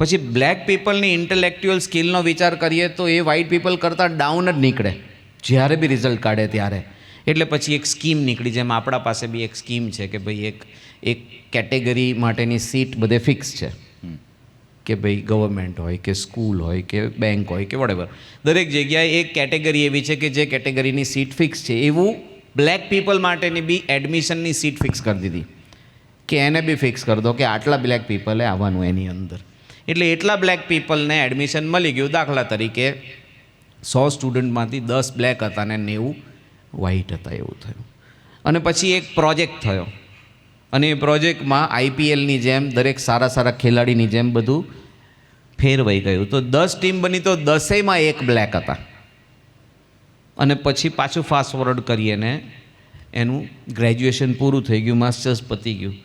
પછી બ્લેક પીપલની ઇન્ટેલેક્ચ્યુઅલ સ્કિલનો વિચાર કરીએ તો એ વ્હાઇટ પીપલ કરતાં ડાઉન જ નીકળે જ્યારે બી રિઝલ્ટ કાઢે ત્યારે. એટલે પછી એક સ્કીમ નીકળી, જેમ આપણા પાસે બી એક સ્કીમ છે કે ભાઈ એક કેટેગરી માટેની સીટ બધે ફિક્સ છે, કે ભાઈ ગવર્મેન્ટ હોય કે સ્કૂલ હોય કે બેંક હોય કે વોટેવર, દરેક જગ્યાએ એક કેટેગરી એવી છે કે જે કેટેગરીની સીટ ફિક્સ છે. એવું બ્લેક પીપલ માટેની બી એડમિશનની સીટ ફિક્સ કરી દીધી કે એને બી ફિક્સ કરી દો કે આટલા બ્લેક પીપલે આવવાનું એની અંદર. એટલે એટલા બ્લેક પીપલને એડમિશન મળી ગયું. દાખલા તરીકે 100 સ્ટુડન્ટમાંથી 10 બ્લેક હતા ને 90 વ્હાઇટ હતા, એવું થયું. અને પછી એક પ્રોજેક્ટ થયો, અને એ પ્રોજેક્ટમાં IPLની જેમ દરેક સારા ખેલાડીની જેમ બધું ફેરવાઈ ગયું. તો 10 ટીમ બની તો 10માં એક બ્લેક હતા. અને પછી પાછું ફાસ્ટ ફોરવર્ડ કરીએ ને એનું ગ્રેજ્યુએશન પૂરું થઈ ગયું, માસ્ટર્સ પતી ગયું,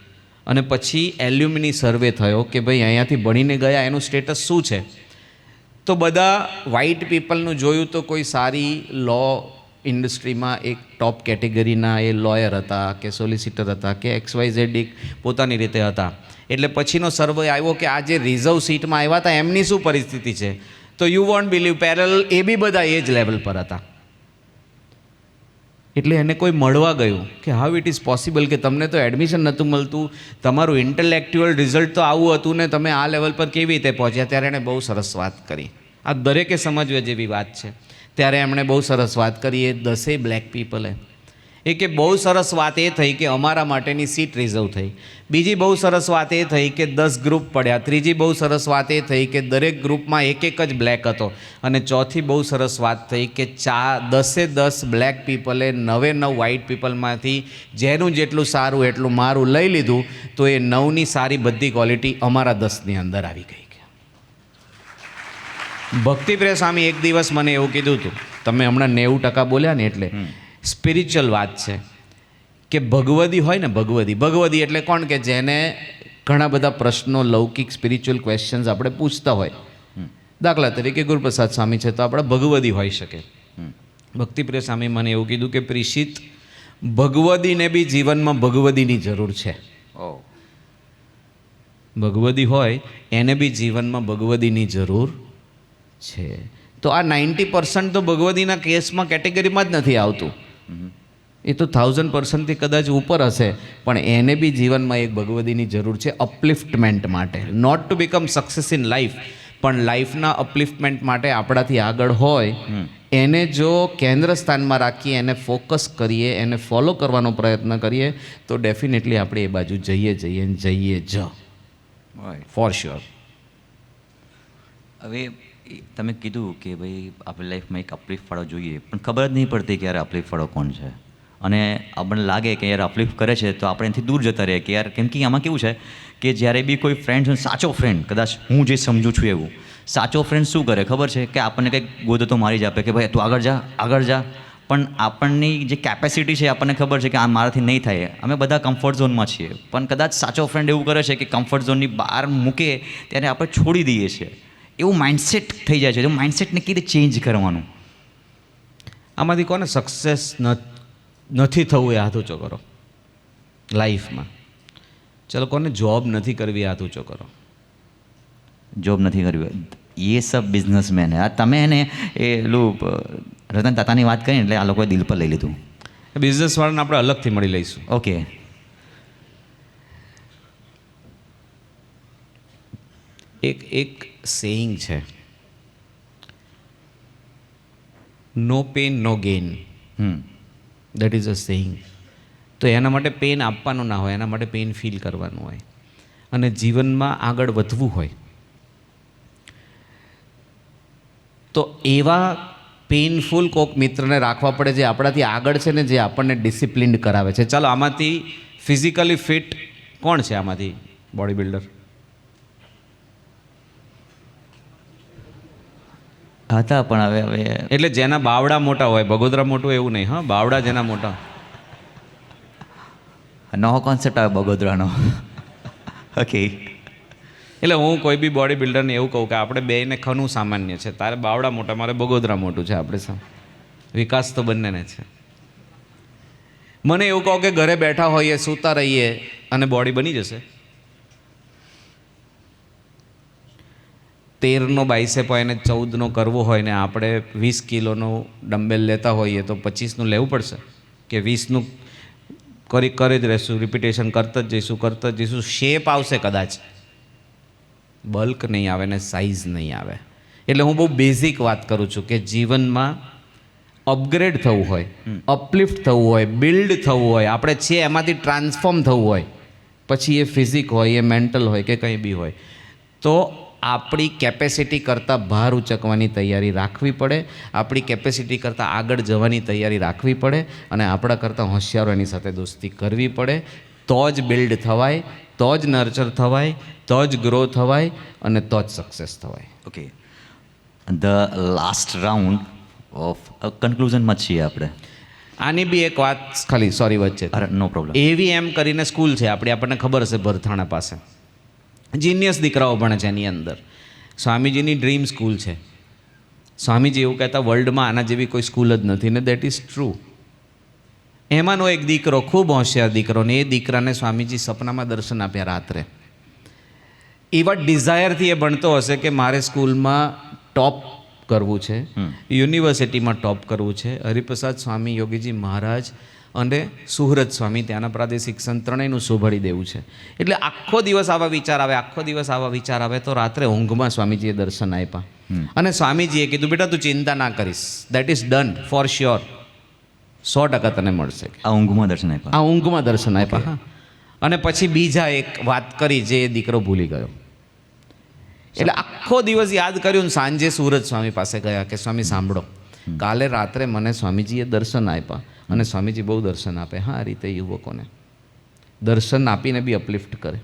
અને પછી એલ્યુમિની સર્વે થયો કે ભાઈ અહીંયાથી ભણીને ગયા એનું સ્ટેટસ શું છે. તો બધા વ્હાઇટ પીપલનું જોયું તો કોઈ સારી લો ઇન્ડસ્ટ્રીમાં એક ટોપ કેટેગરીના એ લોયર હતા કે સોલિસિટર હતા કે XYZ પોતાની રીતે હતા. એટલે પછીનો સર્વે આવ્યો કે આ જે રિઝર્વ સીટમાં આવ્યા હતા એમની શું પરિસ્થિતિ છે. તો યુ વોન્ટ બિલીવ પેરેલ એ બી બધા એ જ લેવલ પર હતા. એટલે એને કોઈ મળવા ગયું કે હાઉ ઇટ ઇઝ પોસિબલ કે તમને તો એડમિશન નહોતું મળતું, તમારું ઇન્ટેલેક્ચ્યુઅલ રિઝલ્ટ તો આવું હતું ને તમે આ લેવલ પર કેવી રીતે પહોંચ્યા. ત્યારે એણે બહુ સરસ વાત કરી. આ દરેકે સમજવા જેવી વાત છે. ત્યારે એમણે બહુ સરસ વાત કરી એ 10 બ્લેક પીપલે. એ કે બહુ સરસ વાત એ થઈ કે અમારા માટેની સીટ રિઝર્વ થઈ. બીજી બહુ સરસ વાત એ થઈ કે 10 ગ્રુપ પડ્યા. ત્રીજી બહુ સરસ વાત એ થઈ કે દરેક ગ્રુપમાં એક જ બ્લેક હતો. અને ચોથી બહુ સરસ વાત થઈ કે 10 બ્લેક પીપલે 9 વ્હાઇટ પીપલમાંથી જેનું જેટલું સારું એટલું મારું લઈ લીધું. તો એ 9ની સારી બધી ક્વોલિટી અમારા 10ની અંદર આવી ગઈ. ભક્તિપ્રિય સ્વામી એક દિવસ મને એવું કીધું હતું, તમે હમણાં 90% બોલ્યા ને એટલે સ્પિરિચ્યુઅલ વાત છે કે ભગવદી હોય ને, ભગવદી એટલે કોણ કે જેને ઘણા બધા પ્રશ્નો, લૌકિક સ્પિરિચ્યુઅલ ક્વેશ્ચન્સ આપણે પૂછતા હોય. દાખલા તરીકે ગુરુપ્રસાદ સ્વામી છે તો આપણે ભગવદી હોઈ શકે. ભક્તિપ્રિય સ્વામી મને એવું કીધું કે પ્રિશિત, ભગવદીને બી જીવનમાં ભગવદીની જરૂર છે. ભગવદી હોય એને બી જીવનમાં ભગવદીની જરૂર છે. તો આ 90% તો ભગવદીના કેસમાં કેટેગરીમાં જ નથી આવતું. એ તો 1000%થી કદાચ ઉપર હશે, પણ એને બી જીવનમાં એક ભગવદીની જરૂર છે અપલિફ્ટમેન્ટ માટે. Not to become success in life, પણ લાઈફના અપલિફ્ટમેન્ટ માટે આપણાથી આગળ હોય એને જો કેન્દ્ર સ્થાનમાં રાખીએ, એને ફોકસ કરીએ, એને ફોલો કરવાનો પ્રયત્ન કરીએ તો ડેફિનેટલી આપણે એ બાજુ જઈએ જ ફોર શ્યોર. હવે તમે કીધું કે ભાઈ આપણી લાઈફમાં એક અપલિફ્ટ વાળો જોઈએ, પણ ખબર જ નહીં પડતી કે યાર અપલિફ્ટ વાળો કોણ છે. અને આપણને લાગે કે યાર અપલિફ્ટ કરે છે તો આપણે એનાથી દૂર જતા રહીએ કે યાર, કેમ કે આમાં કેવું છે કે જ્યારે બી કોઈ ફ્રેન્ડ હોય, સાચો ફ્રેન્ડ, કદાચ હું જે સમજું છું એવું, સાચો ફ્રેન્ડ શું કરે ખબર છે કે આપણને કંઈક ગોદો તો મારી જ આપે કે ભાઈ તું આગળ જા. પણ આપણની જે કેપેસિટી છે આપણને ખબર છે કે આ મારાથી નહીં થાય. અમે બધા કમ્ફર્ટ ઝોનમાં છીએ, પણ કદાચ સાચો ફ્રેન્ડ એવું કરે છે કે કમ્ફર્ટ ઝોનની બહાર મૂકે ત્યારે આપણે છોડી દઈએ છીએ. એવું માઇન્ડસેટ થઈ જાય છે. તો માઇન્ડસેટને કેવી રીતે ચેન્જ કરવાનું? આમાંથી કોને સક્સેસ નથી થવું એ હાથ ઊંચો કરો લાઈફમાં. ચલો, કોને જોબ નથી કરવી એ હાથ ઊંચો કરો. જોબ નથી કરવી, એ સબ બિઝનેસમેન હે. આ તમે એને એલું રતન તાતાની વાત કરીને એટલે આ લોકોએ દિલ પર લઈ લીધું. બિઝનેસવાળાને આપણે અલગથી મળી લઈશું. ઓકે. એક સેઇંગ છે, no pain no gain. That is a saying. તો એના માટે પેન આપવાનું ના હોય, એના માટે પેન ફીલ કરવાનું હોય. અને જીવનમાં આગળ વધવું હોય તો એવા પેઇનફુલ કોક મિત્રને રાખવા પડે જે આપણાથી આગળ છે ને જે આપણને ડિસિપ્લિન્ડ કરાવે છે. ચાલો, આમાંથી ફિઝિકલી ફિટ કોણ છે? આમાંથી બોડી બિલ્ડર હતા, પણ હવે એટલે જેના બાવડા મોટા હોય, બગોદરા મોટું એવું નહીં, હા, બાવડા જેના મોટા. નવો કોન્સેપ્ટ આવે બગોદરાનો. ઓકે. એટલે હું કોઈ બી બોડી બિલ્ડરને એવું કહું કે આપણે બેયને ખનું સામાન્ય છે. તારે બાવડા મોટા, મારે બગોદરા મોટું છે. આપણે વિકાસ તો બંનેને છે. મને એવું કહો કે ઘરે બેઠા હોઈએ, સૂતા રહીએ અને બોડી બની જશે. 13નો બાઇસેપ હોય ને 14નો કરવો હોય ને આપણે 20 કિલોનો ડમ્બેલ લેતા હોઈએ તો 25નું લેવું પડશે કે 20નું કરી જ રહેશું, રિપીટેશન કરતા જ જઈશું. શેપ આવશે કદાચ, બલ્ક નહીં આવે ને સાઇઝ નહીં આવે. એટલે હું બહુ બેઝિક વાત કરું છું કે જીવનમાં અપગ્રેડ થવું હોય, અપલિફ્ટ થવું હોય, બિલ્ડ થવું હોય, આપણે છીએ એમાંથી ટ્રાન્સફોર્મ થવું હોય, પછી એ ફિઝિક હોય, એ મેન્ટલ હોય કે કંઈ બી હોય, તો આપણી કેપેસિટી કરતાં બહાર ઉચકવાની તૈયારી રાખવી પડે. આપણી કેપેસિટી કરતાં આગળ જવાની તૈયારી રાખવી પડે અને આપણા કરતાં હોશિયારો એની સાથે દોસ્તી કરવી પડે. તો જ બિલ્ડ થવાય, તો જ નર્ચર થવાય, તો જ ગ્રો થવાય અને તો જ સક્સેસ થવાય. Okay. The last round of કન્ક્લુઝનમાં છીએ આપણે. આની બી એક વાત ખાલી, સોરી, વચ્ચે, અરે નો પ્રોબ્લેમ. AVM કરીને સ્કૂલ છે આપણી, આપણને ખબર હશે, ભરથાણા પાસે. જીનિયસ દીકરાઓ ભણે છે એની અંદર. સ્વામીજીની ડ્રીમ સ્કૂલ છે. સ્વામીજી એવું કહેતા વર્લ્ડમાં આના જેવી કોઈ સ્કૂલ જ નથી, ને દેટ ઇઝ ટ્રુ. એમાંનો એક દીકરો, ખૂબ હોશિયાર દીકરો, ને એ દીકરાને સ્વામીજી સપનામાં દર્શન આપ્યા રાત્રે. એવા ડિઝાયરથી એ ભણતો હશે કે મારે સ્કૂલમાં ટોપ કરવું છે, યુનિવર્સિટીમાં ટોપ કરવું છે. હરિપ્રસાદ સ્વામી, યોગીજી મહારાજ અને સુહૃદ સ્વામી, ત્યાંના પ્રાદેશિક સંત, ત્રણેયનું શોભાડી દેવું છે. એટલે આખો દિવસ આવા વિચાર આવે, તો રાત્રે ઊંઘમાં સ્વામીજીએ દર્શન આપ્યા. અને સ્વામીજીએ કીધું, બેટા તું ચિંતા ના કરીશ, that is done for sure, 100% તને મળશે. આ ઊંઘમાં દર્શન આપ્યા. હા. અને પછી બીજા એક વાત કરી જે એ દીકરો ભૂલી ગયો. એટલે આખો દિવસ યાદ કર્યું. સાંજે સુરજ સ્વામી પાસે ગયા કે સ્વામી સાંભળો, કાલે રાત્રે મને સ્વામીજીએ દર્શન આપ્યા અને સ્વામીજી બહુ દર્શન આપે. હા, આ રીતે યુવકોને દર્શન આપીને બી અપલિફ્ટ કરે.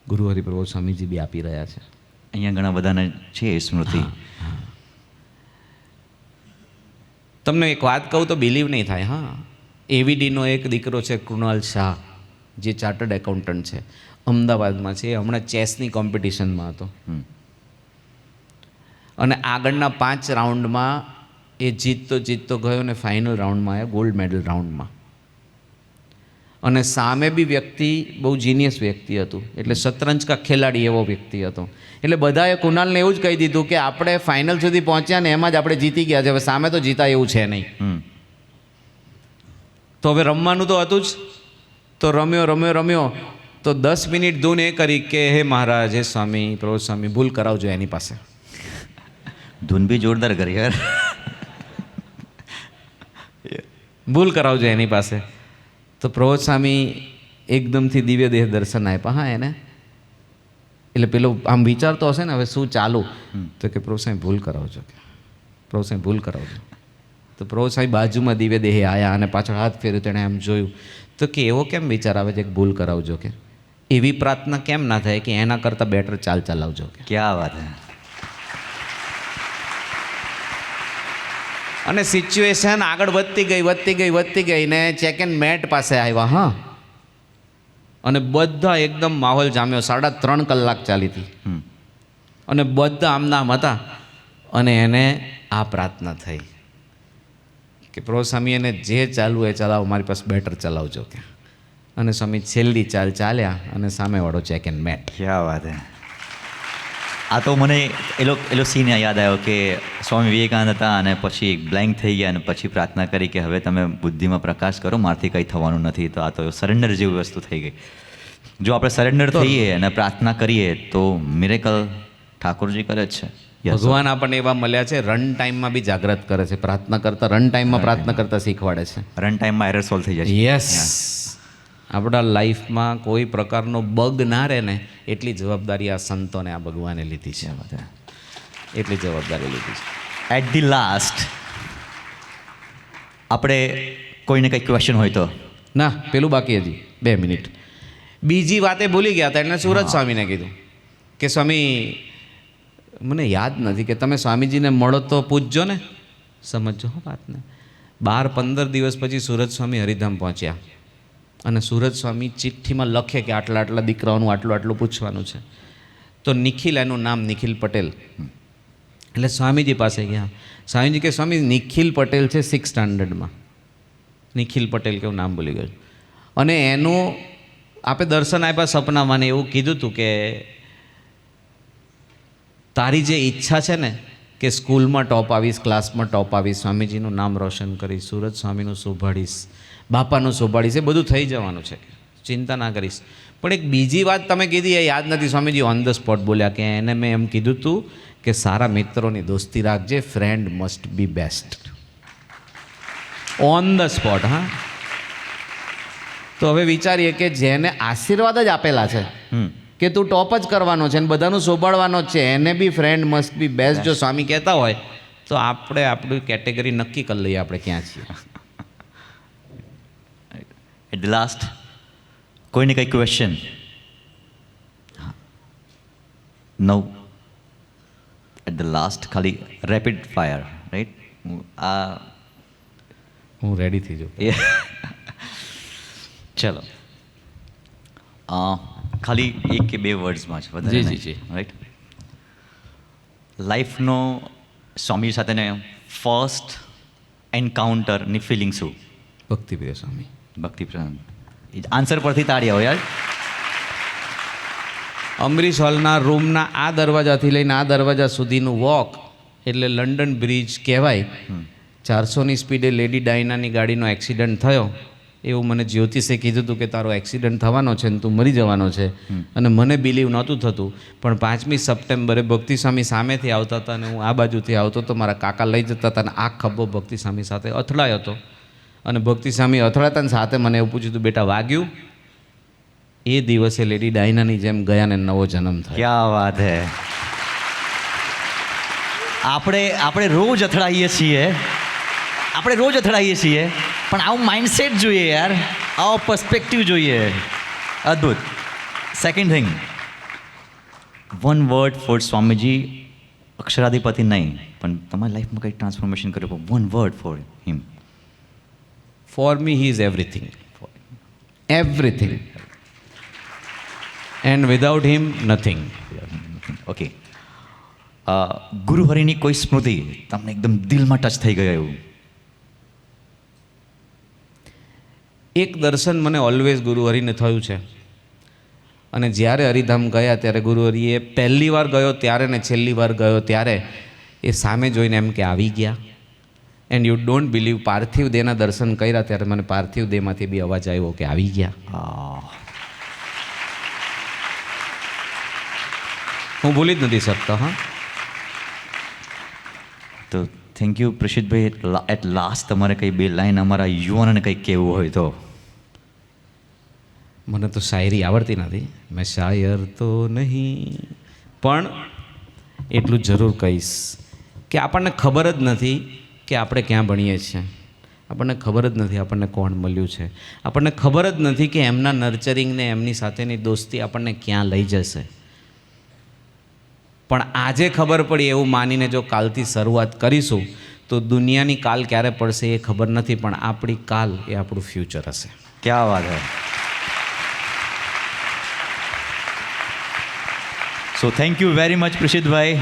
ગુરુ હરિપ્રભુ સ્વામીજી બી આપી રહ્યા છે. અહીંયા ઘણા બધાને છે સ્મૃતિ. તમને એક વાત કહું તો બિલીવ નહીં થાય. હા, AVDનો એક દીકરો છે, કૃણાલ શાહ, જે ચાર્ટર્ડ એકાઉન્ટન્ટ છે, અમદાવાદમાં છે. એ હમણાં ચેસની કોમ્પિટિશનમાં હતો અને આગળના 5 રાઉન્ડમાં એ જીતતો ગયો ને ફાઇનલ રાઉન્ડમાં આવ્યો, ગોલ્ડ મેડલ રાઉન્ડમાં. અને સામે બી વ્યક્તિ બહુ જીનિયસ વ્યક્તિ હતું, એટલે શતરંજ કા ખેલાડી એવો વ્યક્તિ હતો. એટલે બધાએ કુનાલને એવું જ કહી દીધું કે આપણે ફાઇનલ સુધી પહોંચ્યા ને એમાં જ આપણે જીતી ગયા છે, હવે સામે તો જીતા એવું છે નહીં. તો હવે રમવાનું તો હતું જ. તો રમ્યો તો 10 મિનિટ ધૂન એ કરી કે હે મહારાજ, હે સ્વામી, પ્રભુ સ્વામી, ભૂલ કરાવજો એની પાસે. ધૂન બી જોરદાર કરી યાર. ભૂલ કરાવજો એની પાસે. તો પ્રભુ સ્વામી એકદમથી દિવ્ય દેહ દર્શન આપ્યા હા એને. એટલે પેલો આમ વિચારતો હશે ને હવે શું ચાલુ, તો કે પ્રભુ સ્વામી ભૂલ કરાવજો, કે પ્રભુ સ્વામી ભૂલ કરાવજો. તો પ્રભુ સ્વામી બાજુમાં દિવ્ય દેહે આવ્યા અને પાછળ હાથ ફેર્યું, તેણે આમ જોયું તો કે એવો કેમ વિચાર આવે છે કે ભૂલ કરાવજો, કે એવી પ્રાર્થના કેમ ના થાય કે એના કરતાં બેટર ચાલ ચલાવજો. કે ક્યાં વાત હે. અને સિચ્યુએશન આગળ વધતી ગઈ ને ચેક એન્ડ મેટ પાસે આવ્યા હા. અને બધા એકદમ માહોલ જામ્યો. 3.5 કલાક ચાલી હતી અને બધા આમના આમ હતા. અને એને આ પ્રાર્થના થઈ કે પ્રભુ સ્વામી એને જે ચાલવું એ ચલાવો, મારી પાસે બેટર ચલાવજો. કે અને સ્વામી છેલ્લી ચાલ ચાલ્યા અને સામેવાળો ચેક એન્ડ મેટ. ક્યાં વાત હે. આ તો મને એલો સીન યાદ આવ્યો કે સ્વામી વિવેકાનંદ હતા અને પછી બ્લેન્ક થઈ ગયા અને પછી પ્રાર્થના કરી કે હવે તમે બુદ્ધિમાં પ્રકાશ કરો, મારથી કંઈ થવાનું નથી. તો આ તો સરેન્ડર જેવી વસ્તુ થઈ ગઈ. જો આપણે સરેન્ડર થઈએ અને પ્રાર્થના કરીએ તો મિરેકલ ઠાકોરજી કરે જ છે. ભગવાન આપણને એવા મળ્યા છે, રન ટાઈમમાં બી જાગ્રત કરે છે. પ્રાર્થના કરતા રન ટાઈમમાં પ્રાર્થના કરતા શીખવાડે છે. રન ટાઈમમાં એરર સોલ્વ થઈ જાય. યસ. આપણા લાઈફમાં કોઈ પ્રકારનો બગ ના રહે ને એટલી જવાબદારી આ સંતોને આ ભગવાને લીધી છે. એટલી જવાબદારી લીધી છે. એટ ધી લાસ્ટ આપણે કોઈને કંઈક ક્વેશ્ચન હોય તો. ના પેલું બાકી હજી 2 મિનિટ. બીજી વાતે ભૂલી ગયા હતા. એણે સુરત સ્વામીને કીધું કે સ્વામી મને યાદ નથી કે તમે સ્વામીજીને મળો તો પૂછજો ને, સમજજો હો વાતને. 12-15 દિવસ પછી સુરત સ્વામી હરિધામ પહોંચ્યા અને સુરત સ્વામી ચિઠ્ઠીમાં લખે કે આટલા આટલા દીકરાઓનું આટલું આટલું પૂછવાનું છે. તો નિખિલ, એનું નામ નિખિલ પટેલ. એટલે સ્વામીજી પાસે ગયા. સ્વામીજી કે સ્વામી નિખિલ પટેલ છે 6th સ્ટાન્ડર્ડમાં. નિખિલ પટેલ કેવું નામ ભૂલી ગયું. અને એનું આપણે દર્શન આપ્યા સપનામાં ને એવું કીધું હતું કે તારી જે ઈચ્છા છે ને કે સ્કૂલમાં ટોપ આવીશ, ક્લાસમાં ટોપ આવીશ, સ્વામીજીનું નામ રોશન કરીશ, સુરત સ્વામીનું શોભાડીશ, બાપાનું શોભાડીશ, એ બધું થઈ જવાનું છે, ચિંતા ના કરીશ. પણ એક બીજી વાત તમે કીધી એ યાદ નથી. સ્વામીજી ઓન ધ સ્પોટ બોલ્યા કે એને મેં એમ કીધું હતું કે સારા મિત્રોની દોસ્તી રાખજે, friend must be best. On the spot. હા, તો હવે વિચારીએ કે જેને આશીર્વાદ જ આપેલા છે કે તું ટોપ જ કરવાનો છે અને બધાનું શોભાડવાનો જ છે, એને બી ફ્રેન્ડ મસ્ટ બી બેસ્ટ જો સ્વામી કહેતા હોય તો આપણે આપણી કેટેગરી નક્કી કરી લઈએ આપણે ક્યાં છીએ. એટ ધ લાસ્ટ કોઈને કંઈ question? No. At the last ખાલી રેપિડ ફાયર, રાઈટ? હું રેડી થઈ જાઉં. ચલો, ખાલી 1 કે 2 વર્ડ્સમાં છે, વધારે જી, નહીં. જી. રાઈટ? લાઈફનો સ્વામી સાથેને ફર્સ્ટ એન્કાઉન્ટરની ફિલિંગ શું? ભક્તિપ્રિય સ્વામી. ભક્તિ પ્રેમ. આન્સર પરથી તાળી આવો યાર. અમરીશ હોલના રૂમના આ દરવાજાથી લઈને આ દરવાજા સુધીનું વોક એટલે લંડન બ્રિજ કહેવાય. 400ની સ્પીડે લેડી ડાયનાની ગાડીનો એક્સિડન્ટ થયો એવું મને જ્યોતિષે કીધું હતું કે તારો એક્સિડન્ટ થવાનો છે ને તું મરી જવાનો છે. અને મને બિલીવ નહોતું થતું. પણ 5મી સપ્ટેમ્બરે ભક્તિ સ્વામી સામેથી આવતા હતા અને હું આ બાજુથી આવતો તો મારા કાકા લઈ જતા હતા અને આ ખભો ભક્તિ સ્વામી સાથે અથડાયો હતો. અને ભક્તિ સ્વામી અથડાતા સાથે મને એવું પૂછ્યું હતું, બેટા વાગ્યું? એ દિવસે લેડી ડાયનાની જેમ ગયા ને નવો જન્મ થયો. ક્યાં વાત હે. આપણે રોજ અથડાઈએ છીએ, પણ આવું માઇન્ડસેટ જોઈએ યાર, આવો પર્સ્પેક્ટિવ જોઈએ. અદ્ભુત. Second thing, 1 word for Swamiji. અક્ષરાધિપતિ નહીં, પણ તમારી લાઈફમાં કંઈક ટ્રાન્સફોર્મેશન કર્યું, 1 word for him. For me he is everything. Everything. And without him nothing. Okay. ગુરુહરિની કોઈ સ્મૃતિ તમને એકદમ દિલમાં ટચ થઈ ગયો એવું? એક દર્શન મને ઓલવેઝ ગુરુહરિને થયું છે. અને જ્યારે હરિધામ ગયા ત્યારે ગુરુહરિએ પહેલી વાર ગયો ત્યારે ને છેલ્લી વાર ગયો ત્યારે એ સામે જોઈને એમ કે આવી ગયા. એન્ડ યુ ડોન્ટ બિલીવ, પાર્થિવ દેહના દર્શન કર્યા ત્યારે મને પાર્થિવ દેહમાંથી બી અવાજ આવ્યો કે આવી ગયા. હું ભૂલી જ નથી શકતો. હા, તો થેન્ક યુ પ્રસિદ્ધભાઈ. એટ લાસ્ટ તમારે કંઈ બે લાઈન અમારા યુવાનોને કંઈક કહેવું હોય તો. મને તો શાયરી આવડતી નથી, મેં શાયર તો નહીં, પણ એટલું જરૂર કહીશ કે આપણને ખબર જ નથી કે આપણે ક્યાં ભણીએ છીએ, આપણને ખબર જ નથી આપણને કોણ મળ્યું છે, આપણને ખબર જ નથી કે એમના નર્ચરિંગને એમની સાથેની દોસ્તી આપણને ક્યાં લઈ જશે. પણ આજે ખબર પડી એવું માનીને જો કાલથી શરૂઆત કરીશું તો દુનિયાની કાલ ક્યારે પડશે એ ખબર નથી, પણ આપણી કાલ એ આપણું ફ્યુચર હશે. ક્યાં વાત હે. So thank you very much પ્રસિદ્ધભાઈ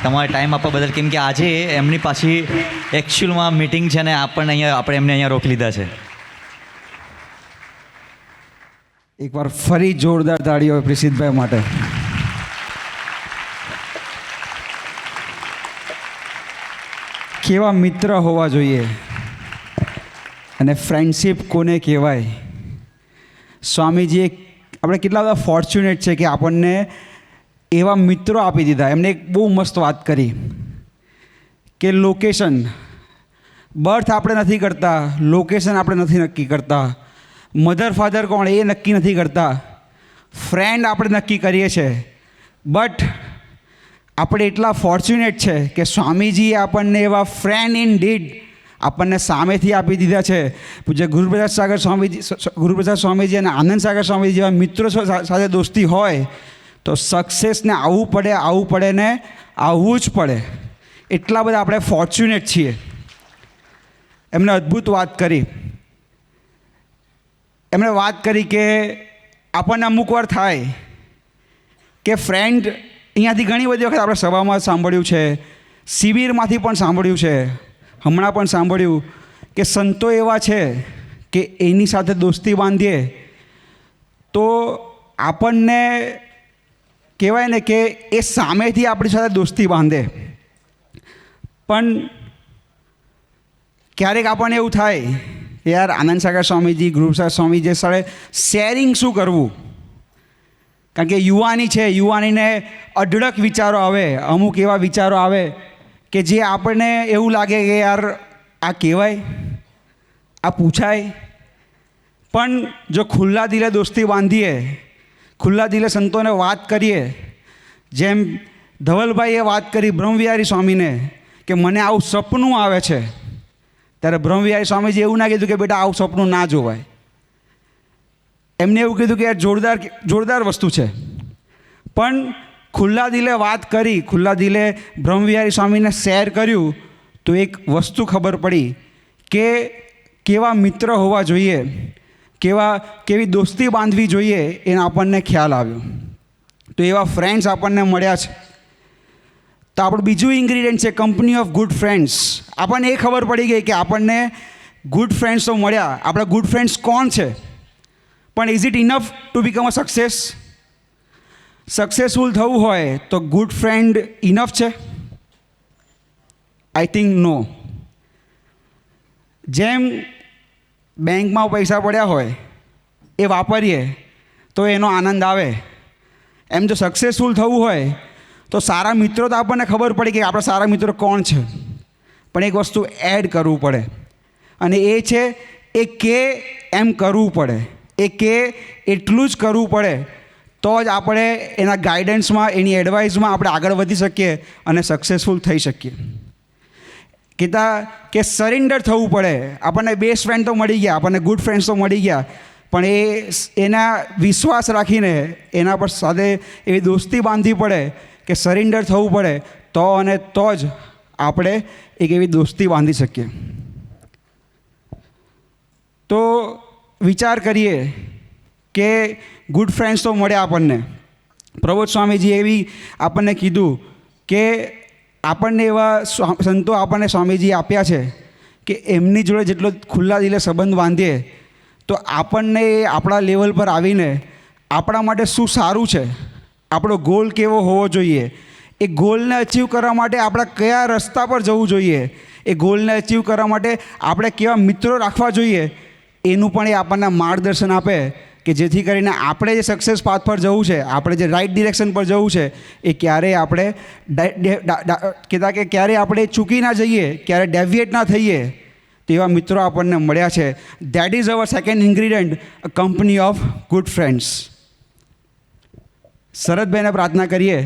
તમારે ટાઈમ આપવા બદલ. કેમ કે આજે એમની પાછી એકચ્યુઅલમાં મીટિંગ છે ને આપણે એમને અહીંયા રોકી લીધા છે. એકવાર ફરી જોરદાર તાળીઓ પ્રસિદ્ધભાઈ માટે. કેવા મિત્ર હોવા જોઈએ અને ફ્રેન્ડશિપ કોને કહેવાય. સ્વામીજીએ આપણે કેટલા બધા ફોર્ચ્યુનેટ છે કે આપણને એવા મિત્રો આપી દીધા. એમને એક બહુ મસ્ત વાત કરી કે લોકેશન, બર્થ આપણે નથી કરતા, લોકેશન આપણે નથી નક્કી કરતા, મધર ફાધર કોણ એ નક્કી નથી કરતા, ફ્રેન્ડ આપણે નક્કી કરીએ છીએ. બટ આપણે એટલા ફોર્ચ્યુનેટ છે કે સ્વામીજીએ આપણને એવા ફ્રેન્ડ ઇન ડીડ આપણને સામેથી આપી દીધા છે. પૂજ્ય ગુરુપ્રસાદ સ્વામીજી અને આનંદ સાગર સ્વામીજી જેવા મિત્રો સાથે દોસ્તી હોય તો સક્સેસને આવવું પડે ને આવવું જ પડે. એટલા બધા આપણે ફોર્ચ્યુનેટ છીએ. એમને અદ્ભુત વાત કરી. એમણે વાત કરી કે આપણને અમુક વાર થાય કે ફ્રેન્ડ, અહીંયાથી ઘણી બધી વખત આપણે સભામાં સાંભળ્યું છે, શિબિરમાંથી પણ સાંભળ્યું છે, હમણાં પણ સાંભળ્યું કે સંતો એવા છે કે એની સાથે દોસ્તી બાંધીએ તો આપણને કહેવાય ને કે એ સામેથી આપણી સાથે દોસ્તી બાંધે. પણ ક્યારેક આપણને એવું થાય કે યાર આનંદ સાગર સ્વામીજી, ગુરુપ્રસાદ સ્વામીજી સાથે શેરિંગ શું કરવું. કારણ કે યુવાની છે, યુવાનીને અઢળક વિચારો આવે, અમુક એવા વિચારો આવે કે જે આપણને એવું લાગે કે યાર આ કહેવાય, આ પૂછાય. પણ જો ખુલ્લા દિલે દોસ્તી બાંધીએ, ખુલ્લા દિલે સંતોને વાત કરીએ, જેમ ધવલભાઈએ વાત કરી બ્રહ્મવિહારી સ્વામીને કે મને આવું સપનું આવે છે, ત્યારે બ્રહ્મવિહારી સ્વામીજી એવું ના કીધું કે બેટા આવું સપનું ના જોવાય. એમને એવું કીધું કે યાર જોરદાર વસ્તુ છે. પણ ખુલ્લા દિલે વાત કરી, ખુલ્લા દિલે બ્રહ્મવિહારી સ્વામીને શેર કર્યું તો એક વસ્તુ ખબર પડી કે કેવા મિત્ર હોવા જોઈએ, કેવી દોસ્તી બાંધવી જોઈએ એનો આપણને ખ્યાલ આવ્યો. તો એવા ફ્રેન્ડ્સ આપણને મળ્યા છે. તો આપણું બીજું ઇન્ગ્રીડિયન્ટ છે કંપની ઓફ ગુડ ફ્રેન્ડ્સ. આપણને એ ખબર પડી ગઈ કે આપણને ગુડ ફ્રેન્ડ્સ તો મળ્યા. આપણા ગુડ ફ્રેન્ડ્સ કોણ છે? પણ is it enough to become a successful થવું હોય તો ગુડ ફ્રેન્ડ ઇનફ છે? આઈ થિંક નો. જેમ બેંકમાં પૈસા પડ્યા હોય એ વાપરીએ તો એનો આનંદ આવે, એમ જો સક્સેસફુલ થવું હોય તો સારા મિત્રો તો આપણને ખબર પડે કે આપણા સારા મિત્રો કોણ છે, પણ એક વસ્તુ એડ કરવું પડે અને એ છે એ કે એમ કરવું પડે. એ કે એટલું જ કરવું પડે તો જ આપણે એના ગાઈડન્સમાં, એની એડવાઇસમાં આપણે આગળ વધી શકીએ અને સક્સેસફુલ થઈ શકીએ. કહેતા કે સરેન્ડર થવું પડે. આપણને બેસ્ટ ફ્રેન્ડ તો મળી ગયા, આપણને ગુડ ફ્રેન્ડ્સ તો મળી ગયા, પણ એના વિશ્વાસ રાખીને એના પર સાથે એવી દોસ્તી બાંધવી પડે કે સરેન્ડર થવું પડે તો જ આપણે એક એવી દોસ્તી બાંધી શકીએ. તો વિચાર કરીએ કે ગુડ ફ્રેન્ડ્સ તો મળ્યા આપણને. પ્રબોધ સ્વામીજી એવી આપણને કીધું કે આપણને એવા સંતો આપણને સ્વામીજી આપ્યા છે કે એમની જોડે જેટલો ખુલ્લા દિલે સંબંધ બાંધીએ તો આપણને આપણા લેવલ પર આવીને આપણા માટે શું સારું છે, આપણો ગોલ કેવો હોવો જોઈએ, એ ગોલને અચીવ કરવા માટે આપણે કયા રસ્તા પર જવું જોઈએ, એ ગોલને અચીવ કરવા માટે આપણે કેવા મિત્રો રાખવા જોઈએ, એનું પણ એ આપણને માર્ગદર્શન આપે કે જેથી કરીને આપણે જે સક્સેસ પાથ પર જવું છે, આપણે જે રાઈટ ડિરેક્શન પર જવું છે, એ ક્યારેય આપણે કહેતા કે ક્યારેય આપણે ચૂકી ના જઈએ, ક્યારે ડેવિએટ ના થઈએ, તેવા મિત્રો આપણને મળ્યા છે. That is our second ingredient, a company of good friends. શરદભાઈને પ્રાર્થના કરીએ.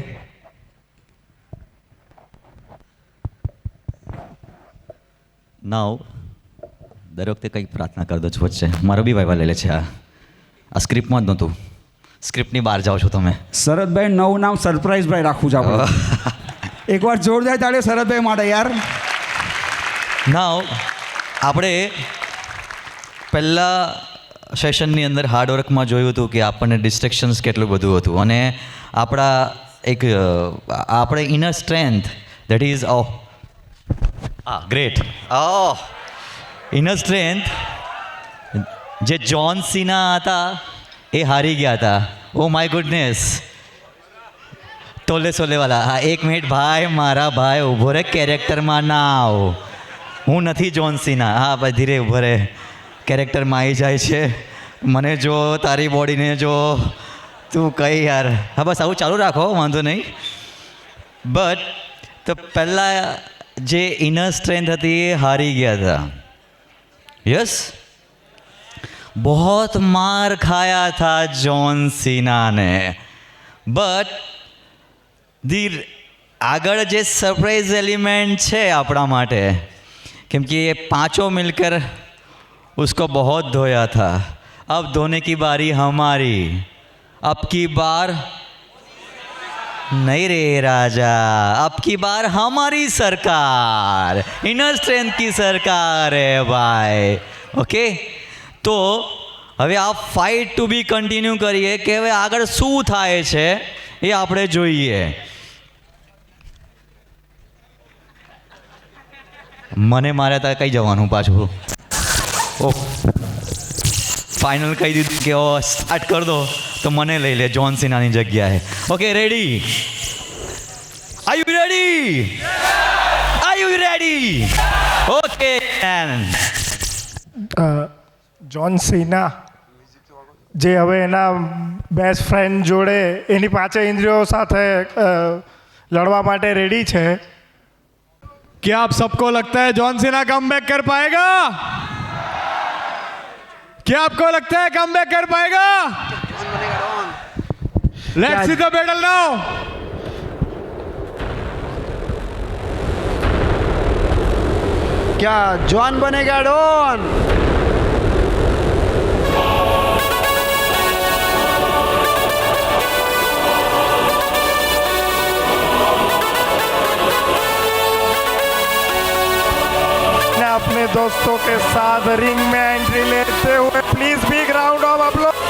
નાવ દર વખતે કંઈક પ્રાર્થના કરી દો છો વચ્ચે. મારો બી વાયવા લઈ લે છે. આ સ્ક્રિપ્ટમાં જ નહોતું, સ્ક્રિપ્ટની બહાર જાઓ છો તમે. શરદભાઈ નવું નામ સરપ્રાઈઝભાઈ રાખવું છે આપણે. એકવાર જોરદાર તાળીઓ શરદભાઈ માટે યાર. નાવ આપણે પહેલાં સેશનની અંદર હાર્ડવર્કમાં જોયું હતું કે આપણને ડિસ્ટ્રેક્શન્સ કેટલું બધું હતું, અને આપણા એક આપણે inner strength that is great inner strength જે જ્હોન સીના હતા એ હારી ગયા હતા. Oh my goodness. તોલે સોલેવાલા. હા, 1 મિનિટ ભાઈ, મારા ભાઈ ઊભો રે, કેરેક્ટરમાં ના આવ. હું નથી જ્હોન સીના. હા ભાઈ, ધીરે ઊભો રે, કેરેક્ટરમાં આવી જાય છે. મને જો, તારી બોડીને જો, તું કઈ યાર. હા બસ આવું ચાલુ રાખો, વાંધો નહીં. બટ તો પહેલાં જે ઇનર સ્ટ્રેન્થ હતી એ હારી ગયા હતા. यस, बहुत मार खाया था जॉन सीना ने, बट दी આગળ જે સરપ્રાઈઝ એલિમેન્ટ છે આપણા માટે, કેમ કે ये पांचों मिलकर उसको बहुत धोया था. अब धोने की बारी हमारी. अब की बार नहीं रे राजा, अब की बार हमारी सरकार, इनर स्ट्रेंथ की सरकार है भाई. ओके, तो હવે આ ફાઇટ ટુ બી કન્ટિન્યુ કરીએ કે હવે આગળ શું થાય છે એ આપણે જોઈએ. મને મારે ત્યાં કઈ જવાનું પાછું? ઓ ફાઇનલ કહી દીધું કે સ્ટાર્ટ કરી દો, તો મને લઈ લે જ્હોન સીનાની જગ્યાએ. Okay, ready? Are you ready? Are you ready? Okay. John Cena જે હવે એના બેસ્ટ ફ્રેન્ડ જોડે એની 5 ઇન્દ્રિયો સાથે લડવા માટે રેડી છે. क्या आप सबको लगता है जॉन सीना कमबैक कर पाएगा? क्या आपको लगता है कमबैक कर पाएगा? Let's see the battle now. क्या जॉन बनेगा डॉन? अपने दोस्तों के साथ रिंग में एंट्री लेते हुए please big round of applause.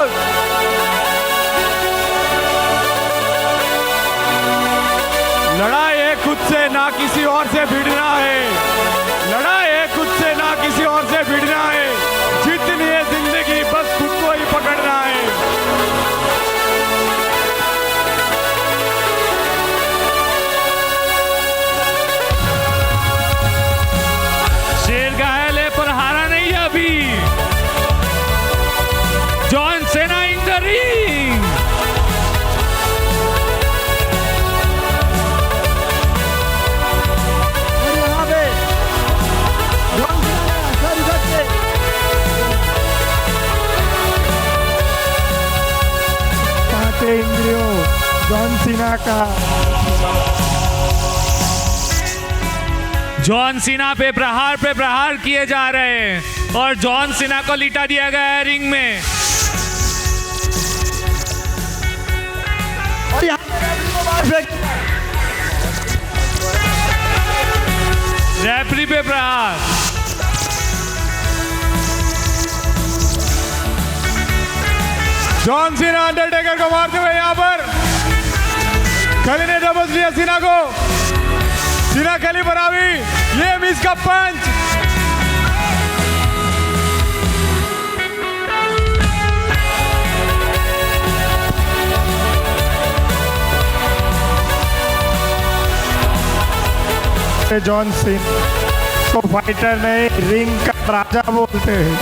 लड़ाई है खुद से, ना किसी और से भिड़ना है. लड़ाई है खुद से, ना किसी और से भिड़ना है. जीतनी है जिंदगी, बस खुद को ही पकड़ना है. शेर घायल है पर हारा नहीं है अभी. John Cena in the ring. इंद्रियों जॉन सीना का. जॉन सीना पे प्रहार किए जा रहे हैं और जॉन सीना को लिटा दिया गया है रिंग में. रेफरी पे प्रहार. जॉन सीना अंडरटेकर को मारते हुए यहाँ पर खली ने दबोच लिया सीना को. सीना खली पर આવી. ये मिस का पंच. जॉन सीना को फाइटर नहीं, रिंग का राजा बोलते हैं.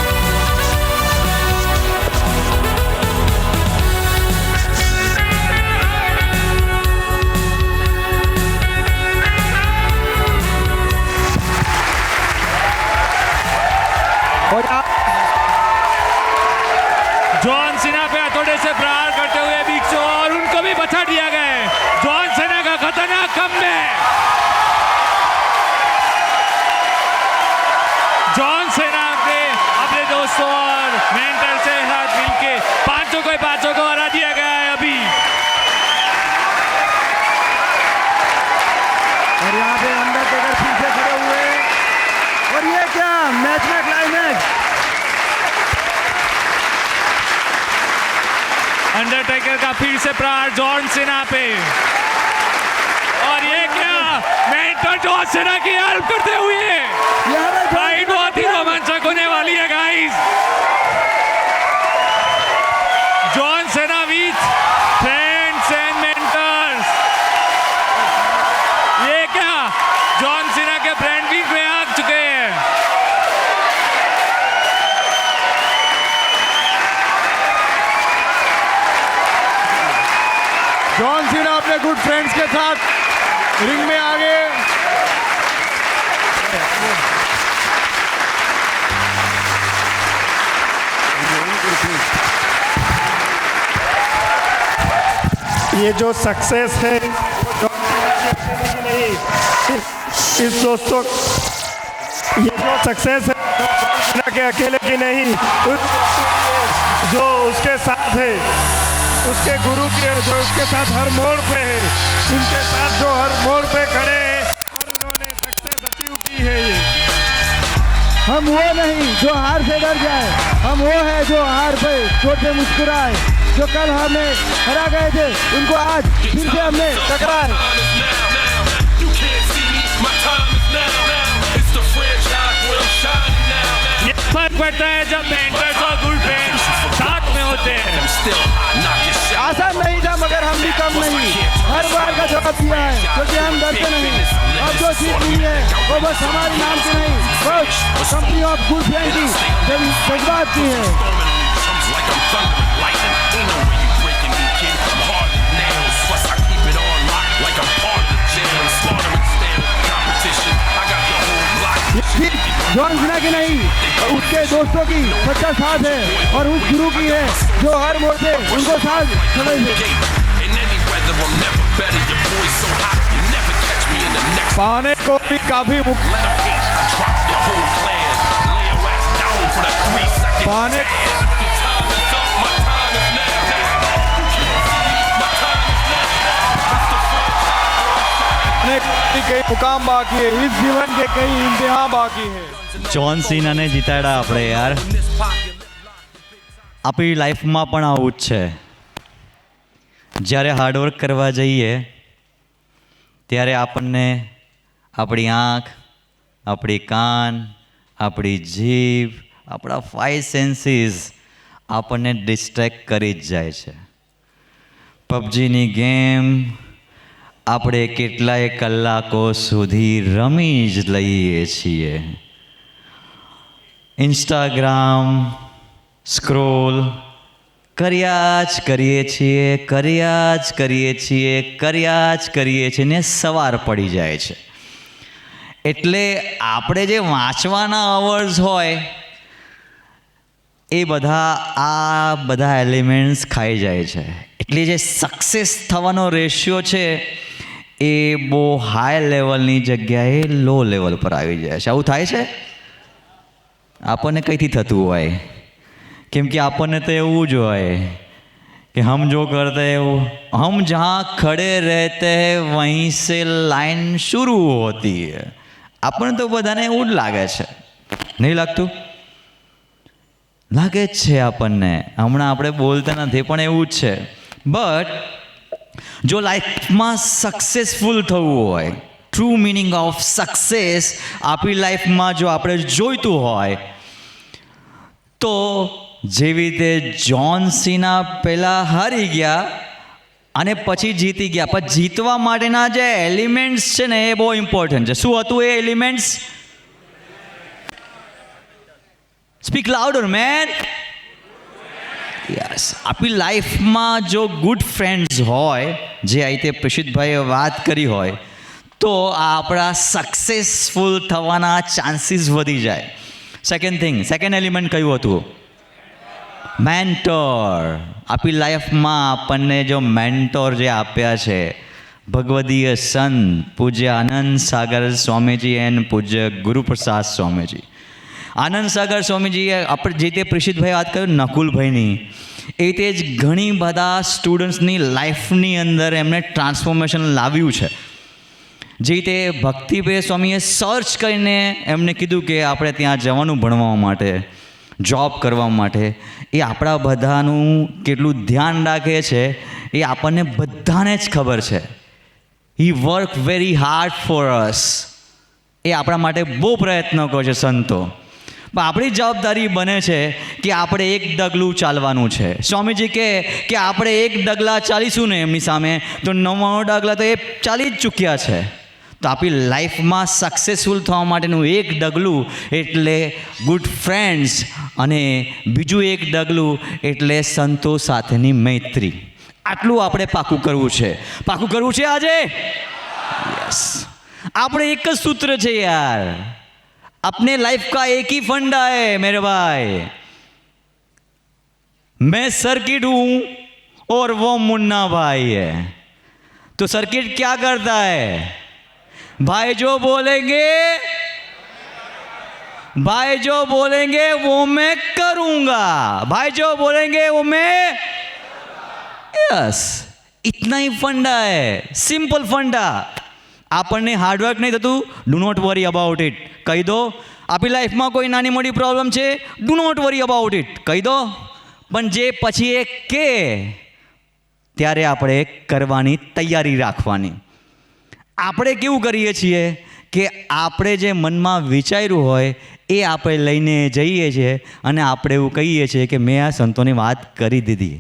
से प्रहार करते हुए बिग शो और उनको भी बचा दिया गया है। जॉन सेना का खतरनाक कमबैक। जॉन सेना अपने दोस्तों और मेंटर से साथ मिलके पांचों को हरा दिया गया है अभी। और यहाँ पे अंडरटेकर फिर से खड़े हुए और ये क्या मैच में क्लाइमैक्स। अंडरटेकर का फिर से प्रहार जॉन सेना पे और ये क्या मेंटर जॉन सेना की हेल्प करते हुए फाइट बहुत ही रोमांचक होने वाली है गाइस। जॉन सेना विथ फ्रेंड्स एंड मेंटर्स। ये क्या जॉन सेना के फ्रेंड भी में आ चुके हैं। जॉन सीना अपने गुड फ्रेंड्स के साथ रिंग में आ गए। ये जो सक्सेस है वो नहीं, इस दोस्तों ये जो सक्सेस है वो के अकेले की नहीं, जो उसके साथ है, उसके गुरु के जो उसके साथ हर मोड़ पे है, उनके साथ जो हर मोड़ पे खड़े हैं और उन्होंने सक्सेस अचीव की है। ये हम वो नहीं जो हार से डर जाए, हम वो है जो हार पे चोट से मुस्कुराए। जो कल हमें हरा गए थे उनको आज फिर से हमने टकराए। ये फर्क पड़ता है जब मेंटर्स और गुड फ्रेंड्स साथ में होते हैं। आसान नहीं था मगर हम भी कम नहीं, हर बार का जवाब दिया है क्योंकि हम डरते नहीं। अब जो जीत मिली है वो बस हमारे नाम से नहीं, बस कंपनी ऑफ गुड फ्रेंड की जज्बात की है। जॉन सीना की नहीं, उसके दोस्तों की सच्चा साथ है और उस गुरु की है जो हर मोड़ पे उनको साथ खड़े थे। पाने को भी काफी पाने कई मुकाम बाकी है, इस जीवन के कई इम्तिहान बाकी है। જોન સીનાને જીતાડ્યા આપણે યાર. આપણી લાઈફમાં પણ આવું જ છે. જ્યારે હાર્ડવર્ક કરવા જઈએ ત્યારે આપણને આપણી આંખ, આપણી કાન, આપણી જીભ, આપણા 5 સેન્સીસ આપણને ડિસ્ટ્રેક્ટ કરી જ જાય છે. પબજીની ગેમ આપણે કેટલાય કલાકો સુધી રમી જ લઈએ છીએ. ઇન્સ્ટાગ્રામ સ્ક્રોલ કર્યા જ કરીએ છીએ ને સવાર પડી જાય છે. એટલે આપણે જે વાંચવાના અવર્સ હોય એ બધા એલિમેન્ટ્સ ખાઈ જાય છે. એટલે જે સક્સેસ થવાનો રેશિયો છે એ બહુ હાઈ લેવલની જગ્યાએ લો લેવલ પર આવી જાય છે. આવું થાય છે આપણને કંઈથી થતું હોય, કેમ કે આપણને તો એવું જ હોય कि हम जो करते हैं वो हम जहाँ खड़े रहते हैं वहीं से लाइन शुरू होती है. આપણને તો બધાને એવું જ લાગે છે, નહીં લાગતું? લાગે જ છે આપણને. હમણાં આપણે બોલતા નથી પણ એવું જ છે. બટ જો લાઈફમાં સક્સેસફુલ થવું હોય, ટ્રુ મિનિંગ ઓફ સક્સેસ આપણી લાઈફમાં જો આપણે જોઈતું હોય તો જેવી રીતે જોન સીના પહેલાં હારી ગયા અને પછી જીતી ગયા, પણ જીતવા માટેના જે એલિમેન્ટ્સ છે ને એ બહુ ઇમ્પોર્ટન્ટ છે. શું હતું એ elements? Speak louder man. Yes, આપણી લાઈફમાં જો ગુડ ફ્રેન્ડ્સ હોય, જે આ રીતે પ્રસિદ્ધભાઈએ વાત કરી હોય, તો આપણા સક્સેસફુલ થવાના ચાન્સીસ વધી જાય. સેકન્ડ એલિમેન્ટ કયું હતું? મેન્ટોર. આપણી લાઈફમાં આપણને જો મેન્ટોર જે આપ્યા છે ભગવદીય સંત પૂજ્ય આનંદ સાગર સ્વામીજી એન્ડ પૂજ્ય ગુરુપ્રસાદ સ્વામીજી. આનંદ સાગર સ્વામીજીએ આપણે જે તે પ્રેષિતભાઈ વાત કર્યું નકુલભાઈની, એ રીતે જ ઘણી બધા સ્ટુડન્ટ્સની લાઈફની અંદર એમણે ટ્રાન્સફોર્મેશન લાવ્યું છે. જે રીતે ભક્તિભાઈ સ્વામીએ સર્ચ કરીને એમને કીધું કે આપણે ત્યાં જવાનું ભણવા માટે, જોબ કરવા માટે, એ આપણા બધાનું કેટલું ધ્યાન રાખે છે એ આપણને બધાને જ ખબર છે. He work very hard for us. એ આપણા માટે બહુ પ્રયત્નો કરે છે સંતો. પણ આપણી જવાબદારી બને છે કે આપણે એક ડગલું ચાલવાનું છે. સ્વામીજી કહે કે આપણે એક ડગલા ચાલીશું ને એમની સામે તો 99 ડગલા તો એ ચાલી જ ચૂક્યા છે. તો આપણી લાઈફમાં સક્સેસફુલ થવા માટેનું એક ડગલું એટલે ગુડ ફ્રેન્ડ્સ, અને બીજું એક ડગલું એટલે સંતો સાથેની મૈત્રી. આટલું આપણે પાકું કરવું છે. પાકું કરવું છે આજે. યસ, આપણે એક જ સૂત્ર છે યાર. अपने लाइफ का एक ही फंडा है मेरे भाई. मैं सर्किट हूं और वो मुन्ना भाई है. तो सर्किट क्या करता है? भाई जो बोलेंगे वो मैं करूंगा. भाई जो बोलेंगे वो मैं. यस, इतना ही फंडा है. सिंपल फंडा. આપણને હાર્ડવર્ક નહીં થતું, do not worry about it. કહી દો આપણી લાઈફમાં કોઈ નાની મોટી પ્રોબ્લેમ છે, do not worry about it કહી દો. પણ જે પછી એ કે ત્યારે આપણે કરવાની તૈયારી રાખવાની. આપણે કેવું કરીએ છીએ કે આપણે જે મનમાં વિચાર્યું હોય એ આપણે લઈને જઈએ છીએ અને આપણે એવું કહીએ છીએ કે મેં આ સંતોની વાત કરી દીધી.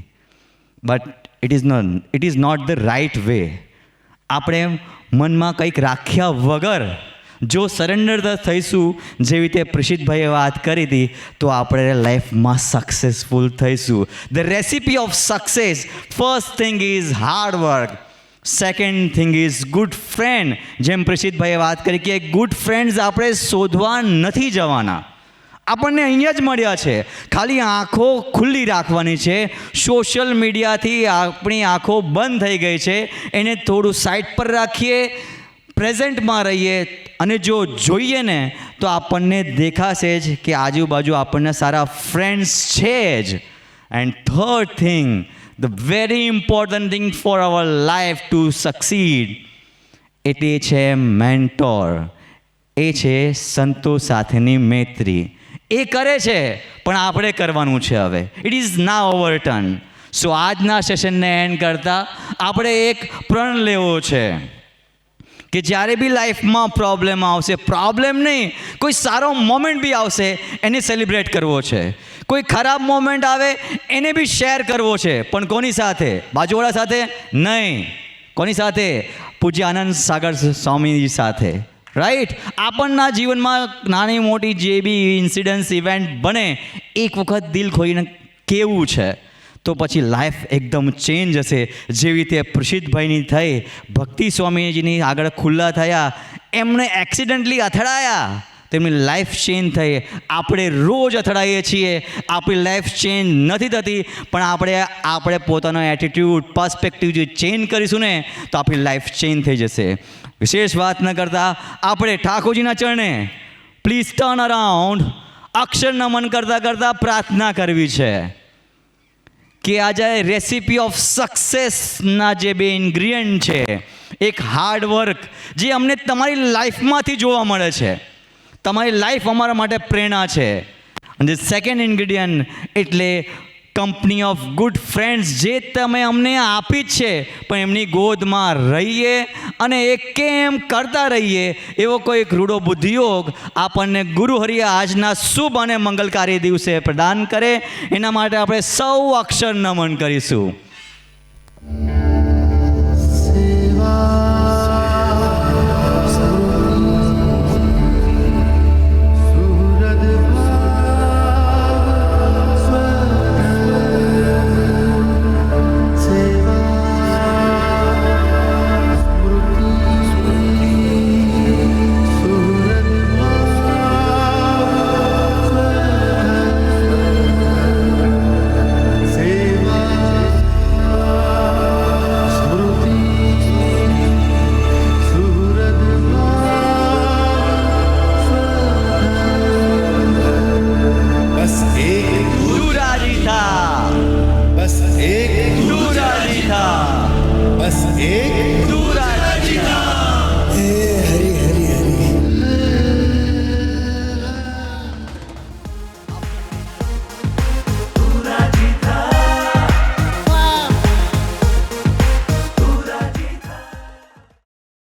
But it is not the right way. આપણે મનમાં કંઈક રાખ્યા વગર જો સરેન્ડર થઈશું, જેવી રીતે પ્રસિદ્ધભાઈએ વાત કરી હતી, તો આપણે લાઈફમાં સક્સેસફુલ થઈશું. The recipe of success, first thing is hard work, second thing is good friend. જેમ પ્રસિદ્ધભાઈએ વાત કરી કે ગુડ ફ્રેન્ડ્સ આપણે શોધવા નથી જવાના, આપણને અહીંયા જ મળ્યા છે. ખાલી આંખો ખુલ્લી રાખવાની છે. સોશિયલ મીડિયાથી આપણી આંખો બંધ થઈ ગઈ છે, એને થોડું સાઈડ પર રાખીએ, પ્રેઝન્ટમાં રહીએ, અને જો જોઈએ ને તો આપણને દેખાશે જ કે આજુબાજુ આપણને સારા ફ્રેન્ડ્સ છે જ. And third thing, the very important thing for our life to succeed, એ છે મેન્ટોર. એ છે સંતો સાથેની મૈત્રી. એ કરે છે પણ આપણે કરવાનું છે. હવે it is now our turn. So આજના સેશનને એન્ડ કરતાં આપણે એક પ્રણ લેવો છે કે જ્યારે બી લાઈફમાં પ્રોબ્લેમ આવશે, પ્રોબ્લેમ નહીં, કોઈ સારો મોમેન્ટ બી આવશે, એને સેલિબ્રેટ કરવો છે. કોઈ ખરાબ મોમેન્ટ આવે એને બી શેર કરવો છે. પણ કોની સાથે? બાજુવાળા સાથે નહીં. કોની સાથે? પૂજ્ય આનંદ સાગર સ્વામીજી સાથે. રાઈટ. આપણના જીવનમાં નાની મોટી જે બી ઇન્સિડન્સ ઇવેન્ટ બને, એક વખત દિલ ખોઈને કેવું છે તો પછી લાઈફ એકદમ ચેન્જ હશે. જેવી રીતે પ્રસિદ્ધભાઈની થઈ, ભક્તિ સ્વામીજીની આગળ ખુલ્લા થયા, એમને એક્સિડન્ટલી અથડાયા, તેમની લાઈફ ચેન્જ થઈ. આપણે રોજ અથડાઈએ છીએ, આપણી લાઈફ ચેન્જ નથી થતી, પણ આપણે પોતાનો એટીટ્યૂડ, પર્સપેક્ટિવ જે ચેન્જ કરીશું ને તો આપણી લાઈફ ચેન્જ થઈ જશે. વિશેષ વાત ન કરતાં આપણે ઠાકોરજીના ચરણે પ્લીઝ ટર્ન અરાઉન્ડ અક્ષર નમન કરતાં કરતાં પ્રાર્થના કરવી છે કે આજે રેસિપી ઓફ સક્સેસના જે બે ઇન્ગ્રીડિયન્ટ છે, એક હાર્ડવર્ક જે અમને તમારી લાઈફમાંથી જોવા મળે છે, તમારી લાઈફ અમારા માટે પ્રેરણા છે, અને સેકન્ડ ઇન્ગ્રીડિયન્ટ એટલે કંપની ઓફ ગુડ ફ્રેન્ડ્સ જે તમે અમને આપી જ છે, પણ એમની ગોદમાં રહીએ અને એ કેમ કરતા રહીએ એવો કોઈ રૂડો બુદ્ધિયોગ આપણને ગુરુ હરિએ આજના શુભ અને મંગલકારી દિવસે પ્રદાન કરે. એના માટે આપણે સૌ અક્ષર નમન કરીશું.